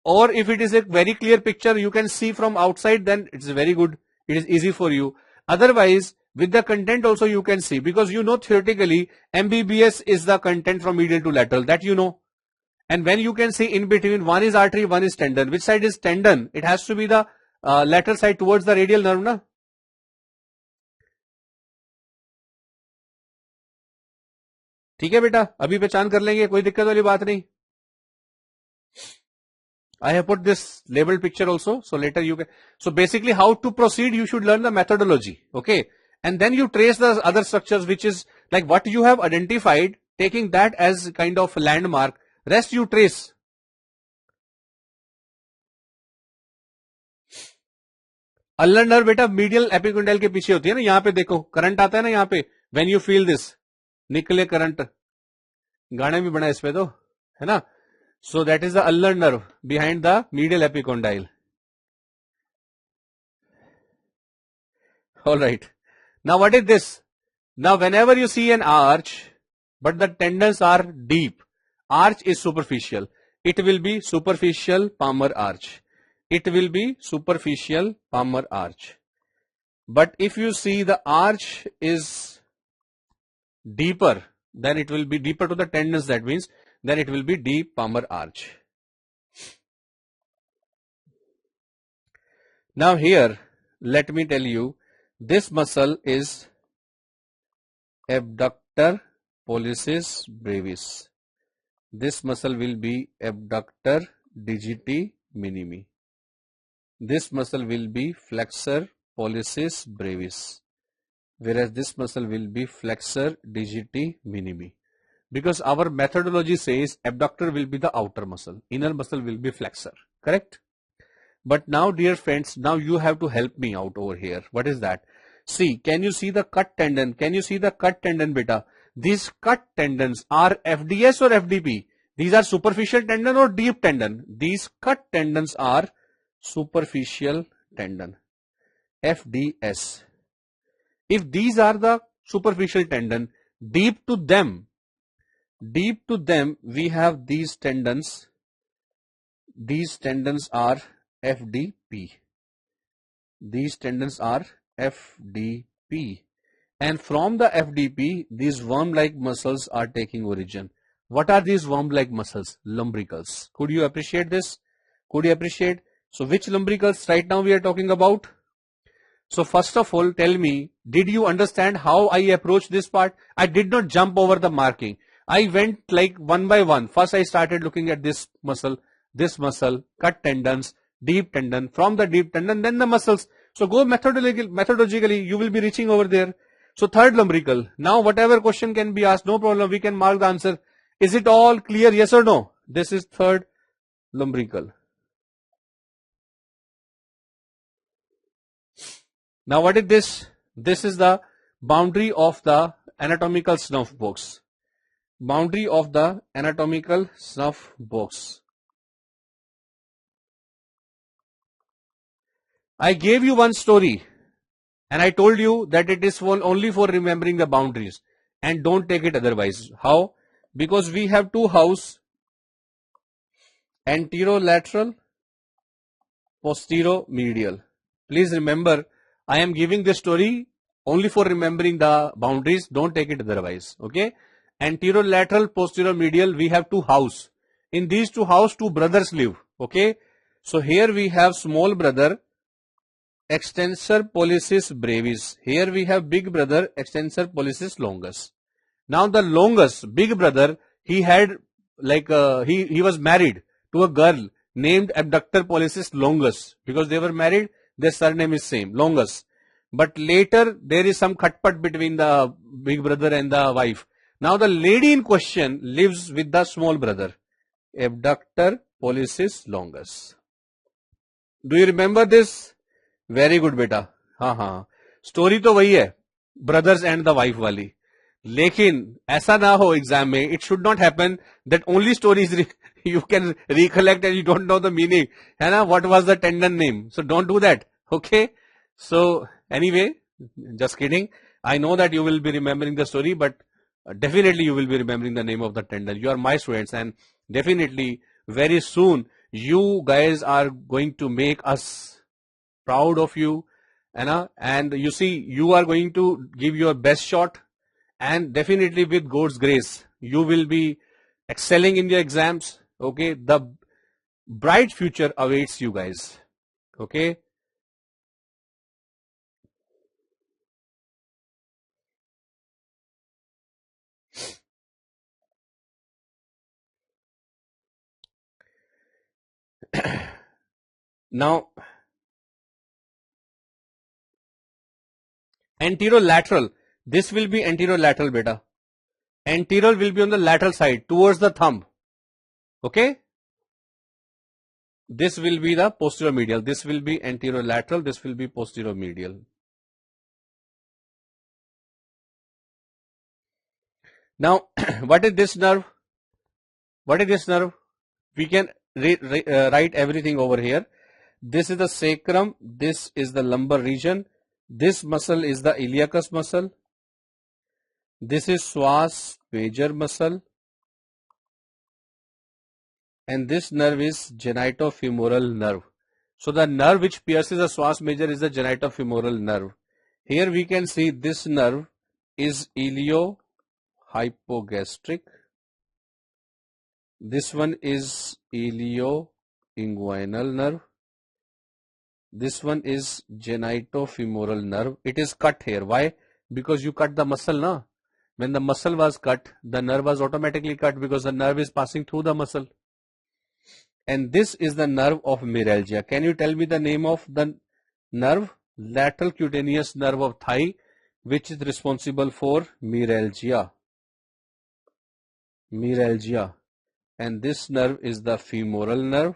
or if it is a very clear picture, you can see from outside, then it's very good. It is easy for you. Otherwise, with the content also you can see, because you know theoretically, MBBS is the content from medial to lateral, that you know. And when you can see in between, one is artery, one is tendon. Which side is tendon? It has to be the lateral side towards the radial nerve, na? ठीक है बेटा, अभी पहचान कर लेंगे, कोई दिक्कत वाली बात नहीं. I have put this labeled picture also, so later you can. So basically how to proceed, you should learn the methodology, okay? And then you trace the other structures, which is like what you have identified, taking that as kind of landmark, rest you trace. अल्लर nerve बेटा medial epicondyle के पीछे होती है ना, यहाँ पे देखो करंट आता है ना यहाँ पे, when you feel this, निकले करंट, गाने भी बना इस पे तो, है ना. So that is the ulnar nerve behind the medial epicondyle. All right. Now what is this? Now whenever you see an arch, but the tendons are deep, arch is superficial. It will be superficial palmar arch. It will be superficial palmar arch. But if you see the arch is deeper, then it will be deeper to the tendons. That means then it will be deep palmar arch. Now here, let me tell you, this muscle is abductor pollicis brevis. This muscle will be abductor digiti minimi. This muscle will be flexor pollicis brevis, whereas this muscle will be flexor digiti minimi. Because our methodology says abductor will be the outer muscle, inner muscle will be flexor, correct? But now, dear friends, now you have to help me out over here. What is that? See, can you see the cut tendon? Can you see the cut tendon, beta? These cut tendons are FDS or FDP? These are superficial tendon or deep tendon? These cut tendons are superficial tendon, FDS. If these are the superficial tendon, deep to them, we have these tendons. These tendons are FDP. These tendons are FDP. And from the FDP, these worm-like muscles are taking origin. What are these worm-like muscles? Lumbricals. Could you appreciate this? Could you appreciate? So which lumbricals right now we are talking about? So first of all, tell me, did you understand how I approach this part? I did not jump over the marking. I went like one by one. First I started looking at this muscle, cut tendons, deep tendon, from the deep tendon, then the muscles. So go methodologically, you will be reaching over there. So third lumbrical. Now whatever question can be asked, no problem, we can mark the answer. Is it all clear, yes or no? This is third lumbrical. Now what is this? This is the boundary of the anatomical snuff box. Boundary of the anatomical snuff box. I gave you one story and I told you that it is only for remembering the boundaries and don't take it otherwise. How? Because we have two house, anterolateral, posteromedial. Please remember, I am giving this story only for remembering the boundaries. Don't take it otherwise. Okay. Anterolateral, posteromedial, we have two house. In these two house, two brothers live. Okay. So here we have small brother, extensor pollicis brevis. Here we have big brother, extensor pollicis longus. Now the longest, big brother, he had like he was married to a girl named abductor pollicis longus. Because they were married, their surname is same, longus. But later there is some khatpat between the big brother and the wife. Now the lady in question lives with the small brother, abductor pollicis longus. Do you remember this? Very good beta. हाँ हाँ, story तो वही है, brothers and the wife वाली. लेकिन ऐसा ना हो एग्जाम में, it should not happen that only stories you can recollect and you don't know the meaning, है ना, what was the tendon name. So don't do that. Okay. So anyway, just kidding. I know that you will be remembering the story, but definitely you will be remembering the name of the tendon. You are my students and definitely very soon you guys are going to make us proud of you, and you see, you are going to give your best shot, and definitely with God's grace you will be excelling in your exams. Okay, the bright future awaits you guys. Okay. Now anterolateral, this will be anterolateral beta. Anterior will be on the lateral side towards the thumb. Okay. This will be the posteromedial. This will be anterolateral. This will be posteromedial. Now, what is this nerve? What is this nerve? We can write everything over here. This is the sacrum. This is the lumbar region. This muscle is the iliacus muscle. This is psoas major muscle. And this nerve is genitofemoral nerve. So the nerve which pierces the psoas major is the genitofemoral nerve. Here we can see this nerve is iliohypogastric. This one is ilioinguinal nerve. This one is genitofemoral nerve. It is cut here. Why? Because you cut the muscle, na? When the muscle was cut, the nerve was automatically cut because the nerve is passing through the muscle. And this is the nerve of myalgia. Can you tell me the name of the nerve? Lateral cutaneous nerve of thigh, which is responsible for myalgia. Myalgia. And this nerve is the femoral nerve.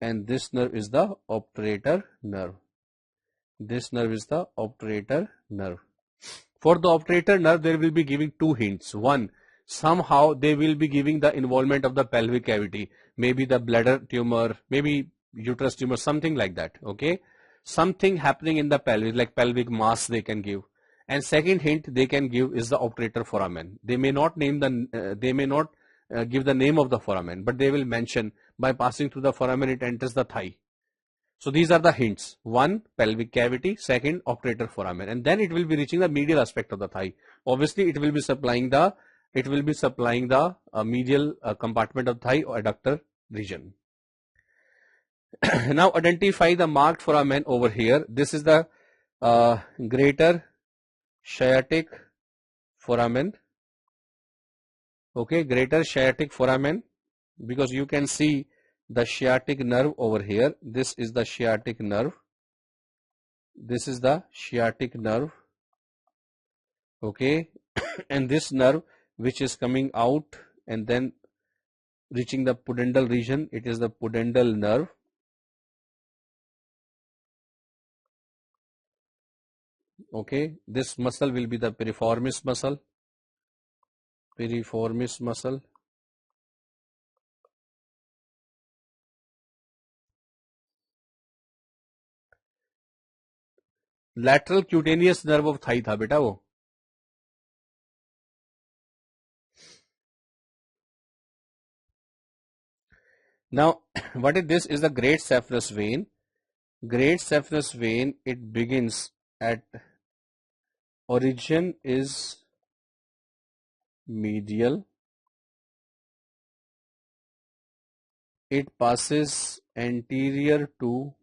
And this nerve is the obturator nerve. This nerve is the obturator nerve. For the obturator nerve, they will be giving two hints. One, somehow they will be giving the involvement of the pelvic cavity, maybe the bladder tumor, maybe uterus tumor, something like that. Okay, something happening in the pelvis, like pelvic mass they can give. And second hint they can give is the obturator foramen. They may not name the give the name of the foramen, but they will mention by passing through the foramen it enters the thigh. So these are the hints. One, pelvic cavity. Second, obturator foramen, and then it will be reaching the medial aspect of the thigh. Obviously, it will be supplying the medial compartment of thigh or adductor region. Now identify the marked foramen over here. This is the greater sciatic foramen. Okay, greater sciatic foramen, because you can see the sciatic nerve over here. This is the sciatic nerve. This is the sciatic nerve. Okay, and this nerve which is coming out and then reaching the pudendal region, it is the pudendal nerve. Okay, this muscle will be the piriformis muscle. Piriformis muscle. Lateral cutaneous nerve of thigh था बेटा वो. Now, what is this? Is the great saphenous vein. Great saphenous vein, it begins at origin is medial. It passes anterior to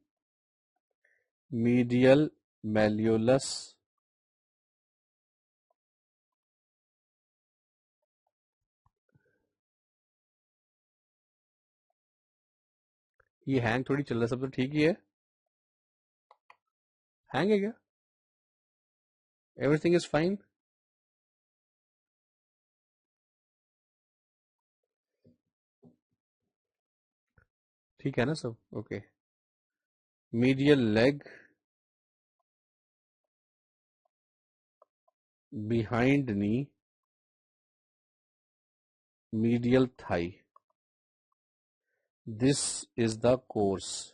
medial malleolus. ये hang थोड़ी चल रहा है, सब तो ठीक ही है. हैंग है क्या? Everything is fine. ठीक है ना सब? Okay. Medial leg, behind knee, medial thigh. This is the course.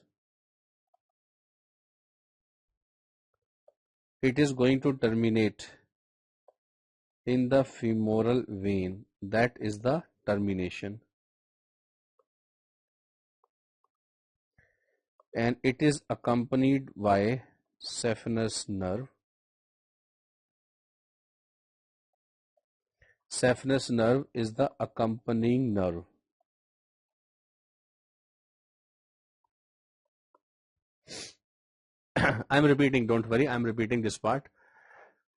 It is going to terminate in the femoral vein. That is the termination. And it is accompanied by saphenous nerve. Saphenous nerve is the accompanying nerve. I'm repeating, don't worry, I'm repeating this part.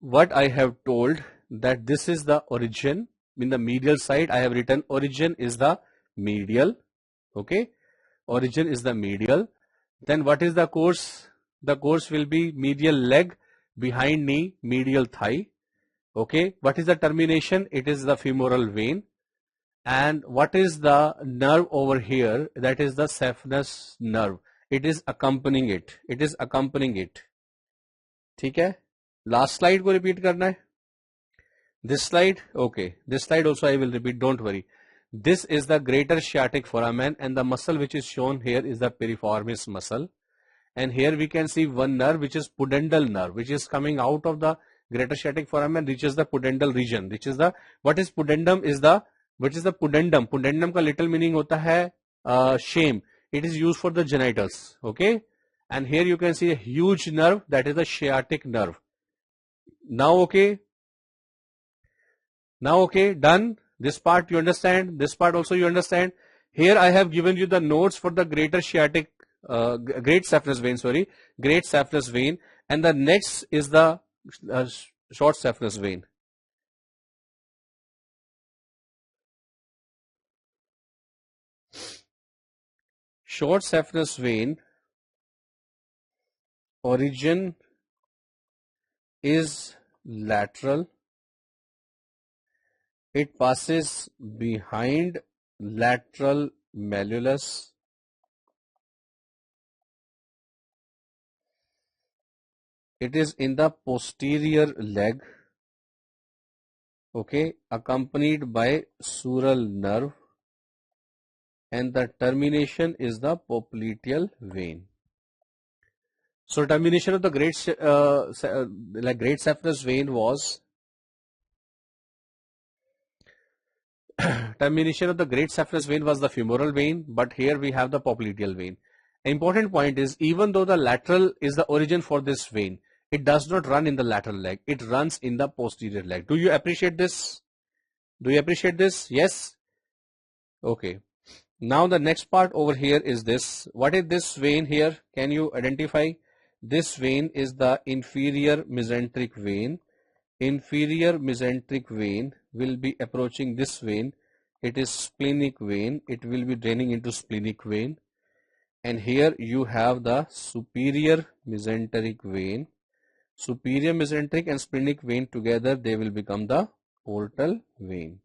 What I have told, that this is the origin. In the medial side, I have written origin is the medial. Okay, origin is the medial. Then what is the course? The course will be medial leg, behind knee, medial thigh. Okay, what is the termination? It is the femoral vein. And what is the nerve over here? That is the saphenous nerve. It is accompanying it. It is accompanying it. ठीक है? Last slide को repeat करना है. This slide, okay. This slide also I will repeat, don't worry. This is the greater sciatic foramen, and the muscle which is shown here is the piriformis muscle. And here we can see one nerve which is pudendal nerve, which is coming out of the greater sciatic foramen, reaches the pudendal region, which is the, what is pudendum is the, which is the pudendum. Pudendum का little meaning होता है shame. It is used for the genitals, okay. And here you can see a huge nerve, that is the sciatic nerve. Now okay. Now okay, done. This part you understand, this part also you understand. Here I have given you the notes for the greater sciatic, great saphenous vein, sorry, great saphenous vein, and the next is the short saphenous vein. Short saphenous vein origin is lateral. It passes behind lateral malleolus. It is in the posterior leg, okay, accompanied by sural nerve, and the termination is the popliteal vein. So termination of the great saphenous vein was termination of the great saphenous vein was the femoral vein, but here we have the popliteal vein. Important point is, even though the lateral is the origin for this vein, it does not run in the lateral leg, it runs in the posterior leg. Do you appreciate this? Do you appreciate this? Yes? Okay. Now the next part over here is this. What is this vein here? Can you identify? This vein is the inferior mesenteric vein. Inferior mesenteric vein will be approaching this vein. It is splenic vein. It will be draining into splenic vein. And here you have the superior mesenteric vein. Superior mesenteric and splenic vein together, they will become the portal vein.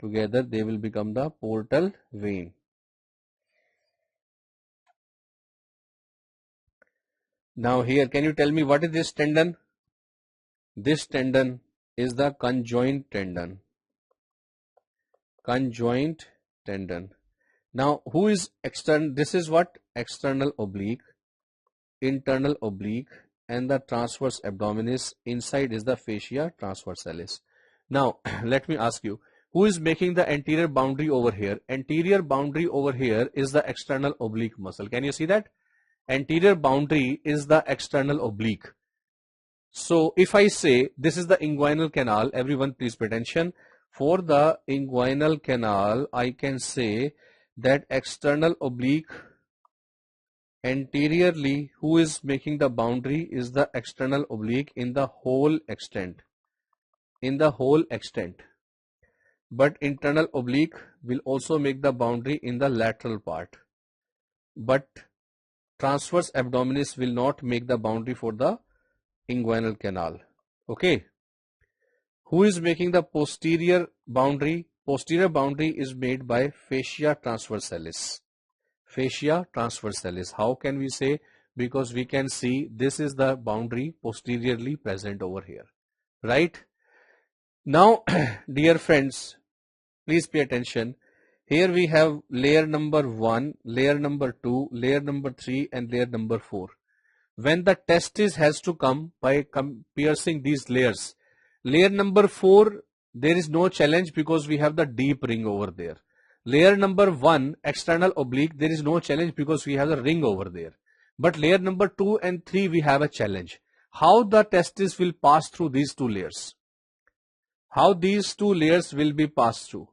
Together they will become the portal vein. Now here, can you tell me what is this tendon? This tendon is the conjoint tendon. Conjoint tendon. Now who is external? This is what? External oblique, internal oblique, and the transverse abdominis. Inside is the fascia transversalis. Now let me ask you, who is making the anterior boundary over here? Anterior boundary over here is the external oblique muscle. Can you see that? Anterior boundary is the external oblique. So if I say this is the inguinal canal, everyone please pay attention. For the inguinal canal, I can say that external oblique, anteriorly, who is making the boundary is the external oblique in the whole extent. In the whole extent. But internal oblique will also make the boundary in the lateral part. But transverse abdominis will not make the boundary for the inguinal canal. Okay. Who is making the posterior boundary? Posterior boundary is made by fascia transversalis. Fascia transversalis. How can we say? Because we can see this is the boundary posteriorly present over here. Right? Now, dear friends, please pay attention. Here we have layer number 1, layer number 2, layer number 3, and layer number 4. When the testis has to come by piercing these layers, layer number 4, there is no challenge because we have the deep ring over there. Layer number 1, external oblique, there is no challenge because we have the ring over there. But layer number 2 and 3, we have a challenge. How the testis will pass through these two layers? How these two layers will be passed through?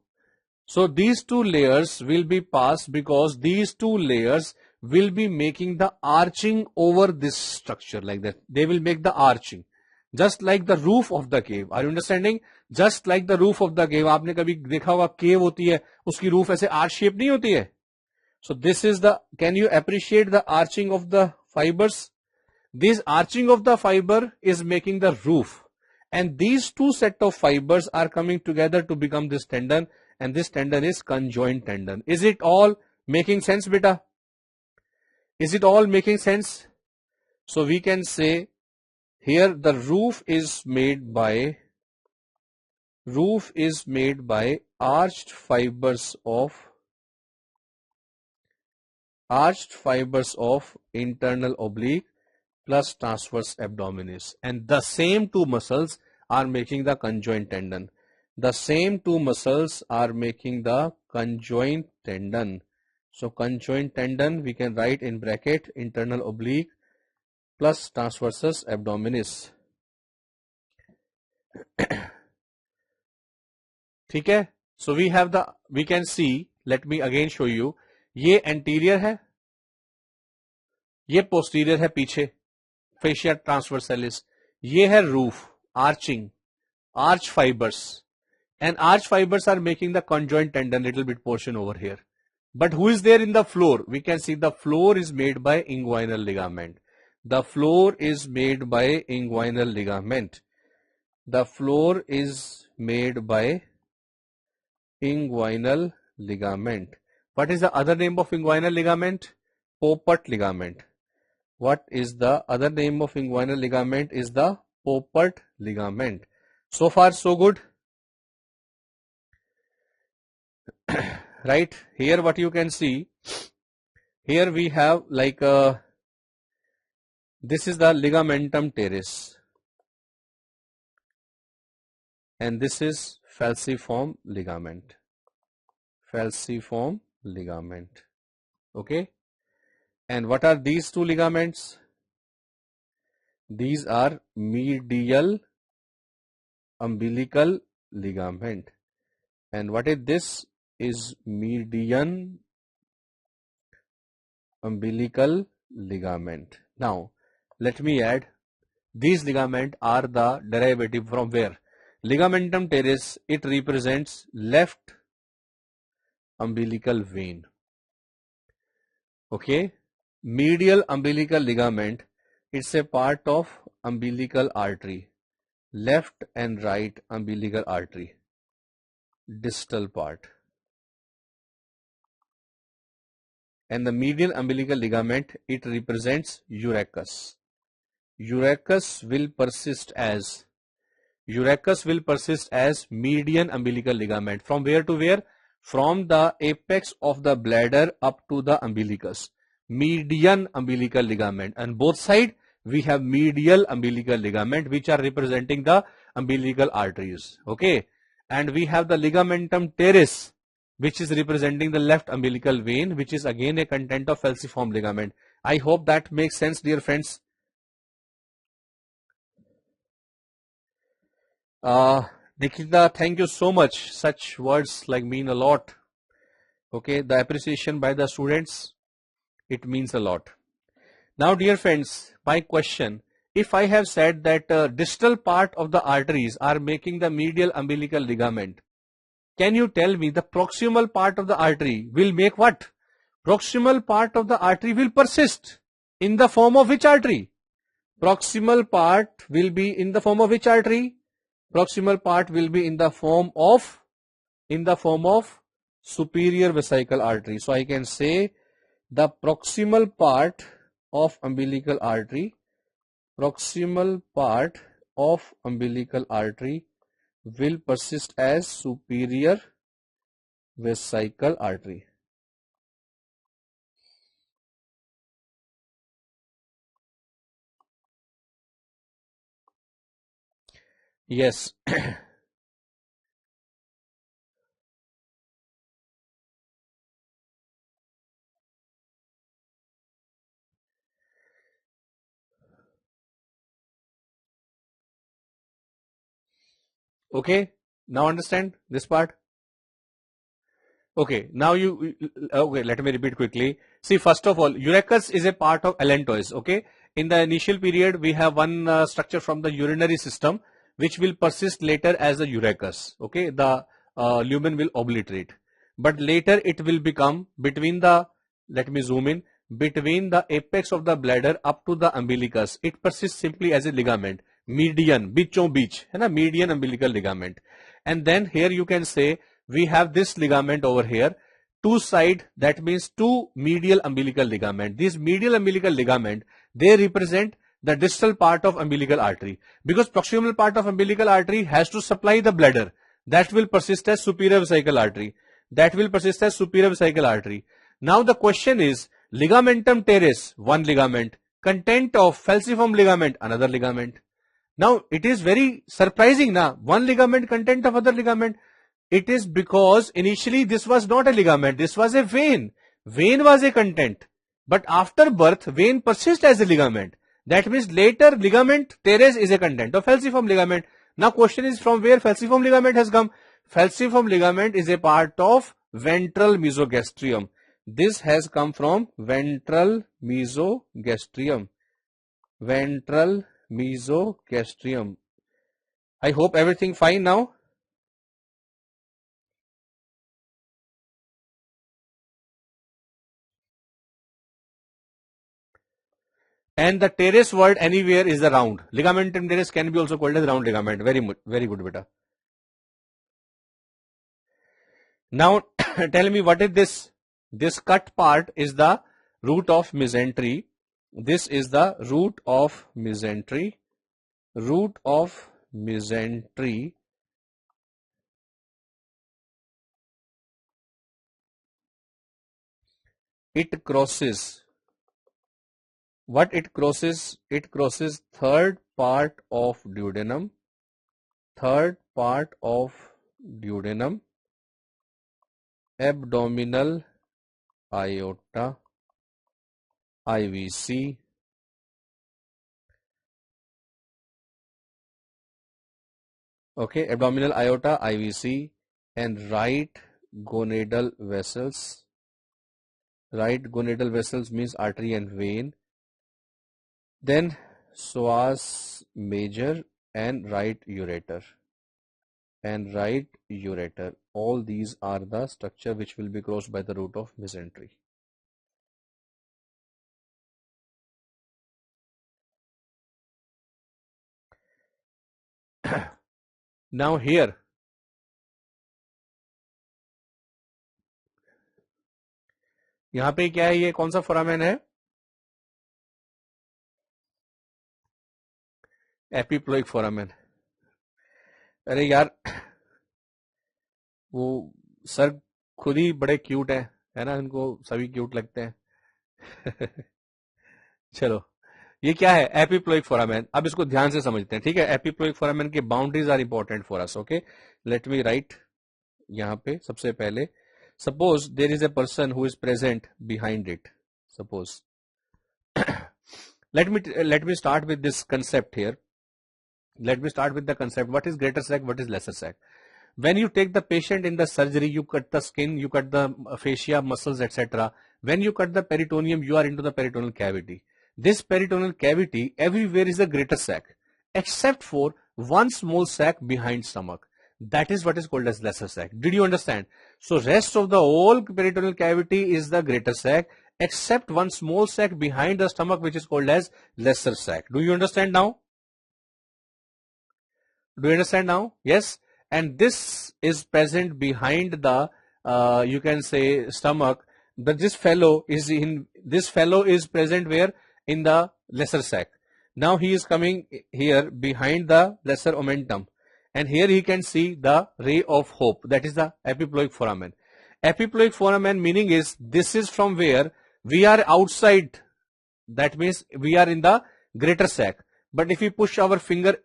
So these two layers will be passed because these two layers will be making the arching over this structure like that. They will make the arching. Just like the roof of the cave. Are you understanding? Just like the roof of the cave. आपने कभी देखा होगा cave होती है, उसकी roof ऐसे arch shape नहीं होती है. So this is the, can you appreciate the arching of the fibers? This arching of the fiber is making the roof. And these two set of fibers are coming together to become this tendon. And this tendon is conjoint tendon. Is it all making sense, beta? Is it all making sense? So we can say here the roof is made by Roof is made by arched fibers of internal oblique plus transverse abdominis, and the same two muscles are making the conjoint tendon. The same two muscles are making the conjoint tendon. So conjoint tendon we can write in bracket internal oblique plus transversus abdominis. ठीक है. So we can see, let me again show you, ये anterior है, ये posterior है पीछे, fascia transversalis, ये है roof, arching, arch fibers, and arch fibers are making the conjoint tendon little bit portion over here. But who is there in the floor? We can see the floor is made by inguinal ligament. The floor is made by inguinal ligament. The floor is made by inguinal ligament. What is the other name of inguinal ligament? Poppert ligament. What is the other name of inguinal ligament? Is the Poppert ligament. So far so good. Right, here what you can see, here we have like this is the ligamentum teres and this is falciform ligament. Falciform ligament. Okay, and what are these two ligaments? These are medial umbilical ligament, and what is this? Is median umbilical ligament. Now let me add, these ligament are the derivative from where? Ligamentum teres, it represents left umbilical vein. Okay, medial umbilical ligament, it's a part of umbilical artery, left and right umbilical artery, distal part. And the medial umbilical ligament, it represents urachus. Urachus will persist as median umbilical ligament. From where to where? From the apex of the bladder up to the umbilicus. Median umbilical ligament, and both sides we have medial umbilical ligament which are representing the umbilical arteries. Okay, and we have the ligamentum teres which is representing the left umbilical vein, which is again a content of falciform ligament. I hope that makes sense, dear friends. Nikita, thank you so much. Such words like mean a lot. Okay, the appreciation by the students, it means a lot. Now, dear friends, my question, if I have said that distal part of the arteries are making the medial umbilical ligament, can you tell me the proximal part of the artery will make what? Proximal part of the artery will persist in the form of which artery? Proximal part will be in the form of which artery? Proximal part will be in the form of superior vesical artery. So I can say the proximal part of umbilical artery, will persist as superior vesical artery. Yes. Okay, now understand this part. Okay, now okay, let me repeat quickly. See, first of all, urachus is a part of allantois. Okay, in the initial period we have one structure from the urinary system which will persist later as a urachus. Okay, the lumen will obliterate, but later it will become between the, let me zoom in, between the apex of the bladder up to the umbilicus. It persists simply as a ligament, median, bichon beach, है ना, median umbilical ligament. And then here you can say we have this ligament over here, two side, that means two medial umbilical ligament. These medial umbilical ligament, they represent the distal part of umbilical artery, because proximal part of umbilical artery has to supply the bladder, that will persist as superior vesical artery. That will persist as superior vesical artery. Now the question is, ligamentum teres, one ligament, content of falciform ligament, another ligament. Now it is very surprising now, one ligament, content of other ligament. It is because initially this was not a ligament, this was a vein. Vein was a content, but after birth vein persists as a ligament. That means later ligament teres is a content of falciform ligament. Now question is, from where falciform ligament has come? Falciform ligament is a part of ventral mesogastrium. This has come from ventral mesogastrium. Ventral mesogastrium. I hope everything fine now. And the teres word anywhere is the round. Ligamentum teres can be also called as round ligament. Very good, beta. Now tell me, what is this? This cut part is the root of mesentery. This is the root of mesentery. Root of mesentery. It crosses. What it crosses? It crosses third part of duodenum. Third part of duodenum. Abdominal aorta, IVC, okay, abdominal aorta, IVC, and right gonadal vessels. Right gonadal vessels means artery and vein. Then psoas major and right ureter. And right ureter. All these are the structure which will be crossed by the root of mesentery. Now here, यहाँ पे क्या है, ये कौन सा foramen है? Epiploic foramen. अरे यार, वो सर खुद ही बड़े क्यूट है ना, इनको सभी क्यूट लगते हैं. चलो, ये क्या है? Epiploic foramen. अब इसको ध्यान से समझते हैं, ठीक है? एपिप्लोइक फोरामेन की boundaries are important for us. Okay, let me write यहाँ पे. सबसे पहले, suppose there is a person who is present behind it. Suppose let me start with this concept here. Let me start with the concept. What is greater sac? What is lesser sac? When you take the patient in the surgery, you cut the skin, you cut the fascia, muscles, etc. When you cut the peritoneum, you are into the peritoneal cavity. This peritoneal cavity, everywhere is a greater sac, except for one small sac behind stomach. That is what is called as lesser sac. Did you understand? So rest of the whole peritoneal cavity is the greater sac, except one small sac behind the stomach, which is called as lesser sac. Do you understand now? Do you understand now? Yes. And this is present behind the, you can say, stomach. But this fellow is present where? In the lesser sac. Now he is coming here behind the lesser omentum. And here he can see the ray of hope. That is the epiploic foramen. Epiploic foramen meaning is, this is from where we are outside. That means we are in the greater sac. But if we push our finger,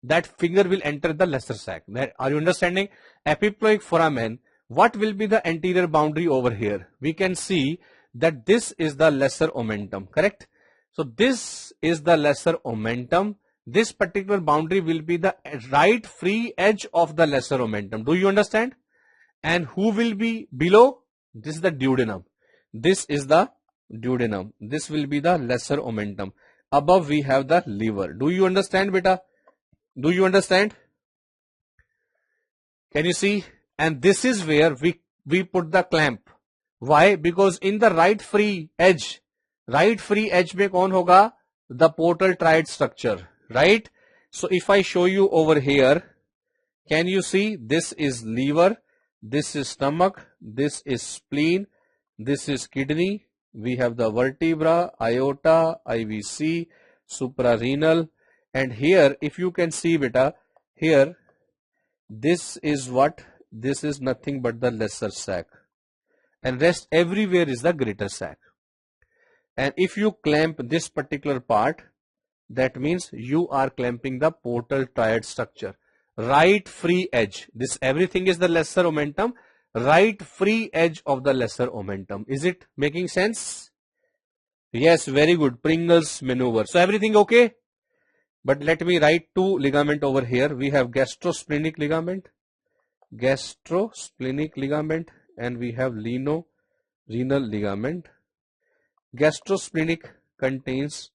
that finger will enter the lesser sac. Are you understanding? Epiploic foramen, what will be the anterior boundary over here? We can see that this is the lesser omentum, correct? So this is the lesser omentum. This particular boundary will be the right free edge of the lesser omentum. Do you understand? And who will be below? This is the duodenum. This is the duodenum. This will be the lesser omentum. Above we have the liver. Do you understand, beta? Do you understand? Can you see? And this is where we put the clamp. Why? Because in the right free edge में कौन होगा? The portal triad structure, right? So if I show you over here, can you see? This is liver, this is stomach, this is spleen, this is kidney. We have the vertebra, aorta, IVC, suprarenal. And here, if you can see, beta, here This is what? This is nothing but the lesser sac, and rest everywhere is the greater sac. And if you clamp this particular part, that means you are clamping the portal triad structure. Right free edge. This everything is the lesser omentum. Right free edge of the lesser omentum. Is it making sense? Yes, very good. Pringle's maneuver. So everything okay? But let me write two ligament over here. We have gastrosplenic ligament, and we have linorenal ligament. Gastrosplenic contains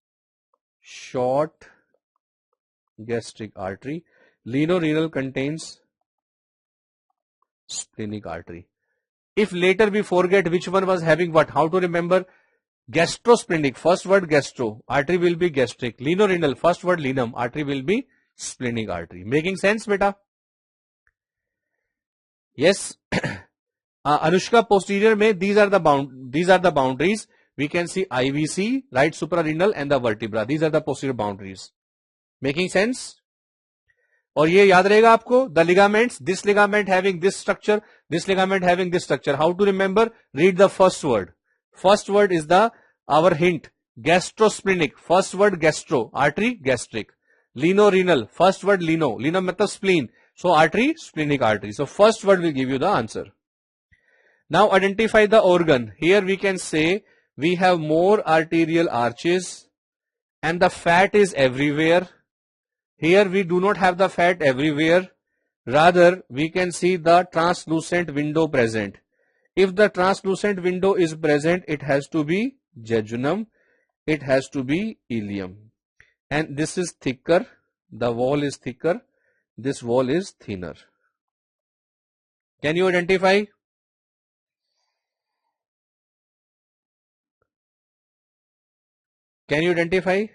short gastric artery. Linorenal contains splenic artery. If later we forget which one was having what, how to remember? Gastrosplenic, first word gastro, artery will be gastric. Linorenal, first word linum, artery will be splenic artery. Making sense, beta? Yes. Anushka, posterior mein these are the boundaries. We can see IVC, right suprarenal, and the vertebra. These are the posterior boundaries. Making sense? और ये याद रहेगा आपको, the ligaments, this ligament having this structure, this ligament having this structure. How to remember? Read the first word. First word is our hint. Gastrosplenic, first word gastro, artery, gastric. Linorenal, first word lino, lino means spleen. So artery, splenic artery. So first word will give you the answer. Now identify the organ. Here we can say we have more arterial arches and the fat is everywhere. Here we do not have the fat everywhere. Rather, we can see the translucent window present. If the translucent window is present, it has to be jejunum. It has to be ileum. And this is thicker. The wall is thicker. This wall is thinner. Can you identify? Can you identify?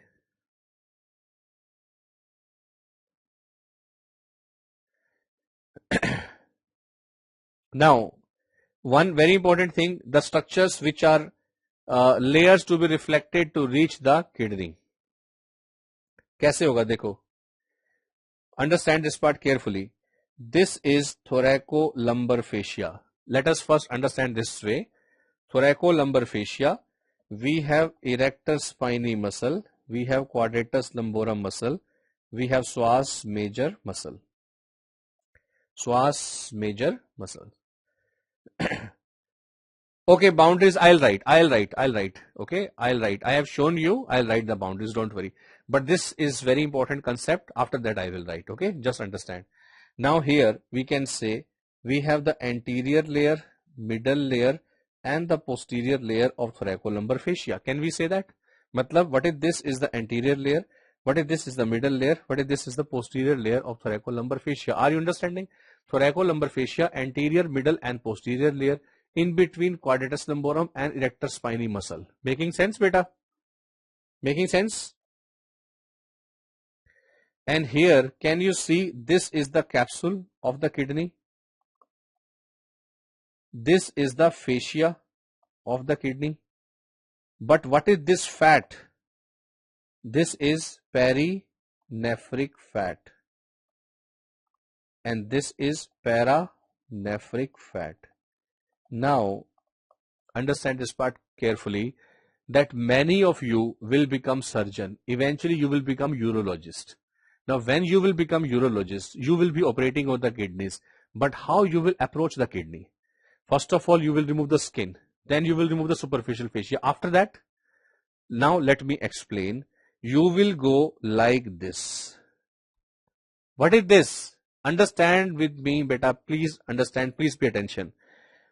Now, one very important thing, the structures which are layers to be reflected to reach the kidney. कैसे होगा देखो? Understand this part carefully. This is thoracolumbar fascia. Let us first understand this way. Thoracolumbar fascia. We have erector spinae muscle. We have quadratus lumborum muscle. We have psoas major muscle. Psoas major muscle. Okay, boundaries I'll write. Okay, I'll write. I have shown you. I'll write the boundaries. Don't worry. But this is very important concept. After that I will write. Okay, just understand. Now here we can say we have the anterior layer, middle layer, and the posterior layer of thoracolumbar fascia. Can we say that? Matlab, what if this is the anterior layer? What if this is the middle layer? What if this is the posterior layer of thoracolumbar fascia? Are you understanding? Thoracolumbar fascia, anterior, middle, and posterior layer. In between quadratus lumborum and erector spinae muscle. Making sense, beta? Making sense? And here, can you see this is the capsule of the kidney? This is the fascia of the kidney. But what is this fat? This is perinephric fat. And this is paranephric fat. Now, understand this part carefully, that many of you will become surgeon. Eventually, you will become urologist. Now, when you will become urologist, you will be operating on the kidneys. But how you will approach the kidney? First of all, you will remove the skin. Then you will remove the superficial fascia. After that, now let me explain. You will go like this. What is this? Understand with me, beta. Please understand. Please pay attention.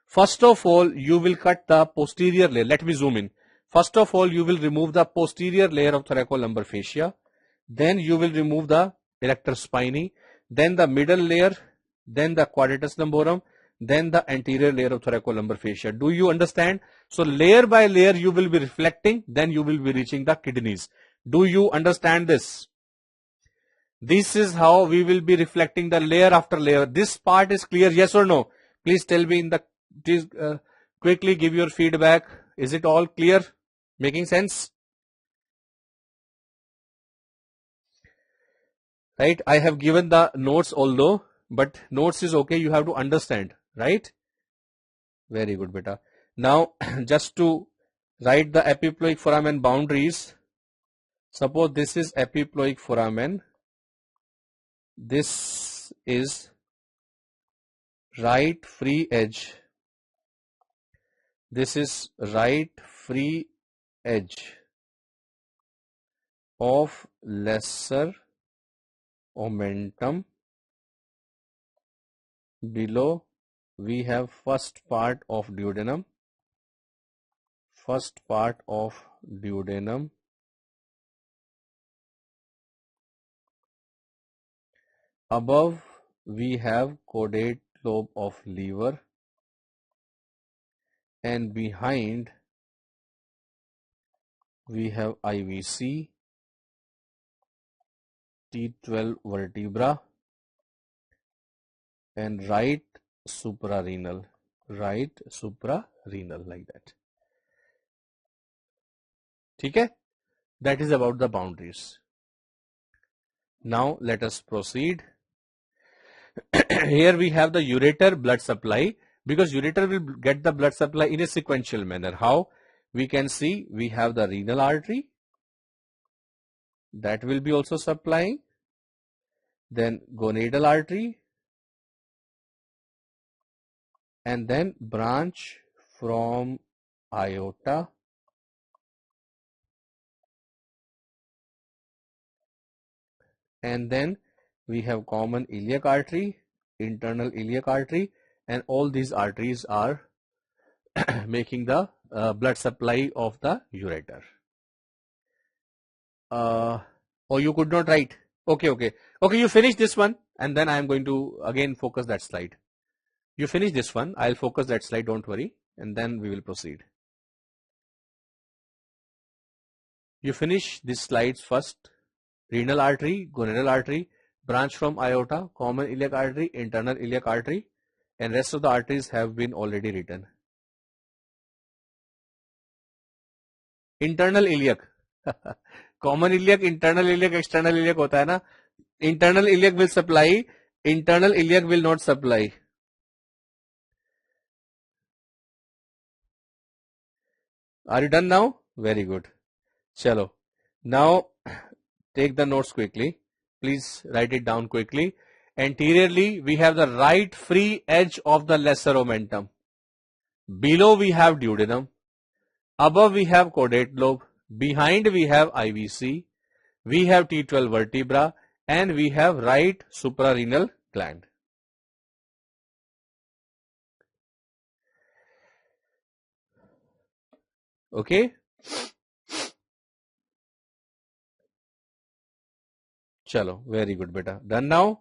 First of all, you will cut the posterior layer. Let me zoom in. First of all, you will remove the posterior layer of thoracolumbar fascia. Then you will remove the erector spinae. Then the middle layer. Then the quadratus lumborum. Then the anterior layer of thoracolumbar fascia. Do you understand? So layer by layer you will be reflecting. Then you will be reaching the kidneys. Do you understand this? This is how we will be reflecting the layer after layer. This part is clear, yes or no? Please tell me in the, please quickly give your feedback. Is it all clear? Making sense? Right, I have given the notes although but notes is okay. You have to understand, right? Very good, beta. Now, just to write the epiploic foramen boundaries, suppose this is epiploic foramen, this is right free edge, this is right free edge of lesser omentum. Below we have first part of duodenum, first part of duodenum. Above we have caudate lobe of liver, and behind we have IVC, T12 vertebra, and right suprarenal, like that. Okay, that is about the boundaries. Now let us proceed. Here we have the ureter blood supply, because ureter will get the blood supply in a sequential manner. How? We can see we have the renal artery that will be also supplying, then gonadal artery, and then branch from aorta, and then we have common iliac artery, internal iliac artery, and all these arteries are making the blood supply of the ureter. Oh, you could not write. Okay, you finish this one, and then I am going to again focus that slide. You finish this one, I'll focus that slide, don't worry, and then we will proceed. You finish these slides first. Renal artery, gonadal artery, branch from aorta, common iliac artery, internal iliac artery, and rest of the arteries have been already written. Internal iliac, common iliac, internal iliac, external iliac hota hai na. Internal iliac will supply, internal iliac will not supply. Are you done now? Very good. Chalo. Now take the notes quickly. Please write it down quickly. Anteriorly, we have the right free edge of the lesser omentum. Below we have duodenum. Above we have caudate lobe. Behind we have IVC. We have T12 vertebra, and we have right suprarenal gland. Okay. Chalo, very good beta. Done now?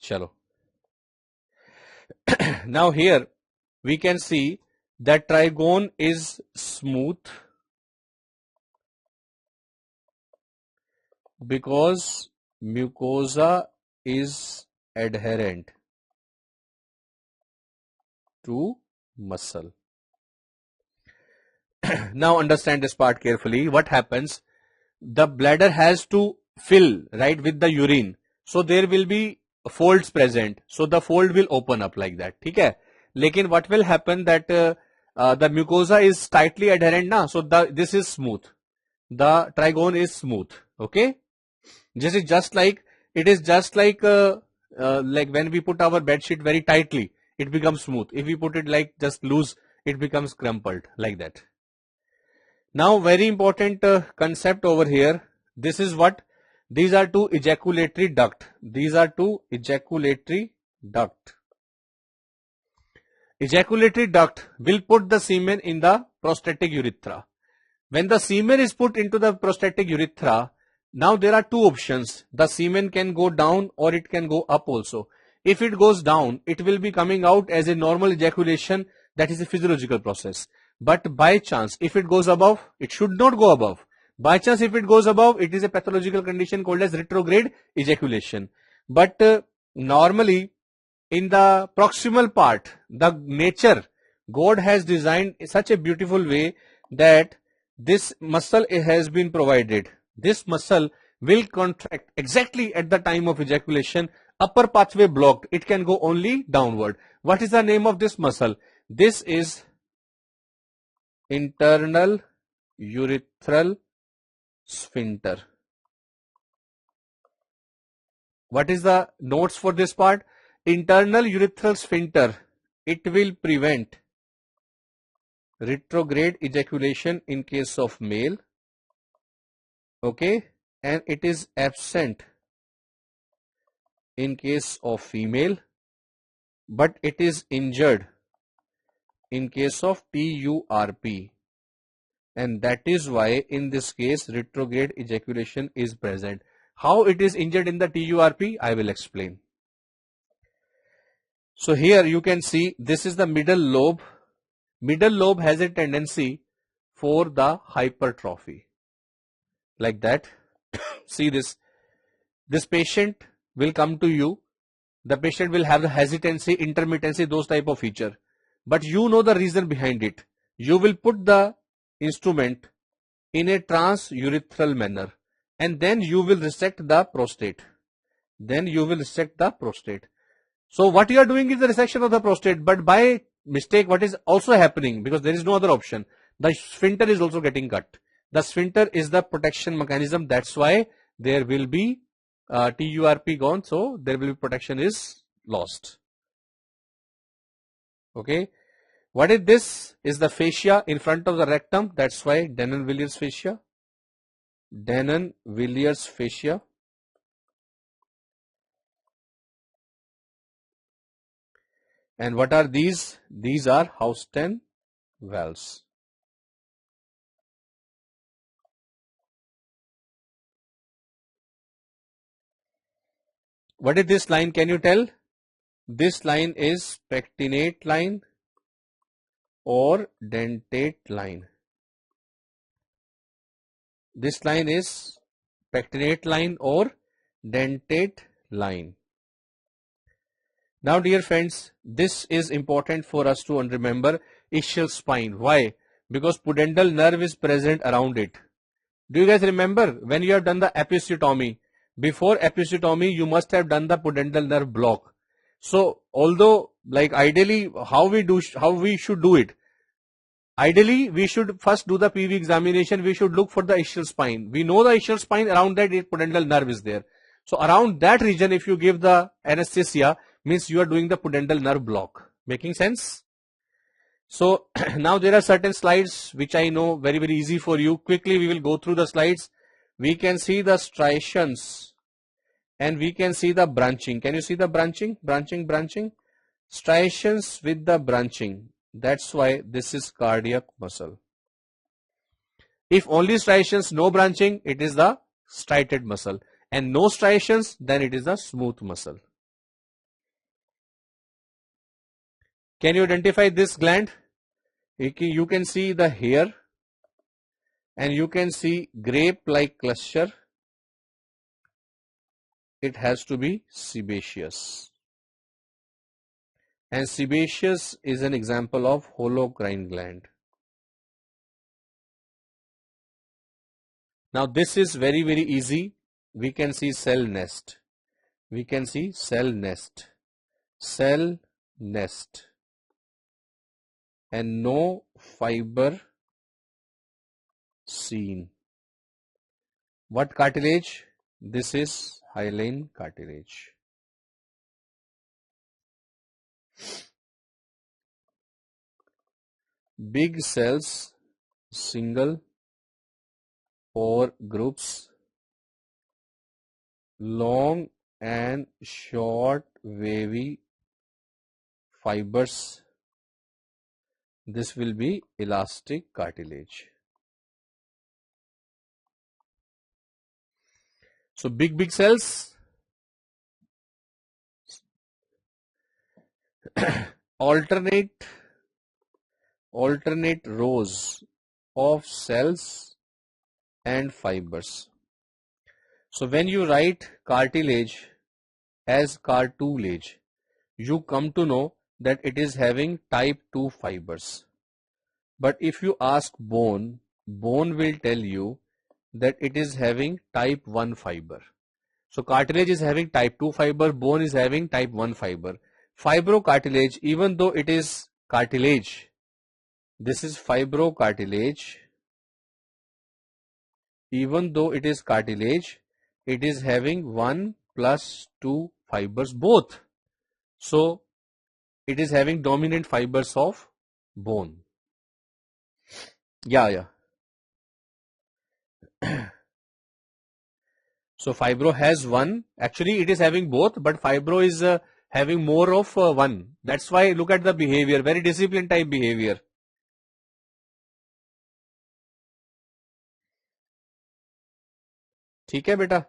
Chalo. Now here we can see that trigone is smooth because mucosa is adherent to muscle. Now understand this part carefully. What happens? The bladder has to fill, right, with the urine. So there will be folds present. So the fold will open up like that. Okay? Lekin what will happen that the mucosa is tightly adherent na. So this is smooth. The trigone is smooth. Okay? This is just like, it is just like when we put our bed sheet very tightly, it becomes smooth. If we put it like just loose, it becomes crumpled like that. Now very important concept over here. This is what, these are two ejaculatory duct. These are two ejaculatory duct. Ejaculatory duct will put the semen in the prostatic urethra. When the semen is put into the prostatic urethra, now there are two options. The semen can go down or it can go up also. If it goes down, it will be coming out as a normal ejaculation. That is a physiological process. But by chance, if it goes above, it should not go above. By chance, if it goes above, it is a pathological condition called as retrograde ejaculation. But normally, in the proximal part, the nature, God has designed such a beautiful way that this muscle has been provided. This muscle will contract exactly at the time of ejaculation. upper pathway blocked, it can go only downward. What is the name of this muscle? This is internal urethral sphincter. What is the notes for this part? Internal urethral sphincter, it will prevent retrograde ejaculation in case of male, okay, and it is absent in case of female, but it is injured in case of TURP, and that is why in this case retrograde ejaculation is present. How it is injured in the TURP, I will explain. So here you can see this is the middle lobe. Middle lobe has a tendency for the hypertrophy, like that. See this. This patient will come to you. The patient will have the hesitancy, intermittency, those type of feature. But you know the reason behind it. You will put the instrument in a transurethral manner, and then you will resect the prostate. So what you are doing is the resection of the prostate, but by mistake what is also happening, because there is no other option, the sphincter is also getting cut. The sphincter is the protection mechanism. That's why there will be TURP gone, so there will be protection is lost. Okay. What is this? Is the fascia in front of the rectum. That's why Denon-Villiers fascia. Denon-Villiers fascia. And what are these? These are Houston valves. What is this line? Can you tell? This line is pectinate line or dentate line. This line is pectinate line or dentate line. Now dear friends, this is important for us to remember ischial spine. Why? Because pudendal nerve is present around it. Do you guys remember when you have done the episiotomy? Before episiotomy, you must have done the pudendal nerve block. So although like ideally how we should do it? Ideally, we should first do the PV examination. We should look for the ischial spine. We know the ischial spine, around that pudendal nerve is there. So around that region, if you give the anesthesia, means you are doing the pudendal nerve block. Making sense? So now there are certain slides which I know very easy for you. Quickly we will go through the slides. We can see the striations and we can see the branching. Can you see the branching? Branching. Striations with the branching. That's why this is cardiac muscle. If only striations, no branching, it is the striated muscle. And no striations, then it is the smooth muscle. Can you identify this gland? You can see the hair and you can see grape-like cluster. It has to be sebaceous. And sebaceous is an example of holocrine gland. Now this is very easy. We can see cell nest. Cell nest. And no fiber seen. What cartilage? This is hyaline cartilage. Big cells, single or groups, long and short wavy fibers. This will be elastic cartilage. So big cells, alternate rows of cells and fibers. So when you write cartilage as cartilage, you come to know that it is having type 2 fibers. But if you ask bone will tell you that it is having type 1 fiber. So cartilage is having type 2 fiber, bone is having type 1 fiber. Fibrocartilage, even though it is cartilage, this is fibrocartilage, even though it is cartilage, it is having 1 plus 2 fibers both. So it is having dominant fibers of bone. Yeah. So fibro has one. Actually, it is having both, but fibro is having more of one. That's why look at the behavior, very disciplined type behavior. ठीक है बेटा?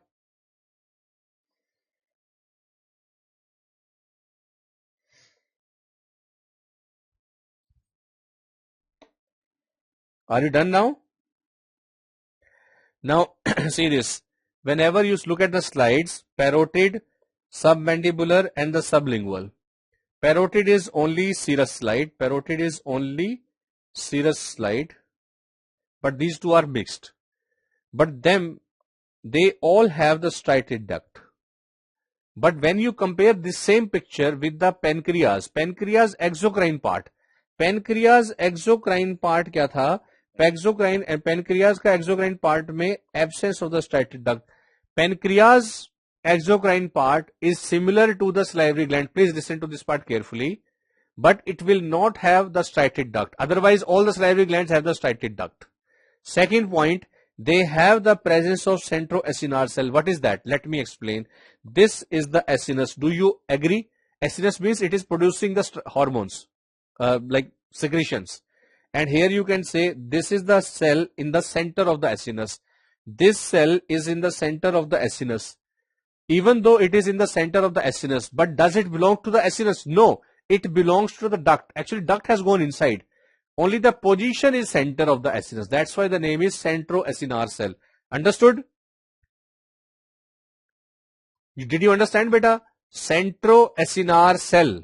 Are you done now? Now, see this. Whenever you look at the slides, parotid, submandibular and the sublingual. Parotid is only serous slide. Parotid is only serous slide. But these two are mixed. But them, they all have the striated duct. But when you compare this same picture with the pancreas exocrine part क्या था? Pancreas का exocrine part में absence of the striated duct. Pancreas exocrine part is similar to the salivary gland. Please listen to this part carefully. But it will not have the striated duct. Otherwise, all the salivary glands have the striated duct. Second point, they have the presence of centroacinar cell. What is that? Let me explain. This is the acinus. Do you agree? Acinus means it is producing the hormones, like secretions. And here you can say this is the cell in the center of the acinus. This cell is in the center of the acinus. Even though it is in the center of the acinus, but does it belong to the acinus? No, it belongs to the duct. Actually, duct has gone inside. Only the position is center of the acinus. That's why the name is centroacinar cell. Understood? Did you understand, beta? Centroacinar cell.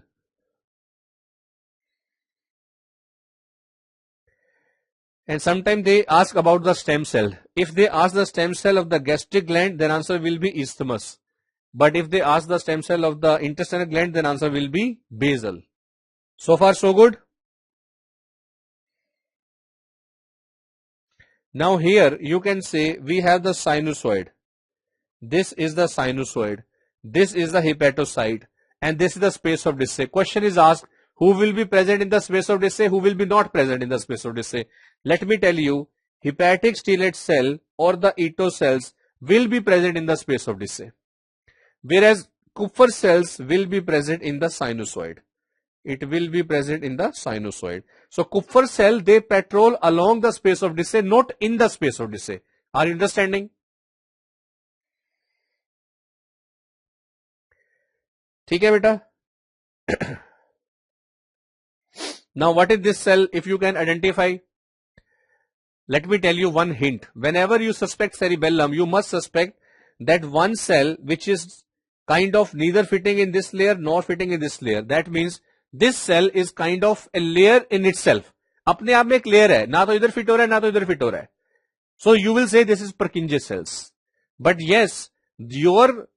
And sometimes they ask about the stem cell. If they ask the stem cell of the gastric gland, then answer will be isthmus. But if they ask the stem cell of the intestinal gland, then answer will be basal. So far, so good. Now here you can say we have the sinusoid. This is the sinusoid. This is the hepatocyte. And this is the space of Dissay. Question is asked, who will be present in the space of Dissay? Who will be not present in the space of Dissay? Let me tell you, hepatic stellate cell or the Ito cells will be present in the space of Dissay. Whereas Kupffer cells will be present in the sinusoid. It will be present in the sinusoid. So Kupffer cell, they patrol along the space of Dissay, not in the space of Dissay. Are you understanding? ठीक है बेटा? Now what is this cell? If you can identify, let me tell you one hint. Whenever you suspect cerebellum, you must suspect that one cell which is kind of neither fitting in this layer nor fitting in this layer. That means this cell is kind of a layer in itself. अपने आप में एक layer है, ना तो इधर fit हो रहा है, ना तो इधर fit हो रहा है. So you will say this is Purkinje cells. But yes, your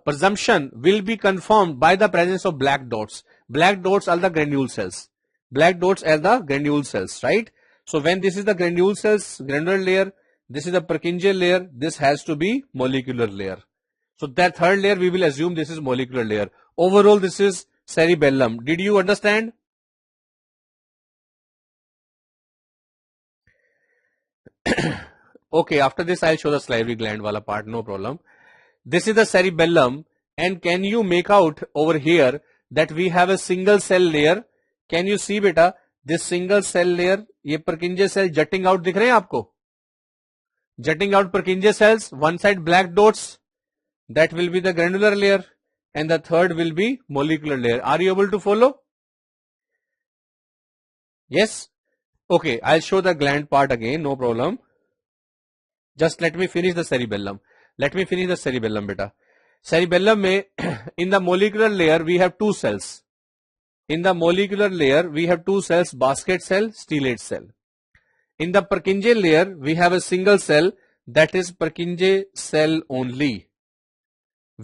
presumption will be confirmed by the presence of black dots. Black dots are the granule cells. Black dots are the granule cells, right? So when this is the granule cells, granular layer, this is the Purkinje layer, this has to be molecular layer. So that third layer we will assume this is molecular layer. Overall this is cerebellum. Did you understand? Okay, after this I'll show the salivary gland wala part, no problem. This is the cerebellum, and can you make out over here that we have a single cell layer? Can you see beta, this single cell layer, ये Purkinje cell jutting out दिख रहे हैं आपको? Jutting out Purkinje cells, one side black dots, that will be the granular layer, and the third will be molecular layer. Are you able to follow? Yes? Okay, I'll show the gland part again, no problem. Just let me finish the cerebellum. Let me finish the cerebellum, beta. Cerebellum mein, in the molecular layer, we have two cells. In the molecular layer, we have two cells, basket cell, stellate cell. In the Purkinje layer, we have a single cell, that is Purkinje cell only.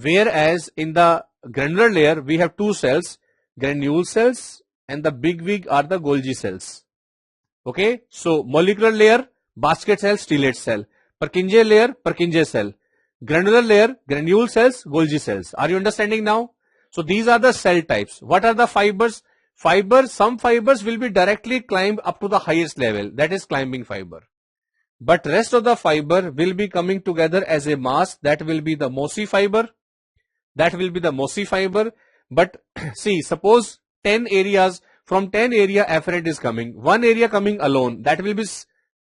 Whereas in the granular layer, we have two cells, granule cells, and the big are the Golgi cells. Okay, so molecular layer, basket cell, stellate cell. Purkinje layer, Purkinje cell. Granular layer, granule cells, Golgi cells. Are you understanding now? So these are the cell types. What are the fibers? Some fibers will be directly climbed up to the highest level, that is climbing fiber. But rest of the fiber will be coming together as a mass, that will be the mossy fiber. That will be the mossy fiber. But see, suppose 10 areas, from 10 area afferent is coming, one area coming alone, that will be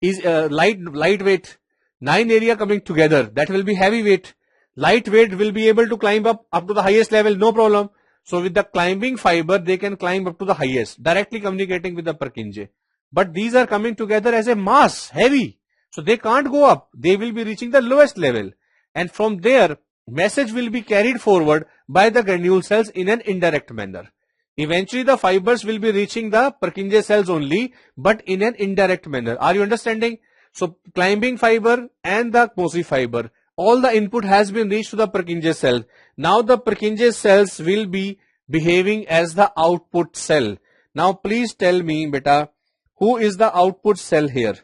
lightweight. 9 area coming together, that will be heavyweight. Lightweight will be able to climb up to the highest level, no problem. So with the climbing fiber, they can climb up to the highest, directly communicating with the Purkinje. But these are coming together as a mass, heavy. So they can't go up, they will be reaching the lowest level. And from there, message will be carried forward by the granule cells in an indirect manner. Eventually the fibers will be reaching the Purkinje cells only, but in an indirect manner. Are you understanding? So climbing fiber and the mossy fiber, all the input has been reached to the Purkinje cell. Now the Purkinje cells will be behaving as the output cell. Now please tell me, beta, who is the output cell here?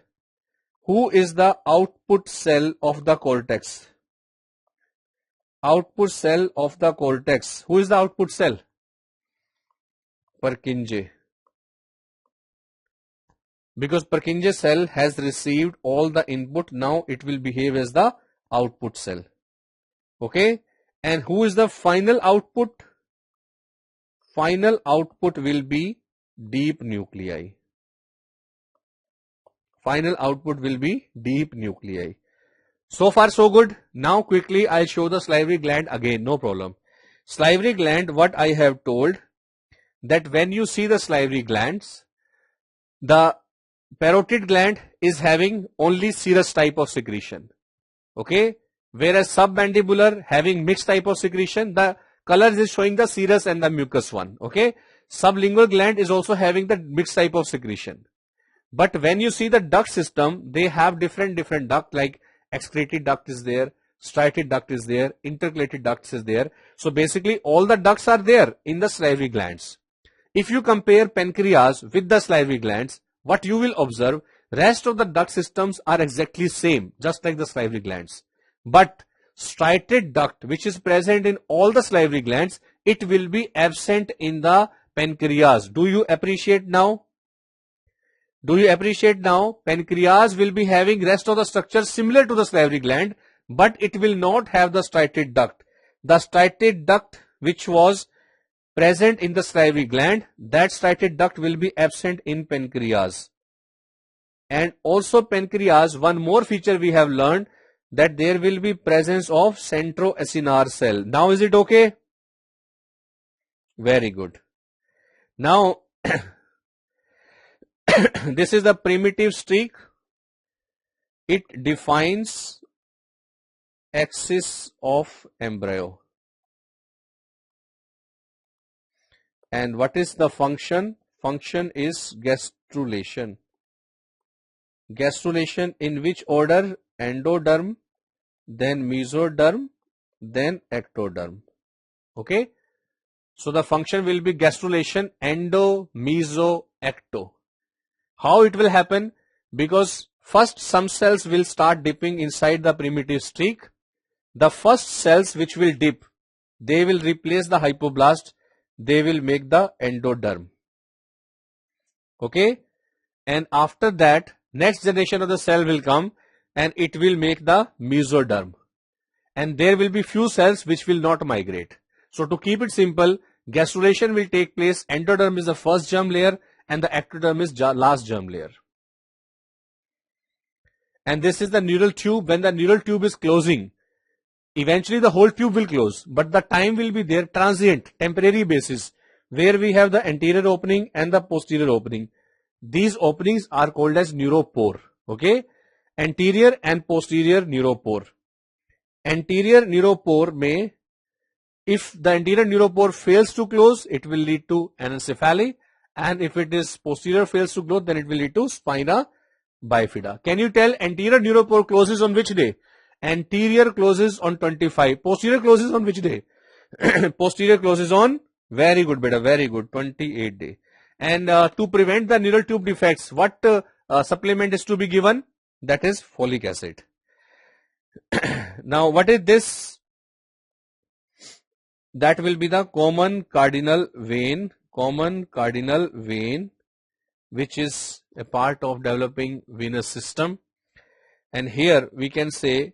Who is the output cell of the cortex? Output cell of the cortex. Who is the output cell? Purkinje. Because Purkinje cell has received all the input, now it will behave as the output cell. Okay. And who is the final output? Final output will be deep nuclei. Final output will be deep nuclei. So far so good. Now quickly I'll show the salivary gland again, no problem. Salivary gland, what I have told, that when you see the salivary glands, the parotid gland is having only serous type of secretion. Okay. Whereas submandibular having mixed type of secretion, the colors is showing the serous and the mucus one. Okay. Sublingual gland is also having the mixed type of secretion. But when you see the duct system, they have different duct, like excretory duct is there, striated duct is there, intercalated ducts is there. So basically all the ducts are there in the salivary glands. If you compare pancreas with the salivary glands, what you will observe, rest of the duct systems are exactly same, just like the salivary glands. But striated duct, which is present in all the salivary glands, it will be absent in the pancreas. Do you appreciate now? Do you appreciate now? Pancreas will be having rest of the structures similar to the salivary gland, but it will not have the striated duct. The striated duct which was present in the salivary gland, that striated duct will be absent in pancreas. And also pancreas, one more feature we have learned, that there will be presence of centroacinar cell. Now is it okay? Very good. Now this is the primitive streak. It defines axis of embryo. And what is the function? Function is gastrulation. Gastrulation in which order? Endoderm, then mesoderm, then ectoderm. Okay. So the function will be gastrulation, endo, meso, ecto. How it will happen? Because first some cells will start dipping inside the primitive streak. The first cells which will dip, they will replace the hypoblast. They will make the endoderm. Okay. And after that, next generation of the cell will come and it will make the mesoderm. And there will be few cells which will not migrate. So to keep it simple, gastrulation will take place. Endoderm is the first germ layer and the ectoderm is last germ layer. And this is the neural tube. When the neural tube is closing, eventually the whole tube will close, but the time will be there, transient, temporary basis, where we have the anterior opening and the posterior opening. These openings are called as neuropore. Okay. Anterior and posterior neuropore. Anterior neuropore may, if the anterior neuropore fails to close, it will lead to anencephaly, and if it is posterior fails to close, then it will lead to spina bifida. Can you tell anterior neuropore closes on which day? Anterior closes on 25. Posterior closes on which day? Posterior closes on, very good beta, very good, 28 day. And to prevent the neural tube defects, what supplement is to be given? That is folic acid. Now what is this? That will be the common cardinal vein, which is a part of developing venous system. And here we can say,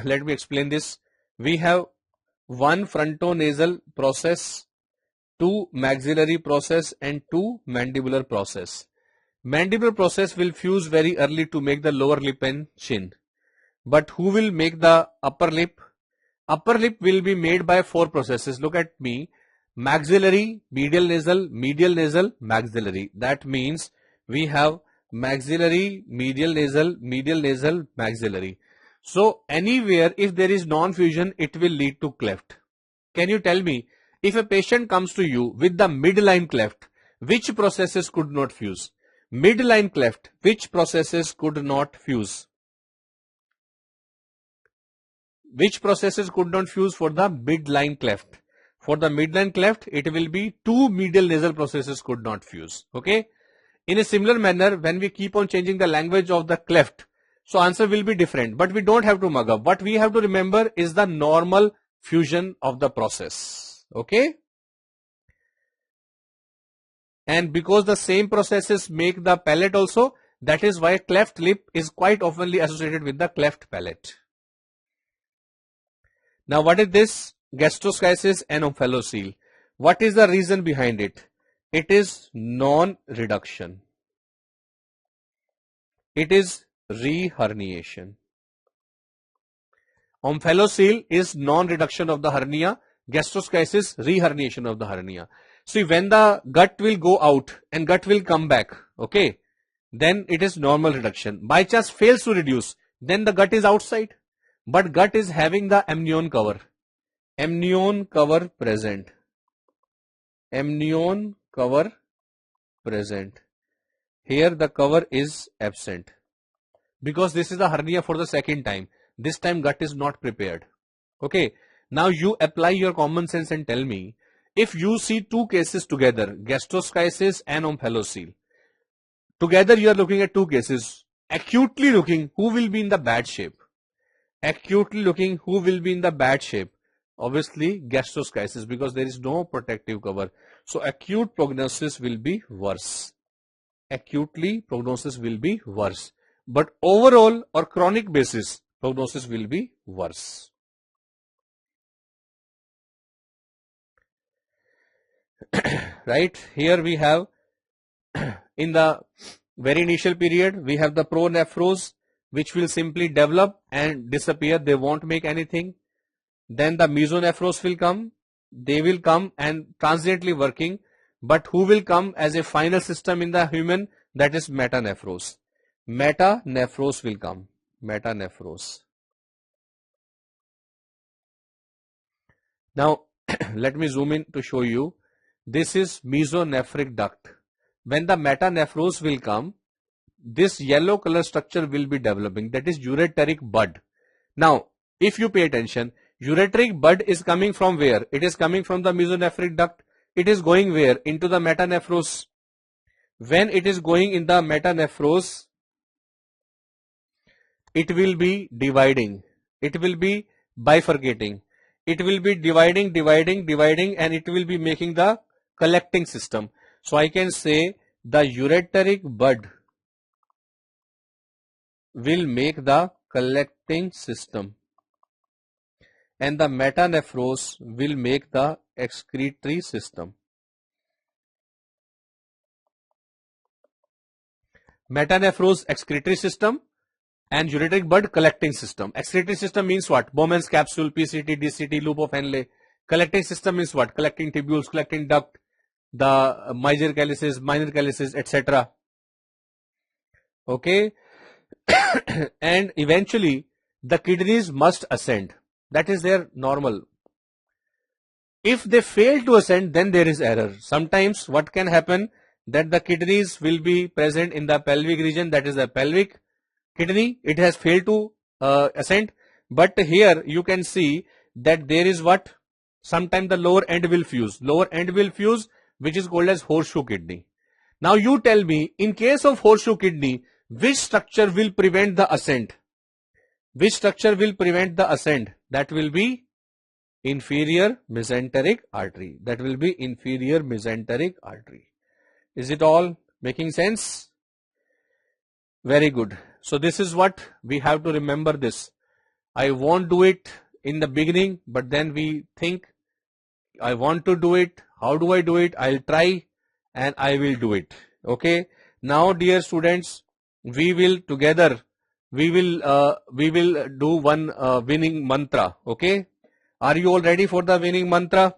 let me explain this. We have one frontonasal process, two maxillary process, and two mandibular process. Mandibular process will fuse very early to make the lower lip and chin. But who will make the upper lip? Upper lip will be made by four processes. Look at me. Maxillary, medial nasal, maxillary. That means we have maxillary, medial nasal, maxillary. So anywhere if there is non-fusion, it will lead to cleft. Can you tell me, if a patient comes to you with the midline cleft, which processes could not fuse? Midline cleft, which processes could not fuse? Which processes could not fuse for the midline cleft? For the midline cleft, it will be two medial nasal processes could not fuse. Okay. In a similar manner, when we keep on changing the language of the cleft, so answer will be different, but we don't have to mug up. What we have to remember is the normal fusion of the process. Okay. And because the same processes make the palate also, that is why cleft lip is quite oftenly associated with the cleft palate. Now what is this? Gastroschisis and omphalocele. What is the reason behind it? It is non-reduction. It is reherniation. Omphalocele is non-reduction of the hernia. Gastroschisis, reherniation of the hernia. See, when the gut will go out and gut will come back, okay, then it is normal reduction. By chance fails to reduce, then the gut is outside. But gut is having the amnion cover. Amnion cover present. Amnion cover present. Here the cover is absent. Because this is the hernia for the second time. This time gut is not prepared. Okay. Now you apply your common sense and tell me, if you see two cases together, gastroschisis and omphalocele, together you are looking at two cases. Acutely looking, who will be in the bad shape? Acutely looking, who will be in the bad shape? Obviously gastroschisis, because there is no protective cover. So acute prognosis will be worse. Acutely prognosis will be worse. But overall or chronic basis, prognosis will be worse. Right, here we have in the very initial period, we have the pronephros, which will simply develop and disappear. They won't make anything. Then the mesonephros will come. They will come and transiently working. But who will come as a final system in the human? That is metanephros. Metanephros will come. Metanephros. Now, let me zoom in to show you. This is mesonephric duct. When the metanephros will come, this yellow color structure will be developing. That is ureteric bud. Now, if you pay attention, ureteric bud is coming from where? It is coming from the mesonephric duct. It is going where? Into the metanephros. When it is going in the metanephros, it will be dividing. It will be bifurcating. It will be dividing, and it will be making the collecting system. So I can say the ureteric bud will make the collecting system, and the metanephros will make the excretory system. Metanephros excretory system and ureteric bud collecting system. Excretory system means what? Bowman's capsule, PCT, DCT, loop of Henle. Collecting system means what? Collecting tubules, collecting duct, the major calyces, minor calyces, etc. Okay. And eventually the kidneys must ascend. That is their normal. If they fail to ascend, then there is error. Sometimes what can happen, that the kidneys will be present in the pelvic region, that is the pelvic kidney. It has failed to ascend. But here you can see that there is what? Sometimes the lower end will fuse. Lower end will fuse, which is called as horseshoe kidney. Now you tell me, in case of horseshoe kidney, which structure will prevent the ascent? Which structure will prevent the ascent? That will be inferior mesenteric artery. That will be inferior mesenteric artery. Is it all making sense? Very good. So this is what we have to remember this. I won't do it in the beginning, but then we think I want to do it. How do I do it? I'll try and I will do it. Okay. Now, dear students, we will together, we will do one winning mantra. Okay. Are you all ready for the winning mantra?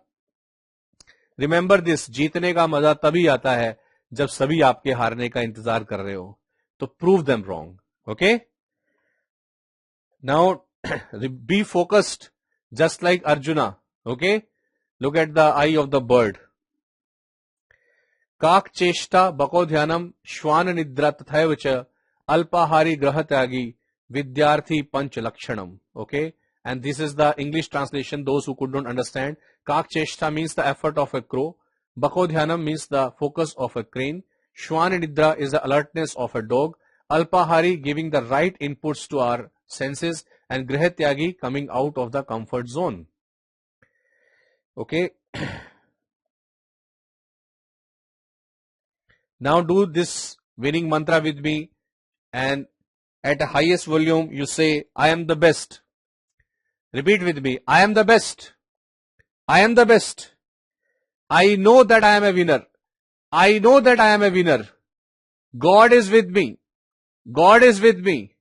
Remember this, जीतने का मजा तभी आता है जब सभी आपके हारने का इंतजार कर रहे हो. तो prove them wrong. Okay. Now, be focused just like Arjuna. Okay. Look at the eye of the bird. काक चेष्टा बको ध्यानम श्वान निद्रा तथैव च अल्पाहारी ग्रह त्यागी विद्यार्थी पंच लक्षणम. Okay. And this is the English translation, those who could not understand. Kaak cheshta means the effort of a crow. Bako dhyanam means the focus of a crane. Shwan nidra is the alertness of a dog. Alpahari giving the right inputs to our senses. And grihatyagi coming out of the comfort zone. Okay. Now do this winning mantra with me. And at the highest volume you say, I am the best. Repeat with me. I am the best. I am the best. I know that I am a winner. I know that I am a winner. God is with me. God is with me.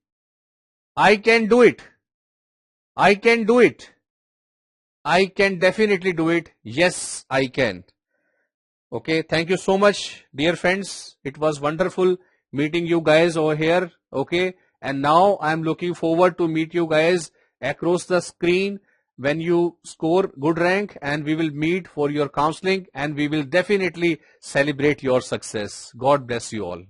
I can do it. I can do it. I can definitely do it. Yes, I can. Okay. Thank you so much, dear friends. It was wonderful meeting you guys over here. Okay. And now I am looking forward to meet you guys across the screen when you score good rank, and we will meet for your counseling and we will definitely celebrate your success. God bless you all.